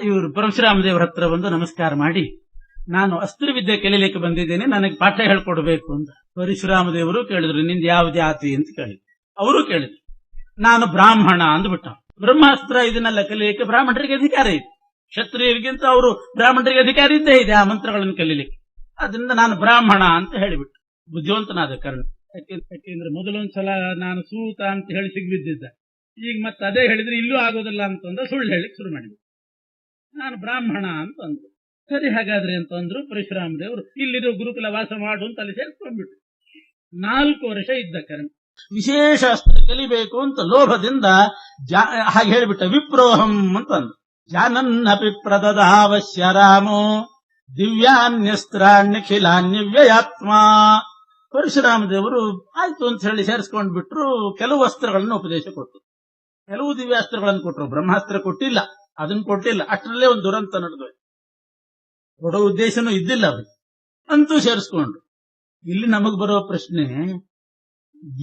ಇವರು ಪರಶುರಾಮ ದೇವರ ಹತ್ರ ಬಂದು ನಮಸ್ಕಾರ ಮಾಡಿ, ನಾನು ಅಸ್ತ್ರವಿದ್ಯೆ ಕಲೀಲಿಕ್ಕೆ ಬಂದಿದ್ದೇನೆ, ನನಗೆ ಪಾಠ ಹೇಳ್ಕೊಡ್ಬೇಕು ಅಂತ. ಪರಶುರಾಮ ದೇವರು ಕೇಳಿದ್ರು, ನಿಂದ ಯಾವ ಜಾತಿ ಅಂತ ಕೇಳಿದ್ರು. ಅವರು ಕೇಳಿದ್ರು, ನಾನು ಬ್ರಾಹ್ಮಣ ಅಂದ್ಬಿಟ್ಟ. ಬ್ರಹ್ಮಾಸ್ತ್ರ ಇದನ್ನೆಲ್ಲ ಕಲೀಲಿಕ್ಕೆ ಬ್ರಾಹ್ಮಣರಿಗೆ ಅಧಿಕಾರ ಇದೆ, ಕ್ಷತ್ರಿಯರಿಗಿಂತ ಅವರು ಬ್ರಾಹ್ಮಣರಿಗೆ ಅಧಿಕಾರ ಇದ್ದೇ ಇದೆ ಆ ಮಂತ್ರಗಳನ್ನು ಕಲೀಲಿಕ್ಕೆ. ಅದರಿಂದ ನಾನು ಬ್ರಾಹ್ಮಣ ಅಂತ ಹೇಳಿಬಿಟ್ಟು ಬುದ್ಧಿವಂತನಾದ ಕರ್ಣ. ಯಾಕೆಂದ್ರೆ ಮೊದಲೊಂದ್ಸಲ ನಾನು ಸೂತ ಅಂತ ಹೇಳಿ ಸಿಗ್ಬಿದ್ದಿದ್ದ, ಈಗ ಮತ್ತೆ ಅದೇ ಹೇಳಿದ್ರೆ ಇಲ್ಲೂ ಆಗೋದಿಲ್ಲ ಅಂತಂದ್ರೆ ಸುಳ್ಳು ಹೇಳಿಕ್ ಶುರು ಮಾಡಿದ್ರು. ನಾನು ಬ್ರಾಹ್ಮಣ ಅಂತ ಅಂದ್ರು. ಸರಿ ಹಾಗಾದ್ರೆ ಅಂತಂದ್ರು. ಪರಶುರಾಮ ದೇವರು ಇಲ್ಲಿರೋ ಗುರುಕುಲ ವಾಸ ಮಾಡು ಅಂತ ಅಲ್ಲಿ ಸೇರ್ಕೊಂಡ್ಬಿಟ್ರು. 4 ವರ್ಷ ಇದ್ದ ಕರ್ಣ. ವಿಶೇಷ ಅಸ್ತ್ರ ಕಲಿಬೇಕು ಅಂತ ಲೋಭದಿಂದ ಹಾಗೆ ಹೇಳಿಬಿಟ್ಟ, ವಿಪ್ರೋಹಂ ಅಂತ ಅಂದ್ರು. ಜಾನನ್ನಪಿ ಪ್ರದದಾವಶ್ಯ ರಾಮೋ ದಿವ್ಯಾನ್ಯಸ್ತ್ರಾಣ್ಯಖಿಲಾನ್ಯವ್ಯಯಾತ್ಮ. ಪರಶುರಾಮ ದೇವರು ಆಯ್ತು ಅಂತ ಹೇಳಿ ಸೇರಿಸ್ಕೊಂಡ್ ಬಿಟ್ರು. ಕೆಲವು ಅಸ್ತ್ರಗಳನ್ನು ಉಪದೇಶ ಕೊಟ್ಟರು, ಕೆಲವು ದಿವ್ಯಾಸ್ತ್ರಗಳನ್ನು ಕೊಟ್ಟರು, ಬ್ರಹ್ಮಾಸ್ತ್ರ ಕೊಟ್ಟಿಲ್ಲ, ಅದನ್ನು ಕೊಟ್ಟಿಲ್ಲ. ಅಷ್ಟರಲ್ಲೇ ಒಂದು ದುರಂತ ನಡೆದೋಯ್ತು. ಕೊಡೋ ಉದ್ದೇಶನೂ ಇದ್ದಿಲ್ಲ ಅವ್ರಿಗೆ, ಅಂತೂ ಸೇರಿಸ್ಕೊಂಡ್ರು. ಇಲ್ಲಿ ನಮಗ್ ಬರೋ ಪ್ರಶ್ನೆ,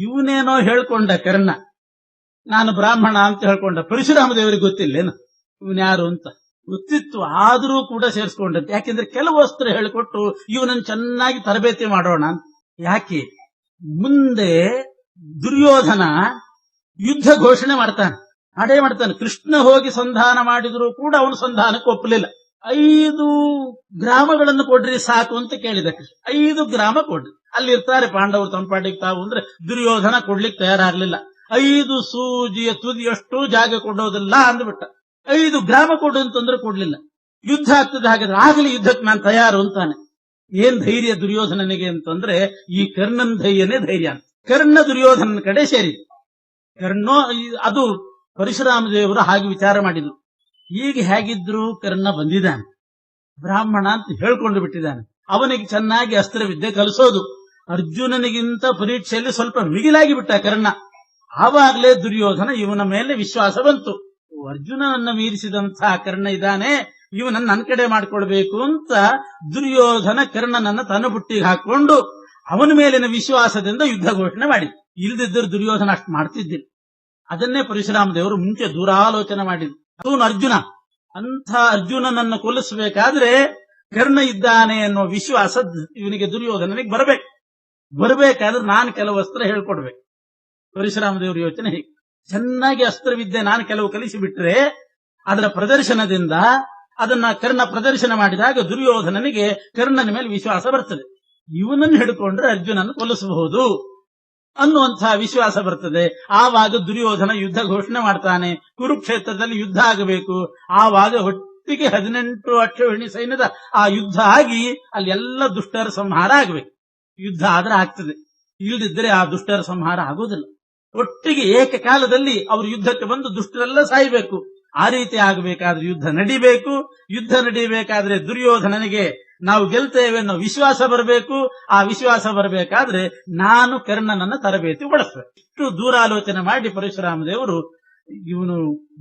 ಇವನೇನೋ ಹೇಳ್ಕೊಂಡ ಕರ್ಣ, ನಾನು ಬ್ರಾಹ್ಮಣ ಅಂತ ಹೇಳ್ಕೊಂಡ. ಪರಶುರಾಮ ದೇವರಿಗೆ ಗೊತ್ತಿಲ್ಲೇನು ಇವನ್ಯಾರು ಅಂತ? ಗೊತ್ತಿತ್ತು, ಆದರೂ ಕೂಡ ಸೇರಿಸ್ಕೊಂಡದ್ದು. ಯಾಕೆಂದ್ರೆ ಕೆಲವು ಅಸ್ತ್ರ ಹೇಳಿಕೊಟ್ಟು ಇವನನ್ನು ಚೆನ್ನಾಗಿ ತರಬೇತಿ ಮಾಡೋಣ ಅಂತ. ಯಾಕೆ ಮುಂದೆ ದುರ್ಯೋಧನ ಯುದ್ಧ ಘೋಷಣೆ ಮಾಡ್ತಾನೆ. ಕೃಷ್ಣ ಹೋಗಿ ಸಂಧಾನ ಮಾಡಿದ್ರು ಕೂಡ ಅವನು ಸಂಧಾನಕ್ಕೆ ಒಪ್ಪಲಿಲ್ಲ. 5 ಗ್ರಾಮಗಳನ್ನು ಕೊಡ್ರಿ ಸಾಕು ಅಂತ ಕೇಳಿದ ಕೃಷ್ಣ. 5 ಗ್ರಾಮ ಕೊಡ್ರಿ, ಅಲ್ಲಿರ್ತಾರೆ ಪಾಂಡವರು ತಂಪಾಟಿಗೆ ತಾವು ಅಂದ್ರೆ ದುರ್ಯೋಧನ ಕೊಡ್ಲಿಕ್ಕೆ ತಯಾರಾಗ್ಲಿಲ್ಲ. 5 ಸೂಜಿಯ ತುದಿಯಷ್ಟು ಜಾಗ ಕೊಡೋದಿಲ್ಲ ಅಂದ್ಬಿಟ್ಟ. 5 ಗ್ರಾಮ ಕೊಡು ಅಂತಂದ್ರೆ ಕೊಡ್ಲಿಲ್ಲ. ಯುದ್ಧ ಆಗ್ತದೆ, ಹಾಗಾದ್ರೆ ಆಗಲಿ ಯುದ್ಧಕ್ಕೆ ನಾನು ತಯಾರು ಅಂತಾನೆ. ಏನ್ ಧೈರ್ಯ ದುರ್ಯೋಧನನಿಗೆ ಅಂತಂದ್ರೆ ಈ ಕರ್ಣನ್ ಧೈರ್ಯನೇ ಧೈರ್ಯ ಅಂತ. ಕರ್ಣ ದುರ್ಯೋಧನನ ಕಡೆ ಸೇರಿ ಕರ್ಣೋ ಅದು ಪರಶುರಾಮ ದೇವರು ಹಾಗೆ ವಿಚಾರ ಮಾಡಿದ್ರು. ಈಗ ಹೇಗಿದ್ರು ಕರ್ಣ ಬಂದಿದ್ದಾನೆ, ಬ್ರಾಹ್ಮಣ ಅಂತ ಹೇಳ್ಕೊಂಡು ಬಿಟ್ಟಿದ್ದಾನೆ, ಅವನಿಗೆ ಚೆನ್ನಾಗಿ ಅಸ್ತ್ರವಿದ್ಯೆ ಕಲಿಸೋದು. ಅರ್ಜುನನಿಗಿಂತ ಪರೀಕ್ಷೆಯಲ್ಲಿ ಸ್ವಲ್ಪ ಮಿಗಿಲಾಗಿ ಬಿಟ್ಟ ಕರ್ಣ. ಆವಾಗಲೇ ದುರ್ಯೋಧನ ಇವನ ಮೇಲೆ ವಿಶ್ವಾಸ ಬಂತು. ಅರ್ಜುನನನ್ನ ಮೀರಿಸಿದಂತಹ ಕರ್ಣ ಇದ್ದಾನೆ, ಇವನನ್ನ ನನ್ನ ಕಡೆ ಮಾಡ್ಕೊಳ್ಬೇಕು ಅಂತ ದುರ್ಯೋಧನ ಕರ್ಣನನ್ನ ತನ್ನ ಬುಟ್ಟಿಗೆ ಹಾಕೊಂಡು ಅವನ ಮೇಲಿನ ವಿಶ್ವಾಸದಿಂದ ಯುದ್ಧ ಘೋಷಣೆ ಮಾಡಿ. ಇಲ್ದಿದ್ದರೂ ದುರ್ಯೋಧನ ಅಷ್ಟು ಮಾಡ್ತಿದ್ದಿಲ್ಲ. ಅದನ್ನೇ ಪರಶುರಾಮ ದೇವರು ಮುಂಚೆ ದೂರಾಲೋಚನೆ ಮಾಡಿದ್ರು. ಅವನು ಅರ್ಜುನ, ಅಂಥ ಅರ್ಜುನನನ್ನು ಕೊಲ್ಲಿಸಬೇಕಾದ್ರೆ ಕರ್ಣ ಇದ್ದಾನೆ ಅನ್ನೋ ವಿಶ್ವಾಸ ಇವನಿಗೆ ದುರ್ಯೋಧನನಿಗೆ ಬರಬೇಕಾದ್ರೆ ನಾನು ಕೆಲವು ಅಸ್ತ್ರ ಹೇಳ್ಕೊಡ್ಬೇಕು. ಪರಶುರಾಮ ದೇವರ ಯೋಚನೆ ಹೀಗೆ, ಚೆನ್ನಾಗಿ ಅಸ್ತ್ರವಿದ್ಯೆ ನಾನು ಕೆಲವು ಕಲಿಸಿಬಿಟ್ರೆ ಅದರ ಪ್ರದರ್ಶನದಿಂದ ಅದನ್ನ ಕರ್ಣ ಪ್ರದರ್ಶನ ಮಾಡಿದಾಗ ದುರ್ಯೋಧನನಿಗೆ ಕರ್ಣನ ಮೇಲೆ ವಿಶ್ವಾಸ ಬರ್ತದೆ. ಇವನನ್ನು ಹಿಡ್ಕೊಂಡ್ರೆ ಅರ್ಜುನನ್ನು ಕೊಲ್ಲಿಸಬಹುದು ಅನ್ನುವಂತಹ ವಿಶ್ವಾಸ ಬರ್ತದೆ. ಆವಾಗ ದುರ್ಯೋಧನ ಯುದ್ಧ ಘೋಷಣೆ ಮಾಡ್ತಾನೆ. ಕುರುಕ್ಷೇತ್ರದಲ್ಲಿ ಯುದ್ಧ ಆಗಬೇಕು. ಆವಾಗ ಒಟ್ಟಿಗೆ 18 ಅಕ್ಷೋಹಿಣಿ ಸೈನ್ಯದ ಆ ಯುದ್ಧ ಆಗಿ ಅಲ್ಲಿ ಎಲ್ಲ ದುಷ್ಟರ ಸಂಹಾರ ಆಗಬೇಕು. ಯುದ್ಧ ಆದ್ರೆ ಆಗ್ತದೆ, ಇಲ್ಲದಿದ್ದರೆ ಆ ದುಷ್ಟರ ಸಂಹಾರ ಆಗೋದಿಲ್ಲ. ಒಟ್ಟಿಗೆ ಏಕಕಾಲದಲ್ಲಿ ಅವರು ಯುದ್ಧಕ್ಕೆ ಬಂದು ದುಷ್ಟರೆಲ್ಲ ಸಾಯಬೇಕು. ಆ ರೀತಿ ಆಗಬೇಕಾದ್ರೆ ಯುದ್ಧ ನಡಿಬೇಕು. ಯುದ್ಧ ನಡಿಬೇಕಾದ್ರೆ ದುರ್ಯೋಧನನಿಗೆ ನಾವು ಗೆಲ್ತೇವೆ ಅನ್ನೋ ವಿಶ್ವಾಸ ಬರಬೇಕು. ಆ ವಿಶ್ವಾಸ ಬರಬೇಕಾದ್ರೆ ನಾನು ಕರ್ಣನನ್ನ ತರಬೇತಿ ಬಳಸಬೇಕು. ಇಷ್ಟು ದೂರಾಲೋಚನೆ ಮಾಡಿ ಪರಶುರಾಮ ದೇವರು ಇವನು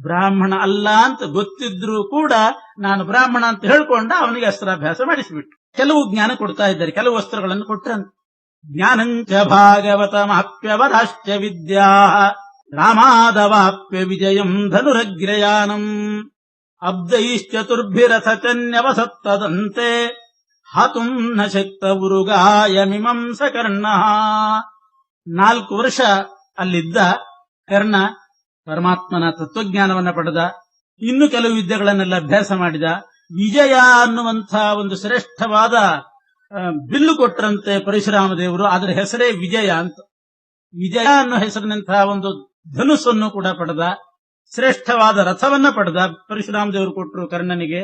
ಬ್ರಾಹ್ಮಣ ಅಲ್ಲ ಅಂತ ಗೊತ್ತಿದ್ರು ಕೂಡ ನಾನು ಬ್ರಾಹ್ಮಣ ಅಂತ ಹೇಳ್ಕೊಂಡ ಅವನಿಗೆ ಅಸ್ತ್ರಾಭ್ಯಾಸ ಮಾಡಿಸಿಬಿಟ್ಟು ಕೆಲವು ಜ್ಞಾನ ಕೊಡ್ತಾ ಇದ್ದಾರೆ. ಕೆಲವು ಅಸ್ತ್ರಗಳನ್ನು ಕೊಟ್ಟರಂತೆ. ಜ್ಞಾನಂಚ ಭಾಗವತಮಾಪ್ಯವರಾಶ್ಚ ವಿದ್ಯಾ ರಾಮಾದವಾಪ್ಯ ವಿಜಯಂ ಧನುರಗ್ರಯಾನಂ ಅಬ್ದೈಶ್ಚತುರ್ಭಿರಥಚನ್ಯವಸತ್ತದಂತೆ ಹತುಂ ನ ಶಕ್ತ ಉರುಗಾಯಮಿಮಂ ಸಕರ್ಣ. 4 ವರ್ಷ ಅಲ್ಲಿದ್ದ ಕರ್ಣ ಪರಮಾತ್ಮನ ತತ್ವಜ್ಞಾನವನ್ನ ಪಡೆದ. ಇನ್ನು ಕೆಲವು ವಿದ್ಯೆಗಳನ್ನೆಲ್ಲ ಅಭ್ಯಾಸ ಮಾಡಿದ. ವಿಜಯ ಅನ್ನುವಂಥ ಒಂದು ಶ್ರೇಷ್ಠವಾದ ಬಿಲ್ಲು ಕೊಟ್ಟರಂತೆ ಪರಶುರಾಮ ದೇವರು. ಅದರ ಹೆಸರೇ ವಿಜಯ ಅಂತ. ವಿಜಯ ಅನ್ನೋ ಹೆಸರಿನಂತಹ ಒಂದು ಧನುಸ್ಸನ್ನು ಕೂಡ ಪಡೆದ. ಶ್ರೇಷ್ಠವಾದ ರಥವನ್ನ ಪಡೆದ. ಪರಶುರಾಮ ದೇವರು ಕೊಟ್ಟರು ಕರ್ಣನಿಗೆ.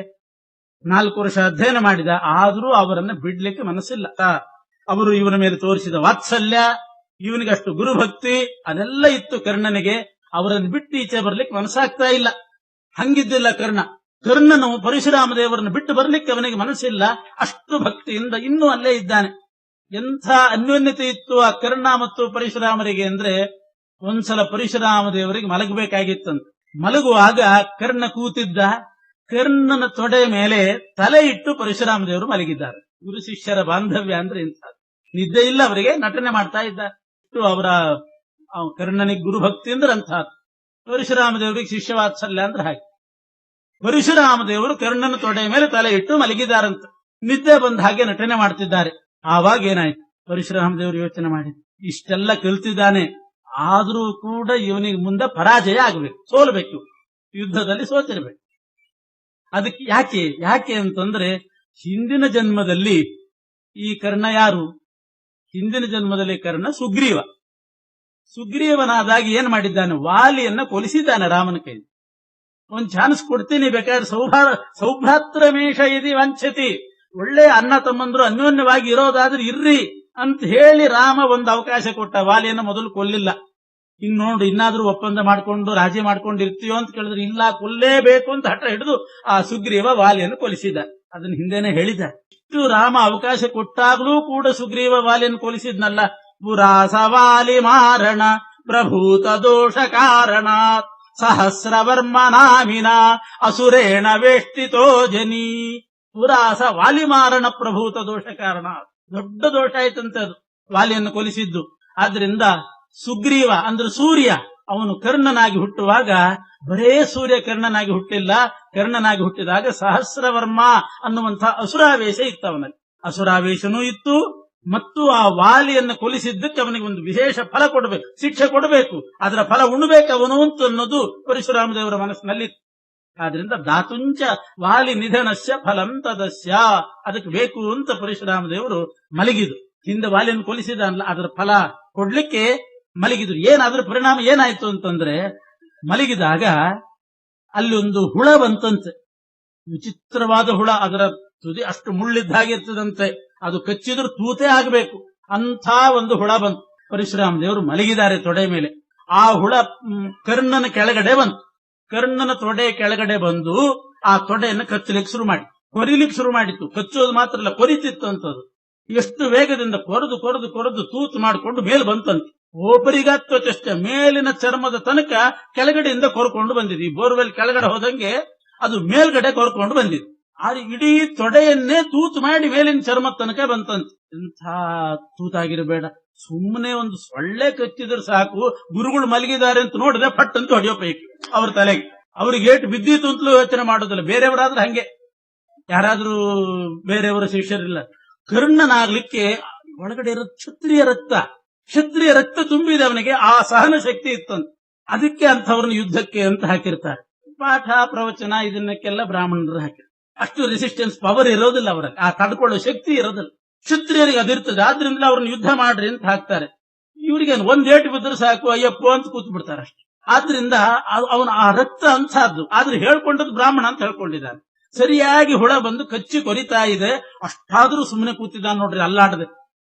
4 ವರ್ಷ ಅಧ್ಯಯನ ಮಾಡಿದ. ಆದರೂ ಅವರನ್ನ ಬಿಡ್ಲಿಕ್ಕೆ ಮನಸ್ಸಿಲ್ಲ. ಅವರು ಇವನ ಮೇಲೆ ತೋರಿಸಿದ ವಾತ್ಸಲ್ಯ, ಇವನಿಗಷ್ಟು ಗುರುಭಕ್ತಿ ಅದೆಲ್ಲ ಇತ್ತು ಕರ್ಣನಿಗೆ. ಅವರನ್ನು ಬಿಟ್ಟು ಈಚೆ ಬರ್ಲಿಕ್ಕೆ ಮನಸ್ಸಾಗ್ತಾ ಇಲ್ಲ. ಹಂಗಿದ್ದಿಲ್ಲ ಕರ್ಣ. ಕರ್ಣನು ಪರಶುರಾಮ ದೇವರನ್ನು ಬಿಟ್ಟು ಬರ್ಲಿಕ್ಕೆ ಅವನಿಗೆ ಮನಸ್ಸಿಲ್ಲ. ಅಷ್ಟು ಭಕ್ತಿಯಿಂದ ಇನ್ನೂ ಅಲ್ಲೇ ಇದ್ದಾನೆ. ಎಂಥ ಅನ್ಯೋನ್ಯತೆ ಇತ್ತು ಆ ಕರ್ಣ ಮತ್ತು ಪರಶುರಾಮರಿಗೆ ಅಂದ್ರೆ, ಒಂದ್ಸಲ ಪರಶುರಾಮ ದೇವರಿಗೆ ಮಲಗಬೇಕಾಗಿತ್ತಂತೆ. ಮಲಗುವಾಗ ಕರ್ಣ ಕೂತಿದ್ದ. ಕರ್ಣನ ತೊಡೆ ಮೇಲೆ ತಲೆ ಇಟ್ಟು ಪರಶುರಾಮ ದೇವರು ಮಲಗಿದ್ದಾರೆ. ಗುರು ಶಿಷ್ಯರ ಬಾಂಧವ್ಯ ಅಂದ್ರೆ ಇಂಥ ನಿದ್ದೆ ಇಲ್ಲ ಅವರಿಗೆ, ನಟನೆ ಮಾಡ್ತಾ ಇದ್ದಾರೆ. ಅವರ ಕರ್ಣನಿಗೆ ಗುರುಭಕ್ತಿ ಅಂದ್ರೆ ಅಂತ. ಪರಶುರಾಮ ದೇವರಿಗೆ ಶಿಷ್ಯ ವಾತ್ಸಲ್ಯ ಅಂದ್ರೆ ಹಾಗೆ. ಪರಶುರಾಮ ದೇವರು ಕರ್ಣನ ತೊಡೆ ಮೇಲೆ ತಲೆ ಇಟ್ಟು ಮಲಗಿದಾರಂತ. ನಿದ್ದೆ ಬಂದ ಹಾಗೆ ನಟನೆ ಮಾಡ್ತಿದ್ದಾರೆ. ಆವಾಗ ಏನಾಯ್ತು? ಪರಶುರಾಮ ದೇವರು ಯೋಚನೆ ಮಾಡಿದ್ರು, ಇಷ್ಟೆಲ್ಲ ಕಲ್ತಿದ್ದಾನೆ, ಆದ್ರೂ ಕೂಡ ಇವನಿಗೆ ಮುಂದೆ ಪರಾಜಯ ಆಗಬೇಕು, ಸೋಲ್ಬೇಕು, ಯುದ್ಧದಲ್ಲಿ ಸೋತಿರ್ಬೇಕು. ಅದಕ್ಕೆ ಯಾಕೆ ಅಂತಂದ್ರೆ, ಹಿಂದಿನ ಜನ್ಮದಲ್ಲಿ ಈ ಕರ್ಣ ಯಾರು? ಹಿಂದಿನ ಜನ್ಮದಲ್ಲಿ ಕರ್ಣ ಸುಗ್ರೀವನಾದಾಗ ಏನ್ ಮಾಡಿದ್ದಾನೆ? ವಾಲಿಯನ್ನ ಕೊಲಿಸಿದ್ದಾನೆ ರಾಮನ ಕೈ. ಒಂದ್ ಚಾನ್ಸ್ ಕೊಡ್ತೀನಿ, ಬೇಕಾದ್ರೆ ಸೌಭ್ರಾತ್ರಮೇಶ ಇದಿ ವಂಚತಿ, ಒಳ್ಳೆ ಅಣ್ಣ ತಮ್ಮಂದ್ರು ಅನ್ಯೋನ್ಯವಾಗಿ ಇರೋದಾದ್ರೆ ಇರ್ರಿ ಅಂತ ಹೇಳಿ ರಾಮ ಒಂದು ಅವಕಾಶ ಕೊಟ್ಟ. ವಾಲಿಯನ್ನ ಮೊದಲು ಕೊಲ್ಲಿಲ್ಲ. ನೋಡು, ಇನ್ನಾದ್ರೂ ಒಪ್ಪಂದ ಮಾಡ್ಕೊಂಡು ರಾಜಿ ಮಾಡ್ಕೊಂಡು ಇರ್ತೀಯೋ ಅಂತ ಕೇಳಿದ್ರೆ, ಇಲ್ಲ ಕೊಲ್ಲೇಬೇಕು ಅಂತ ಹಠ ಹಿಡಿದು ಆ ಸುಗ್ರೀವ ವಾಲಿಯನ್ನು ಕೊಲಿಸಿದ. ಅದನ್ನ ಹಿಂದೆನೆ ಹೇಳಿದ. ಇಷ್ಟು ರಾಮ ಅವಕಾಶ ಕೊಟ್ಟಾಗ್ಲೂ ಕೂಡ ಸುಗ್ರೀವ ವಾಲಿಯನ್ನು ಕೊಲಿಸಿದ್ನಲ್ಲ. ಪುರಾಸ ವಾಲಿ ಮಾರಣ ಪ್ರಭೂತ ದೋಷ ಕಾರಣಾತ್ ಸಹಸ್ರವರ್ಮ ನಾಮಿನ ಅಸುರೇಣ ವೇಷ್ಟಿತೋ ಜನಿ. ಪುರಾಸ ವಾಲಿಮಾರಣ ಪ್ರಭೂತ ದೋಷ ಕಾರಣ, ದೊಡ್ಡ ದೋಷ ಆಯ್ತಂತೆ ಅದು ವಾಲಿಯನ್ನು ಕೊಲಿಸಿದ್ದು. ಆದ್ರಿಂದ ಸುಗ್ರೀವ ಅಂದ್ರೆ ಸೂರ್ಯ, ಅವನು ಕರ್ಣನಾಗಿ ಹುಟ್ಟುವಾಗ ಬರೇ ಸೂರ್ಯ ಕರ್ಣನಾಗಿ ಹುಟ್ಟಿಲ್ಲ. ಕರ್ಣನಾಗಿ ಹುಟ್ಟಿದಾಗ ಸಹಸ್ರವರ್ಮ ಅನ್ನುವಂತಹ ಅಸುರಾವೇಶ ಇತ್ತು ಅವನಲ್ಲಿ. ಅಸುರಾವೇಶನೂ ಇತ್ತು. ಮತ್ತು ಆ ವಾಲಿಯನ್ನು ಕೊಲಿಸಿದ್ದಕ್ಕೆ ಅವನಿಗೆ ಒಂದು ವಿಶೇಷ ಫಲ ಕೊಡಬೇಕು, ಶಿಕ್ಷೆ ಕೊಡಬೇಕು, ಅದರ ಫಲ ಉಣಬೇಕು ಅವನು ಅಂತ ಅನ್ನೋದು ಪರಶುರಾಮ ದೇವರ ಮನಸ್ಸಿನಲ್ಲಿ. ಆದ್ರಿಂದ ಧಾತುಂಚ ವಾಲಿ ನಿಧನಸ್ಯ ಫಲಂ ತದಸ್ಯ, ಅದಕ್ಕೆ ಬೇಕು ಅಂತ ಪರಶುರಾಮ ದೇವರು ಮಲಗಿದ್ರು. ಹಿಂದೆ ವಾಲಿಯನ್ನು ಕೊಲಿಸಿದ ಅದರ ಫಲ ಕೊಡ್ಲಿಕ್ಕೆ ಮಲಗಿದ್ರು. ಏನಾದ್ರೂ ಪರಿಣಾಮ ಏನಾಯ್ತು ಅಂತಂದ್ರೆ, ಮಲಗಿದಾಗ ಅಲ್ಲಿ ಒಂದು ಹುಳ ಬಂತಂತೆ. ವಿಚಿತ್ರವಾದ ಹುಳ, ಅದರ ತುದಿ ಅಷ್ಟು ಮುಳ್ಳಿದ್ದ ಹಾಗೆ ಇರ್ತದಂತೆ, ಅದು ಕಚ್ಚಿದ್ರು ತೂತೇ ಆಗಬೇಕು ಅಂಥ ಒಂದು ಹುಳ ಬಂತು. ಪರಶುರಾಮ ದೇವರು ಮಲಗಿದ್ದಾರೆ ತೊಡೆ ಮೇಲೆ. ಆ ಹುಳ ಕರ್ಣನ ಕೆಳಗಡೆ ಬಂತು. ಕರ್ಣನ ತೊಡೆ ಕೆಳಗಡೆ ಬಂದು ಆ ತೊಡೆಯನ್ನು ಕಚ್ಚಲಿಕ್ಕೆ ಶುರು ಮಾಡಿ, ಕೊರಿಲಿಕ್ಕೆ ಶುರು ಮಾಡಿತ್ತು. ಕಚ್ಚೋದು ಮಾತ್ರ ಅಲ್ಲ, ಕೊರಿತಿತ್ತು ಅಂತದು. ಎಷ್ಟು ವೇಗದಿಂದ ಕೊರೆದು ಕೊರೆದು ಕೊರೆದು ತೂತು ಮಾಡಿಕೊಂಡು ಮೇಲೆ ಬಂತಂತೆ. ಒಬ್ಬರಿಗಾತ್ವಚಷ್ಟೇ ಮೇಲಿನ ಚರ್ಮದ ತನಕ ಕೆಳಗಡೆಯಿಂದ ಕೊರ್ಕೊಂಡು ಬಂದಿದೆ. ಈ ಬೋರ್ವೆಲ್ ಕೆಳಗಡೆ ಹೋದಂಗೆ ಅದು ಮೇಲ್ಗಡೆ ಕೊರ್ಕೊಂಡು ಬಂದಿದೆ. ಆದ್ರೆ ಇಡೀ ತೊಡೆಯನ್ನೇ ತೂತು ಮಾಡಿ ಮೇಲಿನ ಚರ್ಮದ ತನಕ ಬಂತಂತೆ. ಎಂಥ ತೂತಾಗಿರಬೇಡ, ಸುಮ್ಮನೆ ಒಂದು ಸೊಳ್ಳೆ ಕಚ್ಚಿದ್ರೆ ಸಾಕು, ಗುರುಗಳು ಮಲಗಿದ್ದಾರೆ ಅಂತ ನೋಡಿದ್ರೆ ಫಟ್ ಅಂತ ಹೊಡೆಯೋ ಪೈಕಿ ಅವ್ರ ತಲೆಗೆ. ಅವ್ರಿಗೆ ಏಟು ಬಿದ್ದಿತ್ತು ಅಂತಲೂ ಯೋಚನೆ ಮಾಡೋದಿಲ್ಲ. ಬೇರೆಯವರಾದ್ರೆ ಹಂಗೆ, ಯಾರಾದ್ರೂ ಬೇರೆಯವರ ಶಿಷ್ಯರಿಲ್ಲ. ಕರ್ಣನಾಗ್ಲಿಕ್ಕೆ ಒಳಗಡೆ ಇರೋ ಕ್ಷತ್ರಿಯ ರಕ್ತ ತುಂಬಿದೆ ಅವನಿಗೆ. ಆ ಸಹನ ಶಕ್ತಿ ಇತ್ತಂತ. ಅದಕ್ಕೆ ಅಂಥವ್ರನ್ನ ಯುದ್ಧಕ್ಕೆ ಅಂತ ಹಾಕಿರ್ತಾರೆ. ಪಾಠ ಪ್ರವಚನ ಇದನ್ನಕ್ಕೆಲ್ಲ ಬ್ರಾಹ್ಮಣರು ಹಾಕಿರ್ತಾರೆ. ಅಷ್ಟು ರೆಸಿಸ್ಟೆನ್ಸ್ ಪವರ್ ಇರೋದಿಲ್ಲ ಅವರಲ್ಲಿ, ಆ ತಡ್ಕೊಳ್ಳೋ ಶಕ್ತಿ ಇರೋದಿಲ್ಲ. ಕ್ಷತ್ರಿಯರಿಗೆ ಅದಿರ್ತದೆ. ಆದ್ರಿಂದ ಅವ್ರನ್ನ ಯುದ್ಧ ಮಾಡ್ರಿ ಅಂತ ಹಾಕ್ತಾರೆ. ಇವರಿಗೆ ಒಂದ್ ಏಟು ಬಿದ್ದರೆ ಸಾಕು, ಅಯ್ಯಪ್ಪೋ ಅಂತ ಕೂತ್ ಬಿಡ್ತಾರೆ ಅಷ್ಟೇ. ಆದ್ರಿಂದ ಅವನ ಆ ರಕ್ತ ಅಂಥದ್ದು. ಆದ್ರೆ ಹೇಳ್ಕೊಂಡದ್ದು ಬ್ರಾಹ್ಮಣ ಅಂತ ಹೇಳ್ಕೊಂಡಿದ್ದಾನೆ. ಸರಿಯಾಗಿ ಹುಳ ಬಂದು ಕಚ್ಚಿ ಕೊರಿತಾ ಇದೆ. ಅಷ್ಟಾದ್ರೂ ಸುಮ್ಮನೆ ಕೂತಿದ್ದಾನೆ ನೋಡ್ರಿ, ಅಲ್ಲಾಡದೆ.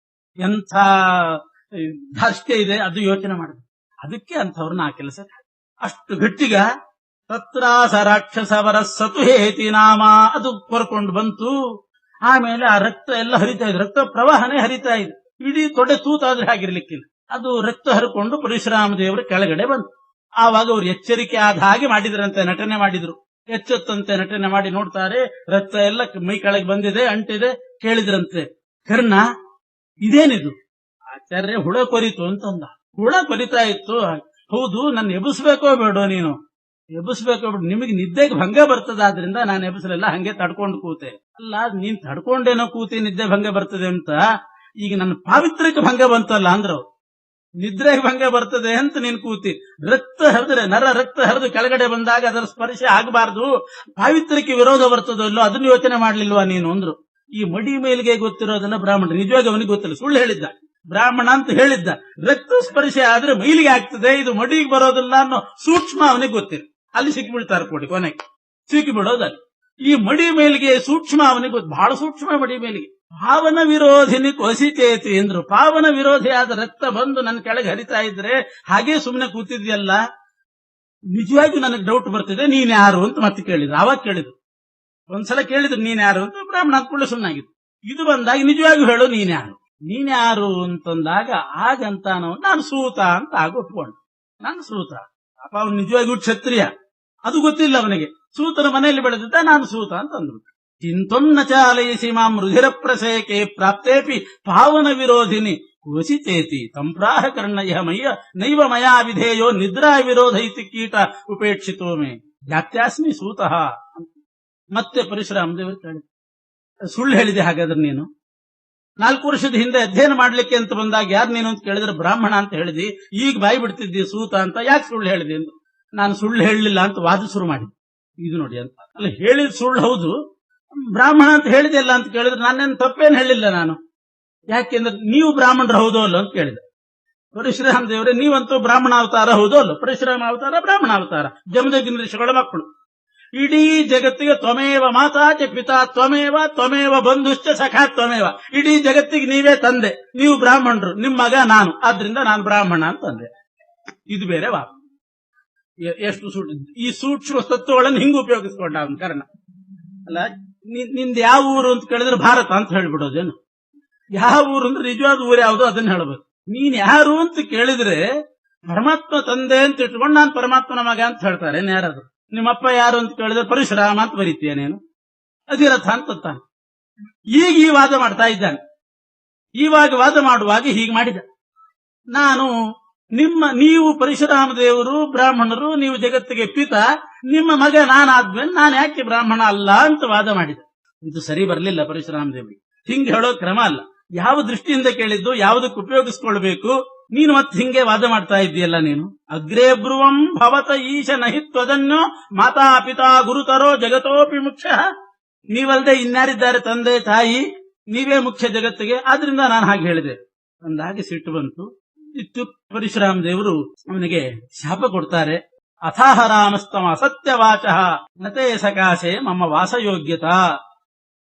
ಎಂಥ ಧಾರ್ಷ್ಟ್ಯ ಇದೆ ಅದು ಯೋಚನೆ ಮಾಡಿದೆ. ಅದಕ್ಕೆ ಅಂಥವ್ರನ್ನ ಆ ಕೆಲಸ ಅಷ್ಟು ಗಟ್ಟಿಗ. ತತ್ರಾಸ ರಾಕ್ಷಸವರ ಸತು ಹೇತಿ ನಾಮ, ಅದು ಕೊರ್ಕೊಂಡು ಬಂತು. ಆಮೇಲೆ ಆ ರಕ್ತ ಎಲ್ಲ ಹರಿತಾ ಇದೆ, ರಕ್ತ ಪ್ರವಾಹನೇ ಹರಿತಾ ಇದೆ. ಇಡೀ ತೊಡೆ ತೂತಾದ್ರೆ ಆಗಿರ್ಲಿಕ್ಕಿಲ್ಲ. ಅದು ರಕ್ತ ಹರಿಕೊಂಡು ಪರಶುರಾಮ ದೇವರ ಕೆಳಗಡೆ ಬಂತು. ಆವಾಗ ಅವ್ರು ಎಚ್ಚರಿಕೆ ಆದ ಹಾಗೆ ಮಾಡಿದ್ರಂತೆ, ನಟನೆ ಮಾಡಿದ್ರು. ಎಚ್ಚೆತ್ತಂತೆ ನಟನೆ ಮಾಡಿ ನೋಡ್ತಾರೆ, ರಕ್ತ ಎಲ್ಲ ಮೈ ಕೆಳಗೆ ಬಂದಿದೆ, ಅಂಟಿದೆ. ಕೇಳಿದ್ರಂತೆ, ಕರ್ಣ ಇದೇನಿದು? ಆಚಾರ್ಯ ಹುಳ ಕೊರಿತು ಅಂತಂದ. ಹುಳ ಕೊರಿತಾ ಇತ್ತು. ಹೌದು, ನನ್ನ ಎಬ್ಬಿಸ್ಬೇಕೋ ಬೇಡೋ? ನೀನು ಎಬ್ಬಿಸ್ಬೇಕೋ ಬೇಡ? ನಿಮಗೆ ನಿದ್ದೆಗೆ ಭಂಗ ಬರ್ತದ, ಆದ್ರಿಂದ ನಾನು ಎಬ್ಬಿಸಲಿಲ್ಲ, ಹಂಗೆ ತಡ್ಕೊಂಡು ಕೂತೆ. ಅಲ್ಲ, ನೀನ್ ತಡ್ಕೊಂಡೇನೋ ಕೂತಿ ನಿದ್ದೆ ಭಂಗ ಬರ್ತದೆ ಅಂತ. ಈಗ ನನ್ನ ಪಾವಿತ್ರ್ಯಕ್ಕೆ ಭಂಗ ಬಂತಲ್ಲ ಅಂದ್ರು. ನಿದ್ರೆಗೆ ಭಂಗ ಬರ್ತದೆ ಅಂತ ನೀನ್ ಕೂತಿ. ರಕ್ತ ಹರಿದ್ರೆ, ನರ ರಕ್ತ ಹರಿದು ಕೆಳಗಡೆ ಬಂದಾಗ ಅದರ ಸ್ಪರ್ಶ ಆಗಬಾರ್ದು, ಪಾವಿತ್ರ್ಯಕ್ಕೆ ವಿರೋಧ ಬರ್ತದೋ ಇಲ್ಲೋ ಅದನ್ನ ಯೋಚನೆ ಮಾಡ್ಲಿಲ್ವಾ ನೀನು ಅಂದ್ರು. ಈ ಮಡಿ ಮೇಲ್ಗೆ ಗೊತ್ತಿರೋದನ್ನ ಬ್ರಾಹ್ಮಣ, ನಿಜವಾಗಿ ಅವನಿಗೆ ಗೊತ್ತಿಲ್ಲ, ಸುಳ್ಳು ಹೇಳಿದ್ದ. ಬ್ರಾಹ್ಮಣ ಅಂತ ಹೇಳಿದ್ದ. ರಕ್ತ ಸ್ಪರ್ಶ ಆದ್ರೆ ಮೈಲಿಗೆ ಆಗ್ತದೆ, ಇದು ಮಡಿಗೆ ಬರೋದಿಲ್ಲ ಅನ್ನೋ ಸೂಕ್ಷ್ಮ ಅವನಿಗೆ ಗೊತ್ತಿಲ್ಲ. ಅಲ್ಲಿ ಸಿಕ್ಕಿಬಿಡ್ತಾರೆ ಕೊಡಿ, ಕೊನೆಗೆ ಸಿಕ್ಕಿ ಬಿಡೋದಲ್ಲಿ. ಈ ಮಡಿ ಮೇಲಿಗೆ ಸೂಕ್ಷ್ಮ ಅವನಿಗೆ ಗೊತ್ತು, ಬಹಳ ಸೂಕ್ಷ್ಮ ಮಡಿ ಮೇಲಿಗೆ. ಪಾವನ ವಿರೋಧಿನಿ ಕೊಸಿತೇತಿ ಎಂದ್ರು. ಪಾವನ ವಿರೋಧಿಯಾದ ರಕ್ತ ಬಂದು ನನ್ನ ಕೆಳಗೆ ಹರಿತಾ ಇದ್ರೆ ಹಾಗೆ ಸುಮ್ಮನೆ ಕೂತಿದ್ಯಲ್ಲ, ನಿಜವಾಗಿ ನನಗೆ ಡೌಟ್ ಬರ್ತಿದೆ, ನೀನ್ ಯಾರು ಅಂತ ಮತ್ತೆ ಕೇಳಿದ್ರು. ಅವಾಗ ಕೇಳಿದ್ರು, ಒಂದ್ಸಲ ಕೇಳಿದ್ರು ನೀನ್ ಯಾರು ಅಂತ. ಬ್ರಾಹ್ಮಣ ಅಂದ್ಕೊಳ್ಳೆ ಸುಮ್ಮನಾಗಿತ್ತು. ಇದು ಬಂದಾಗ ನಿಜವಾಗಿ ಹೇಳು, ನೀನ್ ಯಾರು ಅಂತಂದಾಗ ಆಗಂತಾನೋ ನಾನು ಸೂತ ಅಂತ ಆಗೊಟ್ಕೊಂಡು. ನಾನು ಸೂತ. ಅಪ್ಪ ಅವನು ನಿಜವಾಗಿಯೂ ಕ್ಷತ್ರಿಯ, ಅದು ಗೊತ್ತಿಲ್ಲ ಅವನಿಗೆ. ಸೂತನ ಮನೆಯಲ್ಲಿ ಬೆಳೆದಿದ್ದ, ನಾನು ಸೂತ ಅಂತ ಅಂದ್ರು. ಚಿಂತೊನ್ನ ಚಾಲಯಿಸಿ ಮಾಂ ರುಧಿರ ಪ್ರಸೇಕೆ ಪ್ರಾಪ್ತೇಪಿ ಪಾವನ ವಿರೋಧಿನಿ ವಸಿತೇತಿ ತಂಪ್ರಾಹ ಕರ್ಣಯ್ಯ ಮಯ್ಯ ನೈವ ಮಯಾ ವಿಧೇಯೋ ನಿದ್ರಾ ವಿರೋಧ ಇತಿ ಕೀಟ ಉಪೇಕ್ಷಿತೋ ಮೇ ಜಾತ್ಯಾಸ್ಮಿ ಸೂತಃ. ಮತ್ತೆ ಪರಶುರಾಮ ದೇವರು ಕೇಳಿದ, ಸುಳ್ಳು ಹೇಳಿದೆ ಹಾಗಾದ್ರೆ ನೀನು? 4 ವರ್ಷದ ಹಿಂದೆ ಅಧ್ಯಯನ ಮಾಡ್ಲಿಕ್ಕೆ ಅಂತ ಬಂದಾಗ ಯಾರು ನೀನು ಅಂತ ಕೇಳಿದ್ರೆ ಬ್ರಾಹ್ಮಣ ಅಂತ ಹೇಳಿದಿ, ಈಗ ಬಾಯಿ ಬಿಡ್ತಿದ್ದಿ ಸೂತ ಅಂತ. ಯಾಕೆ ಸುಳ್ಳು ಹೇಳಿದೆ ಎಂದು. ನಾನು ಸುಳ್ಳು ಹೇಳಲಿಲ್ಲ ಅಂತ ವಾದ ಶುರು ಮಾಡಿದ್ದೆ. ಇದು ನೋಡಿ ಅಂತ ಅಲ್ಲ, ಹೇಳಿದ ಸುಳ್ಳು ಹೌದು, ಬ್ರಾಹ್ಮಣ ಅಂತ ಹೇಳಿದೆಲ್ಲ ಅಂತ ಕೇಳಿದ್ರೆ ನಾನೇನು ತಪ್ಪೇನು ಹೇಳಿಲ್ಲ ನಾನು. ಯಾಕೆಂದ್ರೆ ನೀವು ಬ್ರಾಹ್ಮಣರು ಹೌದೋ ಅಲ್ಲೋ ಅಂತ ಕೇಳಿದೆ. ಪರಶುರಾಮ ದೇವರೇ, ನೀವಂತೂ ಬ್ರಾಹ್ಮಣ ಅವತಾರ ಹೌದೋ ಅಲ್ಲೋ? ಪರಶುರಾಮ ಅವತಾರ ಬ್ರಾಹ್ಮಣ ಅವತಾರ, ಜಮದಗ್ನಿ ಋಷಿಗಳ ಮಕ್ಕಳು. ಇಡೀ ಜಗತ್ತಿಗೆ ತ್ವಮೇವ ಮಾತಾ ಚ ಪಿತಾ ತ್ವಮೇವ ತ್ವಮೇವ ಬಂಧುಶ್ಚ ಸಖಾ ತ್ವಮೇವ. ಇಡೀ ಜಗತ್ತಿಗೆ ನೀವೇ ತಂದೆ, ನೀವು ಬ್ರಾಹ್ಮಣರು, ನಿಮ್ಮ ಮಗ ನಾನು, ಆದ್ರಿಂದ ನಾನು ಬ್ರಾಹ್ಮಣ ಅಂತಂದೆ. ಇದು ಬೇರೆ ವಾ. ಎಷ್ಟು ಈ ಸೂಕ್ಷ್ಮ ತತ್ವಗಳನ್ನು ಹಿಂಗ್ ಉಪಯೋಗಿಸ್ಕೊಂಡ ಅವನ ಕಾರಣ ಅಲ್ಲ. ನಿಂದ ಯಾವ ಊರು ಅಂತ ಕೇಳಿದ್ರೆ ಭಾರತ ಅಂತ ಹೇಳ್ಬಿಡೋದೇನು? ಯಾವ ಊರು ಅಂದ್ರೆ ನಿಜವಾದ ಊರು ಯಾವುದು ಅದನ್ನ ಹೇಳ್ಬೇಕು. ನೀನ್ ಯಾರು ಅಂತ ಕೇಳಿದ್ರೆ ಪರಮಾತ್ಮ ತಂದೆ ಅಂತ ಇಟ್ಕೊಂಡು ನಾನು ಪರಮಾತ್ಮನ ಮಗ ಅಂತ ಹೇಳ್ತಾರೆ ಯಾರಾದ್ರು. ನಿಮ್ಮಪ್ಪ ಯಾರು ಅಂತ ಕೇಳಿದ್ರೆ ಪರಶುರಾಮ ಅಂತ ಬರೀತೀಯ ನೀನು, ಅಧಿರಥ ಅಂತ. ಈಗ ಈ ವಾದ ಮಾಡ್ತಾ ಇದ್ದಾನೆ. ಈವಾಗ ವಾದ ಮಾಡುವಾಗ ಹೀಗೆ ಮಾಡಿದ. ನೀವು ಪರಶುರಾಮ ದೇವರು ಬ್ರಾಹ್ಮಣರು, ನೀವು ಜಗತ್ತಿಗೆ ಪಿತ, ನಿಮ್ಮ ಮಗ ನಾನಾದ್ಮೇಲೆ ನಾನು ಯಾಕೆ ಬ್ರಾಹ್ಮಣ ಅಲ್ಲ ಅಂತ ವಾದ ಮಾಡಿದ. ಇದು ಸರಿ ಬರಲಿಲ್ಲ ಪರಶುರಾಮ ದೇವರಿಗೆ. ಹಿಂಗೆ ಹೇಳೋ ಕ್ರಮ ಅಲ್ಲ. ಯಾವ ದೃಷ್ಟಿಯಿಂದ ಕೇಳಿದ್ದು, ಯಾವುದಕ್ಕೆ ಉಪಯೋಗಿಸ್ಕೊಳ್ಬೇಕು, ನೀನು ಮತ್ತೆ ಹಿಂಗೆ ವಾದ ಮಾಡ್ತಾ ಇದ್ದೀಯಲ್ಲ ನೀನು. ಅಗ್ರೇ ಬ್ರುವಂ ಭವತ ಈಶ ನಹಿತ್ವದನ್ನೋ ಮಾತಾ ಪಿತಾ ಗುರುತರೋ ಜಗತೋಪಿ ಮುಖ್ಯ. ನೀವಲ್ದೆ ಇನ್ಯಾರಿದ್ದಾರೆ ತಂದೆ ತಾಯಿ, ನೀವೇ ಮುಖ್ಯ ಜಗತ್ತಿಗೆ, ಆದ್ರಿಂದ ನಾನು ಹಾಗೆ ಹೇಳಿದೆ. ಅಂದಾಗೆ ಸಿಟ್ಟು ಬಂತು. ಇತ್ತು ಪರಶುರಾಮ ದೇವರು ಅವನಿಗೆ ಶಾಪ ಕೊಡ್ತಾರೆ. ಅಥಾಹ ರಾಮಸ್ತಮ ಅಸತ್ಯವಾಚ ನತೆ ಸಕಾಶೆ ಮಮ್ಮ ವಾಸಯೋಗ್ಯತಾ.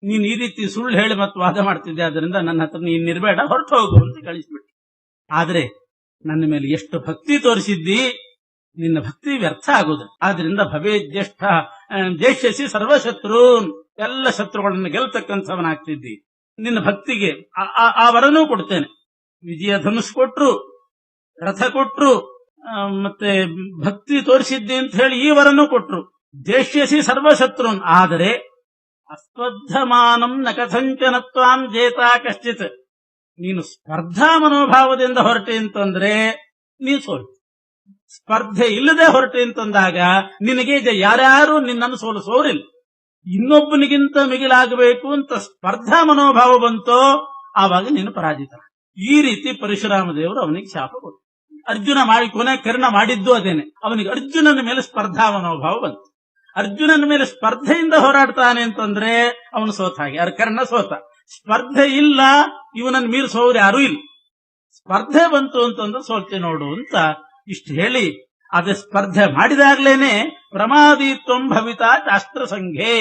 ನೀನ್ ಈ ರೀತಿ ಸುಳ್ಳು ಹೇಳಿ ಮತ್ತು ವಾದ ಮಾಡ್ತಿದ್ದೆ, ಅದರಿಂದ ನನ್ನ ಹತ್ರ ನೀನಿರ್ಬೇಡ, ಹೊರಟು ಹೋಗು ಅಂತ ಕಳಿಸ್ಬಿಟ್ಟು. ಆದ್ರೆ ನನ್ನ ಮೇಲೆ ಎಷ್ಟು ಭಕ್ತಿ ತೋರಿಸಿದ್ದಿ, ನಿನ್ನ ಭಕ್ತಿ ವ್ಯರ್ಥ ಆಗುದು. ಆದ್ರಿಂದ ಭವೇ ಜ್ಯೇಷ್ಠ ಜ್ಯೇಷ್ಠಸಿ ಸರ್ವಶತ್ರುನ್, ಎಲ್ಲ ಶತ್ರುಗಳನ್ನು ಗೆಲ್ತಕ್ಕಂಥವನಾಗ್ತಿದ್ದಿ. ನಿನ್ನ ಭಕ್ತಿಗೆ ಆ ವರನೂ ಕೊಡ್ತೇನೆ. ವಿಜಯ ಧನುಷ್ ಕೊಟ್ರು, ರಥ ಕೊಟ್ರು, ಮತ್ತೆ ಭಕ್ತಿ ತೋರಿಸಿದ್ದಿ ಅಂತ ಹೇಳಿ ಈ ವರನೂ ಕೊಟ್ರು. ಜ್ಯೇಷ್ಠಸಿ ಸರ್ವಶತ್ರುನ್. ಆದರೆ ಅಸ್ಪರ್ಧಮಾನಂ ನ ಕಥಂಚನತ್ವಾಂ ಜೇತಾ ಕಶ್ಚಿತ್. ನೀನು ಸ್ಪರ್ಧಾ ಮನೋಭಾವದಿಂದ ಹೊರಟೆ ಅಂತಂದ್ರೆ ನೀನು ಸೋಲ್ತಿ. ಸ್ಪರ್ಧೆ ಇಲ್ಲದೆ ಹೊರಟೆ ಅಂತಂದಾಗ ನಿನಗೆ ಯಾರ್ಯಾರು ನಿನ್ನನ್ನು ಸೋಲಿಸೋರಿಲ್ಲ. ಇನ್ನೊಬ್ಬನಿಗಿಂತ ಮಿಗಿಲಾಗಬೇಕು ಅಂತ ಸ್ಪರ್ಧಾ ಮನೋಭಾವ ಬಂತೋ ಆವಾಗ ನೀನು ಪರಾಜಿತ. ಈ ರೀತಿ ಪರಶುರಾಮ ದೇವರು ಅವನಿಗೆ ಶಾಪ ಕೊಟ್ಟು, ಅರ್ಜುನ ಕೊನೆ ಕರ್ಣ ಮಾಡಿದ್ದು ಅದೇನೆ. ಅವನಿಗೆ ಅರ್ಜುನನ ಮೇಲೆ ಸ್ಪರ್ಧಾ ಮನೋಭಾವ ಬಂತು. ಅರ್ಜುನನ ಮೇಲೆ ಸ್ಪರ್ಧೆಯಿಂದ ಹೋರಾಡ್ತಾನೆ ಅಂತಂದ್ರೆ ಅವನು ಸೋತ ಹಾಗೆ, ಕರ್ಣ ಸೋತ. ಸ್ಪರ್ಧೆ ಇಲ್ಲ, ಇವನನ್ನು ಮೀರಿಸೋರು ಯಾರೂ ಇಲ್ಲ. ಸ್ಪರ್ಧೆ ಬಂತು ಅಂತಂದ್ರೆ ಸೋಲ್ತೆ ನೋಡು ಅಂತ ಇಷ್ಟು ಹೇಳಿ, ಅದೇ ಸ್ಪರ್ಧೆ ಮಾಡಿದಾಗ್ಲೇನೆ ಪ್ರಮಾದಿತ್ವಂ ಭವಿತಾ ಅಸ್ತ್ರ ಸಂಘೆ.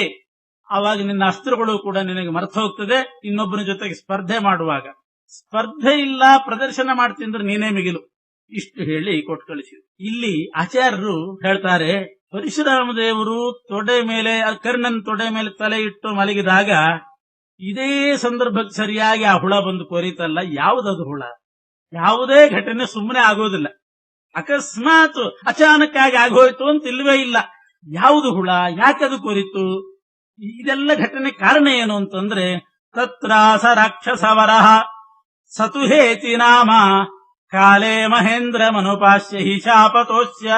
ಆವಾಗ ನಿನ್ನ ಅಸ್ತ್ರಗಳು ಕೂಡ ನಿನಗೆ ಮರೆತು ಹೋಗ್ತದೆ. ಇನ್ನೊಬ್ಬನ ಜೊತೆಗೆ ಸ್ಪರ್ಧೆ ಮಾಡುವಾಗ ಸ್ಪರ್ಧೆ ಇಲ್ಲ, ಪ್ರದರ್ಶನ ಮಾಡ್ತಿಂದ್ರೆ ನೀನೇ ಮಿಗಿಲು. ಇಷ್ಟು ಹೇಳಿ ಕೊಟ್ಟು ಕಳಿಸಿದ್ರು. ಇಲ್ಲಿ ಆಚಾರ್ಯರು ಹೇಳ್ತಾರೆ, ಪರಶುರಾಮ ದೇವರು ತೊಡೆ ಮೇಲೆ ಕರ್ಣನ್ ತೊಡೆ ಮೇಲೆ ತಲೆ ಇಟ್ಟು ಮಲಗಿದಾಗ ಇದೇ ಸಂದರ್ಭಕ್ಕೆ ಸರಿಯಾಗಿ ಆ ಹುಳ ಬಂದು ಕೊರಿತಲ್ಲ. ಯಾವುದದು ಹುಳ? ಯಾವುದೇ ಘಟನೆ ಸುಮ್ಮನೆ ಆಗೋದಿಲ್ಲ. ಅಕಸ್ಮಾತ್ ಅಚಾನಕ್ ಆಗಿ ಆಗೋಯ್ತು ಅಂತ ಇಲ್ವೇ ಇಲ್ಲ. ಯಾವುದು ಹುಳ, ಯಾಕದು ಕೊರಿತು, ಇದೆಲ್ಲ ಘಟನೆ ಕಾರಣ ಏನು ಅಂತಂದ್ರೆ, ತತ್ರಾಸ ರಾಕ್ಷಸವರಃ ಸತು ಹೇತಿ ನಾಮ ಕಾಲೇ ಮಹೇಂದ್ರ ಮನುಪಾಸ್ಯ ಹಿ ಶಾಪತೋಸ್ಯ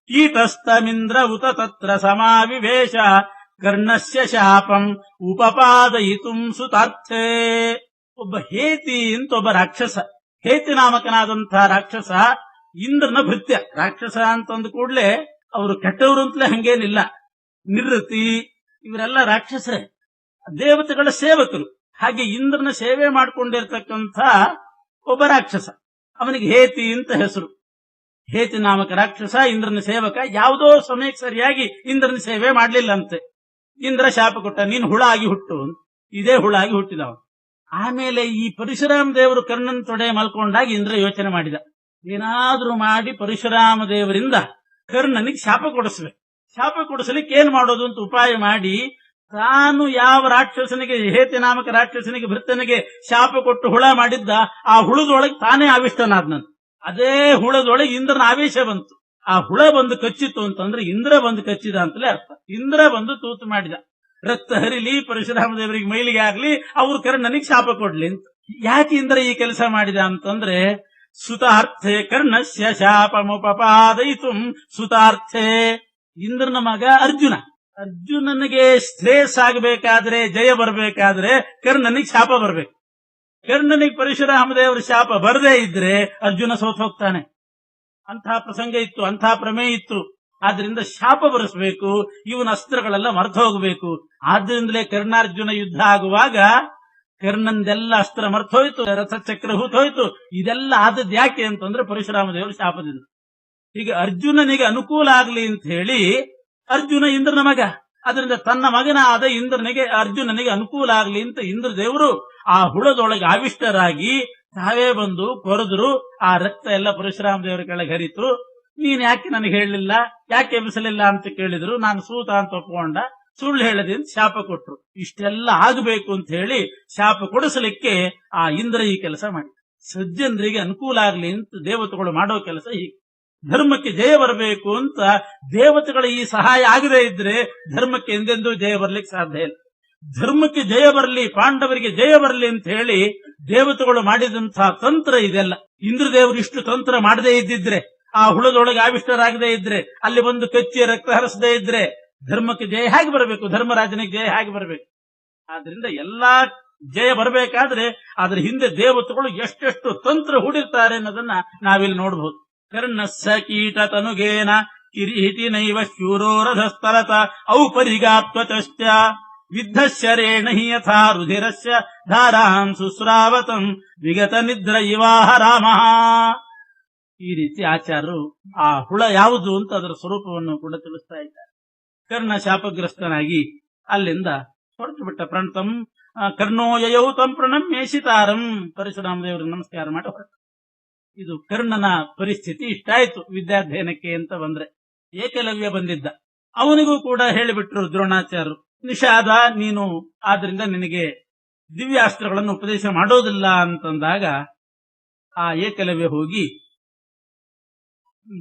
ಕೀಟಸ್ತಮಿಂದ್ರ ಉತ ತತ್ರ ಸಮಾವಿವೇಶ ಕರ್ಣಸ್ಯ ಶಾಪಂ ಉಪಪಾದಯಿತುಂ ಸುತಾರ್ಥೇ. ಒಬ್ಬ ಹೇತಿ ಅಂತ ಒಬ್ಬ ರಾಕ್ಷಸ, ಹೇತಿ ನಾಮಕನಾದಂತಹ ರಾಕ್ಷಸ ಇಂದ್ರನ ಭೃತ್ಯ. ರಾಕ್ಷಸ ಅಂತಂದು ಕೂಡಲೇ ಅವರು ಕೆಟ್ಟವರು ಅಂತಲೇ ಹಂಗೇನಿಲ್ಲ. ನಿವೃತ್ತಿ ಇವರೆಲ್ಲ ರಾಕ್ಷಸರೇ, ದೇವತೆಗಳ ಸೇವಕರು. ಹಾಗೆ ಇಂದ್ರನ ಸೇವೆ ಮಾಡಿಕೊಂಡಿರ್ತಕ್ಕಂಥ ಒಬ್ಬ ರಾಕ್ಷಸ, ಅವನಿಗೆ ಹೇತಿ ಅಂತ ಹೆಸರು. ಹೇತಿ ನಾಮಕ ರಾಕ್ಷಸ ಇಂದ್ರನ ಸೇವಕ. ಯಾವುದೋ ಸಮಯಕ್ಕೆ ಸರಿಯಾಗಿ ಇಂದ್ರನ ಸೇವೆ ಮಾಡ್ಲಿಲ್ಲ ಅಂತೆ. ಇಂದ್ರ ಶಾಪ ಕೊಟ್ಟ, ನೀನು ಹುಳ ಆಗಿ ಹುಟ್ಟು. ಇದೇ ಹುಳ ಆಗಿ ಹುಟ್ಟಿದವ. ಆಮೇಲೆ ಈ ಪರಶುರಾಮ ದೇವರು ಕರ್ಣನ್ ತೊಡೆ ಮಲ್ಕೊಂಡಾಗ ಇಂದ್ರ ಯೋಚನೆ ಮಾಡಿದ, ಏನಾದ್ರೂ ಮಾಡಿ ಪರಶುರಾಮ ದೇವರಿಂದ ಕರ್ಣನಿಗೆ ಶಾಪ ಕೊಡಿಸ್ಬೇಕು. ಶಾಪ ಕೊಡಿಸ್ಲಿಕ್ಕೆ ಏನ್ ಮಾಡೋದು ಅಂತ ಉಪಾಯ ಮಾಡಿ, ತಾನು ಯಾವ ರಾಕ್ಷಸನಿಗೆ, ಹೇತಿ ನಾಮಕ ರಾಕ್ಷಸನಿಗೆ ಭೃತ್ತನಿಗೆ ಶಾಪ ಕೊಟ್ಟು ಹುಳ ಮಾಡಿದ್ದ, ಆ ಹುಳದೊಳಗೆ ತಾನೇ ಆವಿಷ್ಟನಾದ್ನಂತ. ಅದೇ ಹುಳದೊಳಗೆ ಇಂದ್ರನ ಆವೇಶ ಬಂತು. ಆ ಹುಳ ಬಂದು ಕಚ್ಚಿತ್ತು ಅಂತಂದ್ರೆ ಇಂದ್ರ ಬಂದು ಕಚ್ಚಿದ ಅಂತಲೇ ಅರ್ಥ. ಇಂದ್ರ ಬಂದು ತೂತು ಮಾಡಿದ, ರಕ್ತ ಹರಿಲಿ, ಪರಶುರಾಮ ದೇವರಿಗೆ ಮೈಲಿಗೆ ಆಗ್ಲಿ, ಅವ್ರು ಕರ್ಣನಿಗೆ ಶಾಪ ಕೊಡ್ಲಿ ಅಂತ. ಯಾಕೆ ಇಂದ್ರ ಈ ಕೆಲಸ ಮಾಡಿದ ಅಂತಂದ್ರೆ, ಸುತಾರ್ಥೆ ಕರ್ಣಸ್ಯ ಶಾಪಮುಪಪಾದಯಿತು. ಸುತಾರ್ಥೆ ಇಂದ್ರನ ಮಗ ಅರ್ಜುನ. ಅರ್ಜುನನಿಗೆ ಶ್ರೇಯಸ್ ಆಗಬೇಕಾದ್ರೆ, ಜಯ ಬರಬೇಕಾದ್ರೆ ಕರ್ಣನಿಗೆ ಶಾಪ ಬರ್ಬೇಕು. ಕರ್ಣನಿಗೆ ಪರಶುರಾಮ ದೇವರ ಶಾಪ ಬರದೇ ಇದ್ರೆ ಅರ್ಜುನ ಸೋತ್ ಹೋಗ್ತಾನೆ. ಅಂತಹ ಪ್ರಸಂಗ ಇತ್ತು, ಅಂತಹ ಪ್ರಮೇಯ ಇತ್ತು. ಆದ್ರಿಂದ ಶಾಪ ಬರೆಸಬೇಕು, ಇವನ ಅಸ್ತ್ರಗಳೆಲ್ಲ ಮರೆತು ಹೋಗಬೇಕು. ಆದ್ರಿಂದಲೇ ಕರ್ಣಾರ್ಜುನ ಯುದ್ಧ ಆಗುವಾಗ ಕರ್ಣಂದೆಲ್ಲ ಅಸ್ತ್ರ ಮರ್ತೋಯ್ತು, ರಥಚಕ್ರ ಹೂತೋಯ್ತು. ಇದೆಲ್ಲ ಆದದ್ದು ಯಾಕೆ ಅಂತಂದ್ರೆ ಪರಶುರಾಮ ದೇವರ ಶಾಪದಿಂದ. ಈಗ ಅರ್ಜುನನಿಗೆ ಅನುಕೂಲ ಆಗ್ಲಿ ಅಂತ ಹೇಳಿ, ಅರ್ಜುನ ಇಂದ್ರನ ಮಗ, ಅದರಿಂದ ತನ್ನ ಮಗನಾದ ಇಂದ್ರನಿಗೆ, ಅರ್ಜುನನಿಗೆ ಅನುಕೂಲ ಆಗ್ಲಿ ಅಂತ ಇಂದ್ರ ದೇವರು ಆ ಹುಳದೊಳಗೆ ಆವಿಷ್ಟರಾಗಿ ತಾವೇ ಬಂದು ಕೊರೆದ್ರು. ಆ ರಕ್ತ ಎಲ್ಲ ಪರಶುರಾಮ ದೇವರ ಕೆಳಗೆ ಹರಿತು. ನೀನ್ ಯಾಕೆ ನನಗೆ ಹೇಳಲಿಲ್ಲ, ಯಾಕೆ ಎಬ್ಬಿಸಲಿಲ್ಲ ಅಂತ ಕೇಳಿದ್ರು. ನಾನು ಸೂತ ಅಂತ ಒಪ್ಕೊಂಡ, ಸುಳ್ಳು ಹೇಳದೆ ಅಂತ ಶಾಪ ಕೊಟ್ರು. ಇಷ್ಟೆಲ್ಲ ಆಗಬೇಕು ಅಂತ ಹೇಳಿ ಶಾಪ ಕೊಡಿಸಲಿಕ್ಕೆ ಆ ಇಂದ್ರ ಈ ಕೆಲಸ ಮಾಡಿ, ಸಜ್ಜನರಿಗೆ ಅನುಕೂಲ ಆಗ್ಲಿ ಅಂತ ದೇವತೆಗಳು ಮಾಡೋ ಕೆಲಸ ಹೀಗೆ. ಧರ್ಮಕ್ಕೆ ಜಯ ಬರಬೇಕು ಅಂತ ದೇವತೆಗಳ ಈ ಸಹಾಯ ಆಗದೇ ಇದ್ರೆ ಧರ್ಮಕ್ಕೆ ಎಂದೆಂದೂ ಜಯ ಬರ್ಲಿಕ್ಕೆ ಸಾಧ್ಯ ಇಲ್ಲ. ಧರ್ಮಕ್ಕೆ ಜಯ ಬರಲಿ, ಪಾಂಡವರಿಗೆ ಜಯ ಬರಲಿ ಅಂತ ಹೇಳಿ ದೇವತೆಗಳು ಮಾಡಿದಂತಹ ತಂತ್ರ ಇದೆಲ್ಲ. ಇಂದ್ರದೇವರು ಇಷ್ಟು ತಂತ್ರ ಮಾಡದೇ ಇದ್ದಿದ್ರೆ, ಆ ಹುಳದೊಳಗೆ ಆವಿಷ್ಟರಾಗದೇ ಇದ್ರೆ, ಅಲ್ಲಿ ಬಂದು ಕಚ್ಚಿ ರಕ್ತ ಹರಿಸದೇ ಇದ್ರೆ ಧರ್ಮಕ್ಕೆ ಜಯ ಹೇಗೆ ಬರಬೇಕು, ಧರ್ಮರಾಜನಿಗೆ ಜಯ ಹೇಗೆ ಬರಬೇಕು? ಆದ್ರಿಂದ ಎಲ್ಲಾ ಜಯ ಬರಬೇಕಾದ್ರೆ ಅದ್ರ ಹಿಂದೆ ದೇವತೆಗಳು ಎಷ್ಟೆಷ್ಟು ತಂತ್ರ ಹೂಡಿರ್ತಾರೆ ಅನ್ನೋದನ್ನ ನಾವಿಲ್ಲಿ ನೋಡಬಹುದು. ಕರ್ಣಸ್ಸ ಕೀಟ ತನುಗೇನ ಕಿರೀಟಿ ನೈವ ಶೂರೋರಧಸ್ತರತ ಔಪರಿಗಾತ್ವಚಶ್ಚ ವಿದ್ಧಶ್ಚರೇಣ ಹಿ ಯಥಾ ರುಧಿರಸ್ಯ ಧಾರಾಂ ಸುಸ್ರಾವತಂ ವಿಗತ ನಿದ್ರ ಇವಾಹ ರಾಮಃ. ಈ ರೀತಿ ಆಚಾರ್ಯರು ಆ ಹುಳ ಯಾವುದು ಅಂತ ಅದರ ಸ್ವರೂಪವನ್ನು ಕೂಡ ತಿಳಿಸ್ತಾ ಇದ್ದಾರೆ. ಕರ್ಣ ಶಾಪಗ್ರಸ್ತನಾಗಿ ಅಲ್ಲಿಂದ ಹೊರಟು ಬಿಟ್ಟ. ಪ್ರಣತಂ ಕರ್ಣೋ ಯಯೌ ತಂ ಪ್ರಣಮ್ಯೇಷಿತಾರಂ, ಪರಶುರಾಮ ದೇವರಿಗೆ ನಮಸ್ಕಾರ ಮಾಡಿ ಹೊರಟ. ಇದು ಕರ್ಣನ ಪರಿಸ್ಥಿತಿ. ಇಷ್ಟಾಯ್ತು ವಿದ್ಯಾಧ್ಯಯನಕ್ಕೆ ಅಂತ ಬಂದ್ರೆ. ಏಕಲವ್ಯ ಬಂದಿದ್ದ, ಅವನಿಗೂ ಕೂಡ ಹೇಳಿಬಿಟ್ರು ದ್ರೋಣಾಚಾರ್ಯರು, ನಿಷಾದ ನೀನು ಆದ್ರಿಂದ ನಿನಗೆ ದಿವ್ಯಾಸ್ತ್ರಗಳನ್ನು ಉಪದೇಶ ಮಾಡೋದಿಲ್ಲ ಅಂತಂದಾಗ ಆ ಏಕಲವ್ಯ ಹೋಗಿ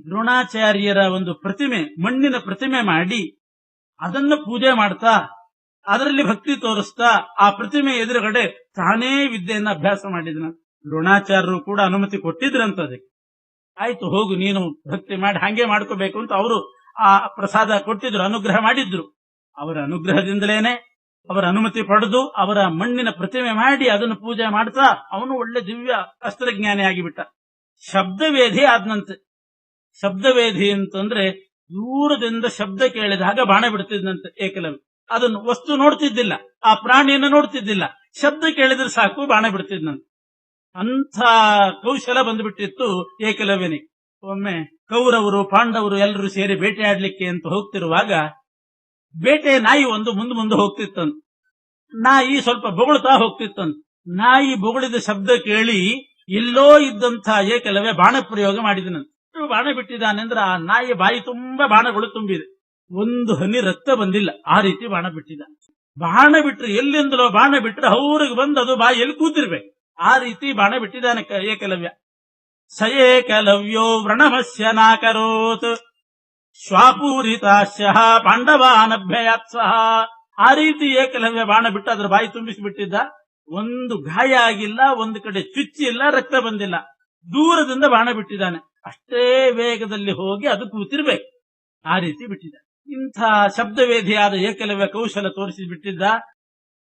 ದ್ರೋಣಾಚಾರ್ಯರ ಒಂದು ಪ್ರತಿಮೆ, ಮಣ್ಣಿನ ಪ್ರತಿಮೆ ಮಾಡಿ ಅದನ್ನು ಪೂಜೆ ಮಾಡ್ತಾ ಅದರಲ್ಲಿ ಭಕ್ತಿ ತೋರಿಸ್ತಾ ಆ ಪ್ರತಿಮೆ ಎದುರುಗಡೆ ತಾನೇ ವಿದ್ಯೆಯನ್ನ ಅಭ್ಯಾಸ ಮಾಡಿದನ. ದ್ರೋಣಾಚಾರ್ಯರು ಕೂಡ ಅನುಮತಿ ಕೊಟ್ಟಿದ್ರಂತ ಅದಕ್ಕೆ. ಆಯ್ತು ಹೋಗು ನೀನು ಭಕ್ತಿ ಮಾಡಿ ಹಾಗೆ ಮಾಡ್ಕೋಬೇಕು ಅಂತ ಅವರು ಆ ಪ್ರಸಾದ ಕೊಟ್ಟಿದ್ರು, ಅನುಗ್ರಹ ಮಾಡಿದ್ರು. ಅವರ ಅನುಗ್ರಹದಿಂದಲೇನೆ ಅವರ ಅನುಮತಿ ಪಡೆದು ಅವರ ಮಣ್ಣಿನ ಪ್ರತಿಮೆ ಮಾಡಿ ಅದನ್ನು ಪೂಜೆ ಮಾಡ್ತಾ ಅವನು ಒಳ್ಳೆ ದಿವ್ಯ ಅಸ್ತ್ರಜ್ಞಾನಿ ಆಗಿಬಿಟ್ಟ. ಶಬ್ದವೇಧಿ ಆದ್ನಂತೆ. ಶಬ್ದವೇಧಿ ಅಂತಂದ್ರೆ ದೂರದಿಂದ ಶಬ್ದ ಕೇಳಿದಾಗ ಬಾಣ ಬಿಡ್ತಿದ್ದಂತೆ ಏಕಲವ್ಯ. ಅದನ್ನು ವಸ್ತು ನೋಡ್ತಿದ್ದಿಲ್ಲ, ಆ ಪ್ರಾಣಿಯನ್ನು ನೋಡ್ತಿದ್ದಿಲ್ಲ, ಶಬ್ದ ಕೇಳಿದ್ರೆ ಸಾಕು ಬಾಣ ಬಿಡ್ತಿದ್ನಂತೆ. ಅಂಥ ಕೌಶಲ ಬಂದ್ಬಿಟ್ಟಿತ್ತು ಏಕಲವ್ಯನಿಗೆ. ಒಮ್ಮೆ ಕೌರವರು ಪಾಂಡವರು ಎಲ್ಲರೂ ಸೇರಿ ಬೇಟೆಯಾಡ್ಲಿಕ್ಕೆ ಅಂತ ಹೋಗ್ತಿರುವಾಗ ಬೇಟೆ ನಾಯಿ ಒಂದು ಮುಂದೆ ಹೋಗ್ತಿತ್ತಂತ. ನಾಯಿ ಸ್ವಲ್ಪ ಬೊಗಳ್ತಾ ಹೋಗ್ತಿತ್ತಂತ. ನಾಯಿ ಬೊಗಳಿದ ಶಬ್ದ ಕೇಳಿ ಎಲ್ಲೋ ಇದ್ದಂಥ ಏಕಲವ್ಯ ಬಾಣ ಪ್ರಯೋಗ ಮಾಡಿದನಂತ. ಬಾಣ ಬಿಟ್ಟಿದ್ದಾನೆಂದ್ರೆ ಆ ನಾಯಿ ಬಾಯಿ ತುಂಬಾ ಬಾಣಗಳು ತುಂಬಿದೆ, ಒಂದು ಹನಿ ರಕ್ತ ಬಂದಿಲ್ಲ. ಆ ರೀತಿ ಬಾಣ ಬಿಟ್ಟಿದ್ದ. ಬಾಣ ಬಿಟ್ರೆ ಎಲ್ಲಿಂದಲೋ ಬಾಣ ಬಿಟ್ರೆ ಅವ್ರಿಗೆ ಬಂದು ಅದು ಬಾಯಲ್ಲಿ ಕೂತಿರ್ಬೇಕು. ಆ ರೀತಿ ಬಾಣ ಬಿಟ್ಟಿದ್ದಾನೆ ಏಕಲವ್ಯ. ಸ ಏಕಲವ್ಯೋ ವ್ರಣಮಸ್ಯ ನಾಕರೋತ್ ಶ್ವಾಪೂರಿತಾಶ್ಯ ಪಾಂಡವಾನಭ್ಯಯಾತ್ಸಹ. ಆ ರೀತಿ ಏಕಲವ್ಯ ಬಾಣ ಬಿಟ್ಟು ಅದ್ರ ಬಾಯಿ ತುಂಬಿಸಿಬಿಟ್ಟಿದ್ದ. ಒಂದು ಗಾಯ ಆಗಿಲ್ಲ, ಒಂದು ಕಡೆ ಚುಚ್ಚಿಲ್ಲ, ರಕ್ತ ಬಂದಿಲ್ಲ. ದೂರದಿಂದ ಬಾಣ ಬಿಟ್ಟಿದ್ದಾನೆ. ಅಷ್ಟೇ ವೇಗದಲ್ಲಿ ಹೋಗಿ ಅದು ಕೂತಿರ್ಬೇಕು. ಆ ರೀತಿ ಬಿಟ್ಟಿದ್ದ. ಇಂಥ ಶಬ್ದವೇಧಿಯಾದ ಏಕಲವ್ಯ ಕೌಶಲ ತೋರಿಸಿ ಬಿಟ್ಟಿದ್ದ.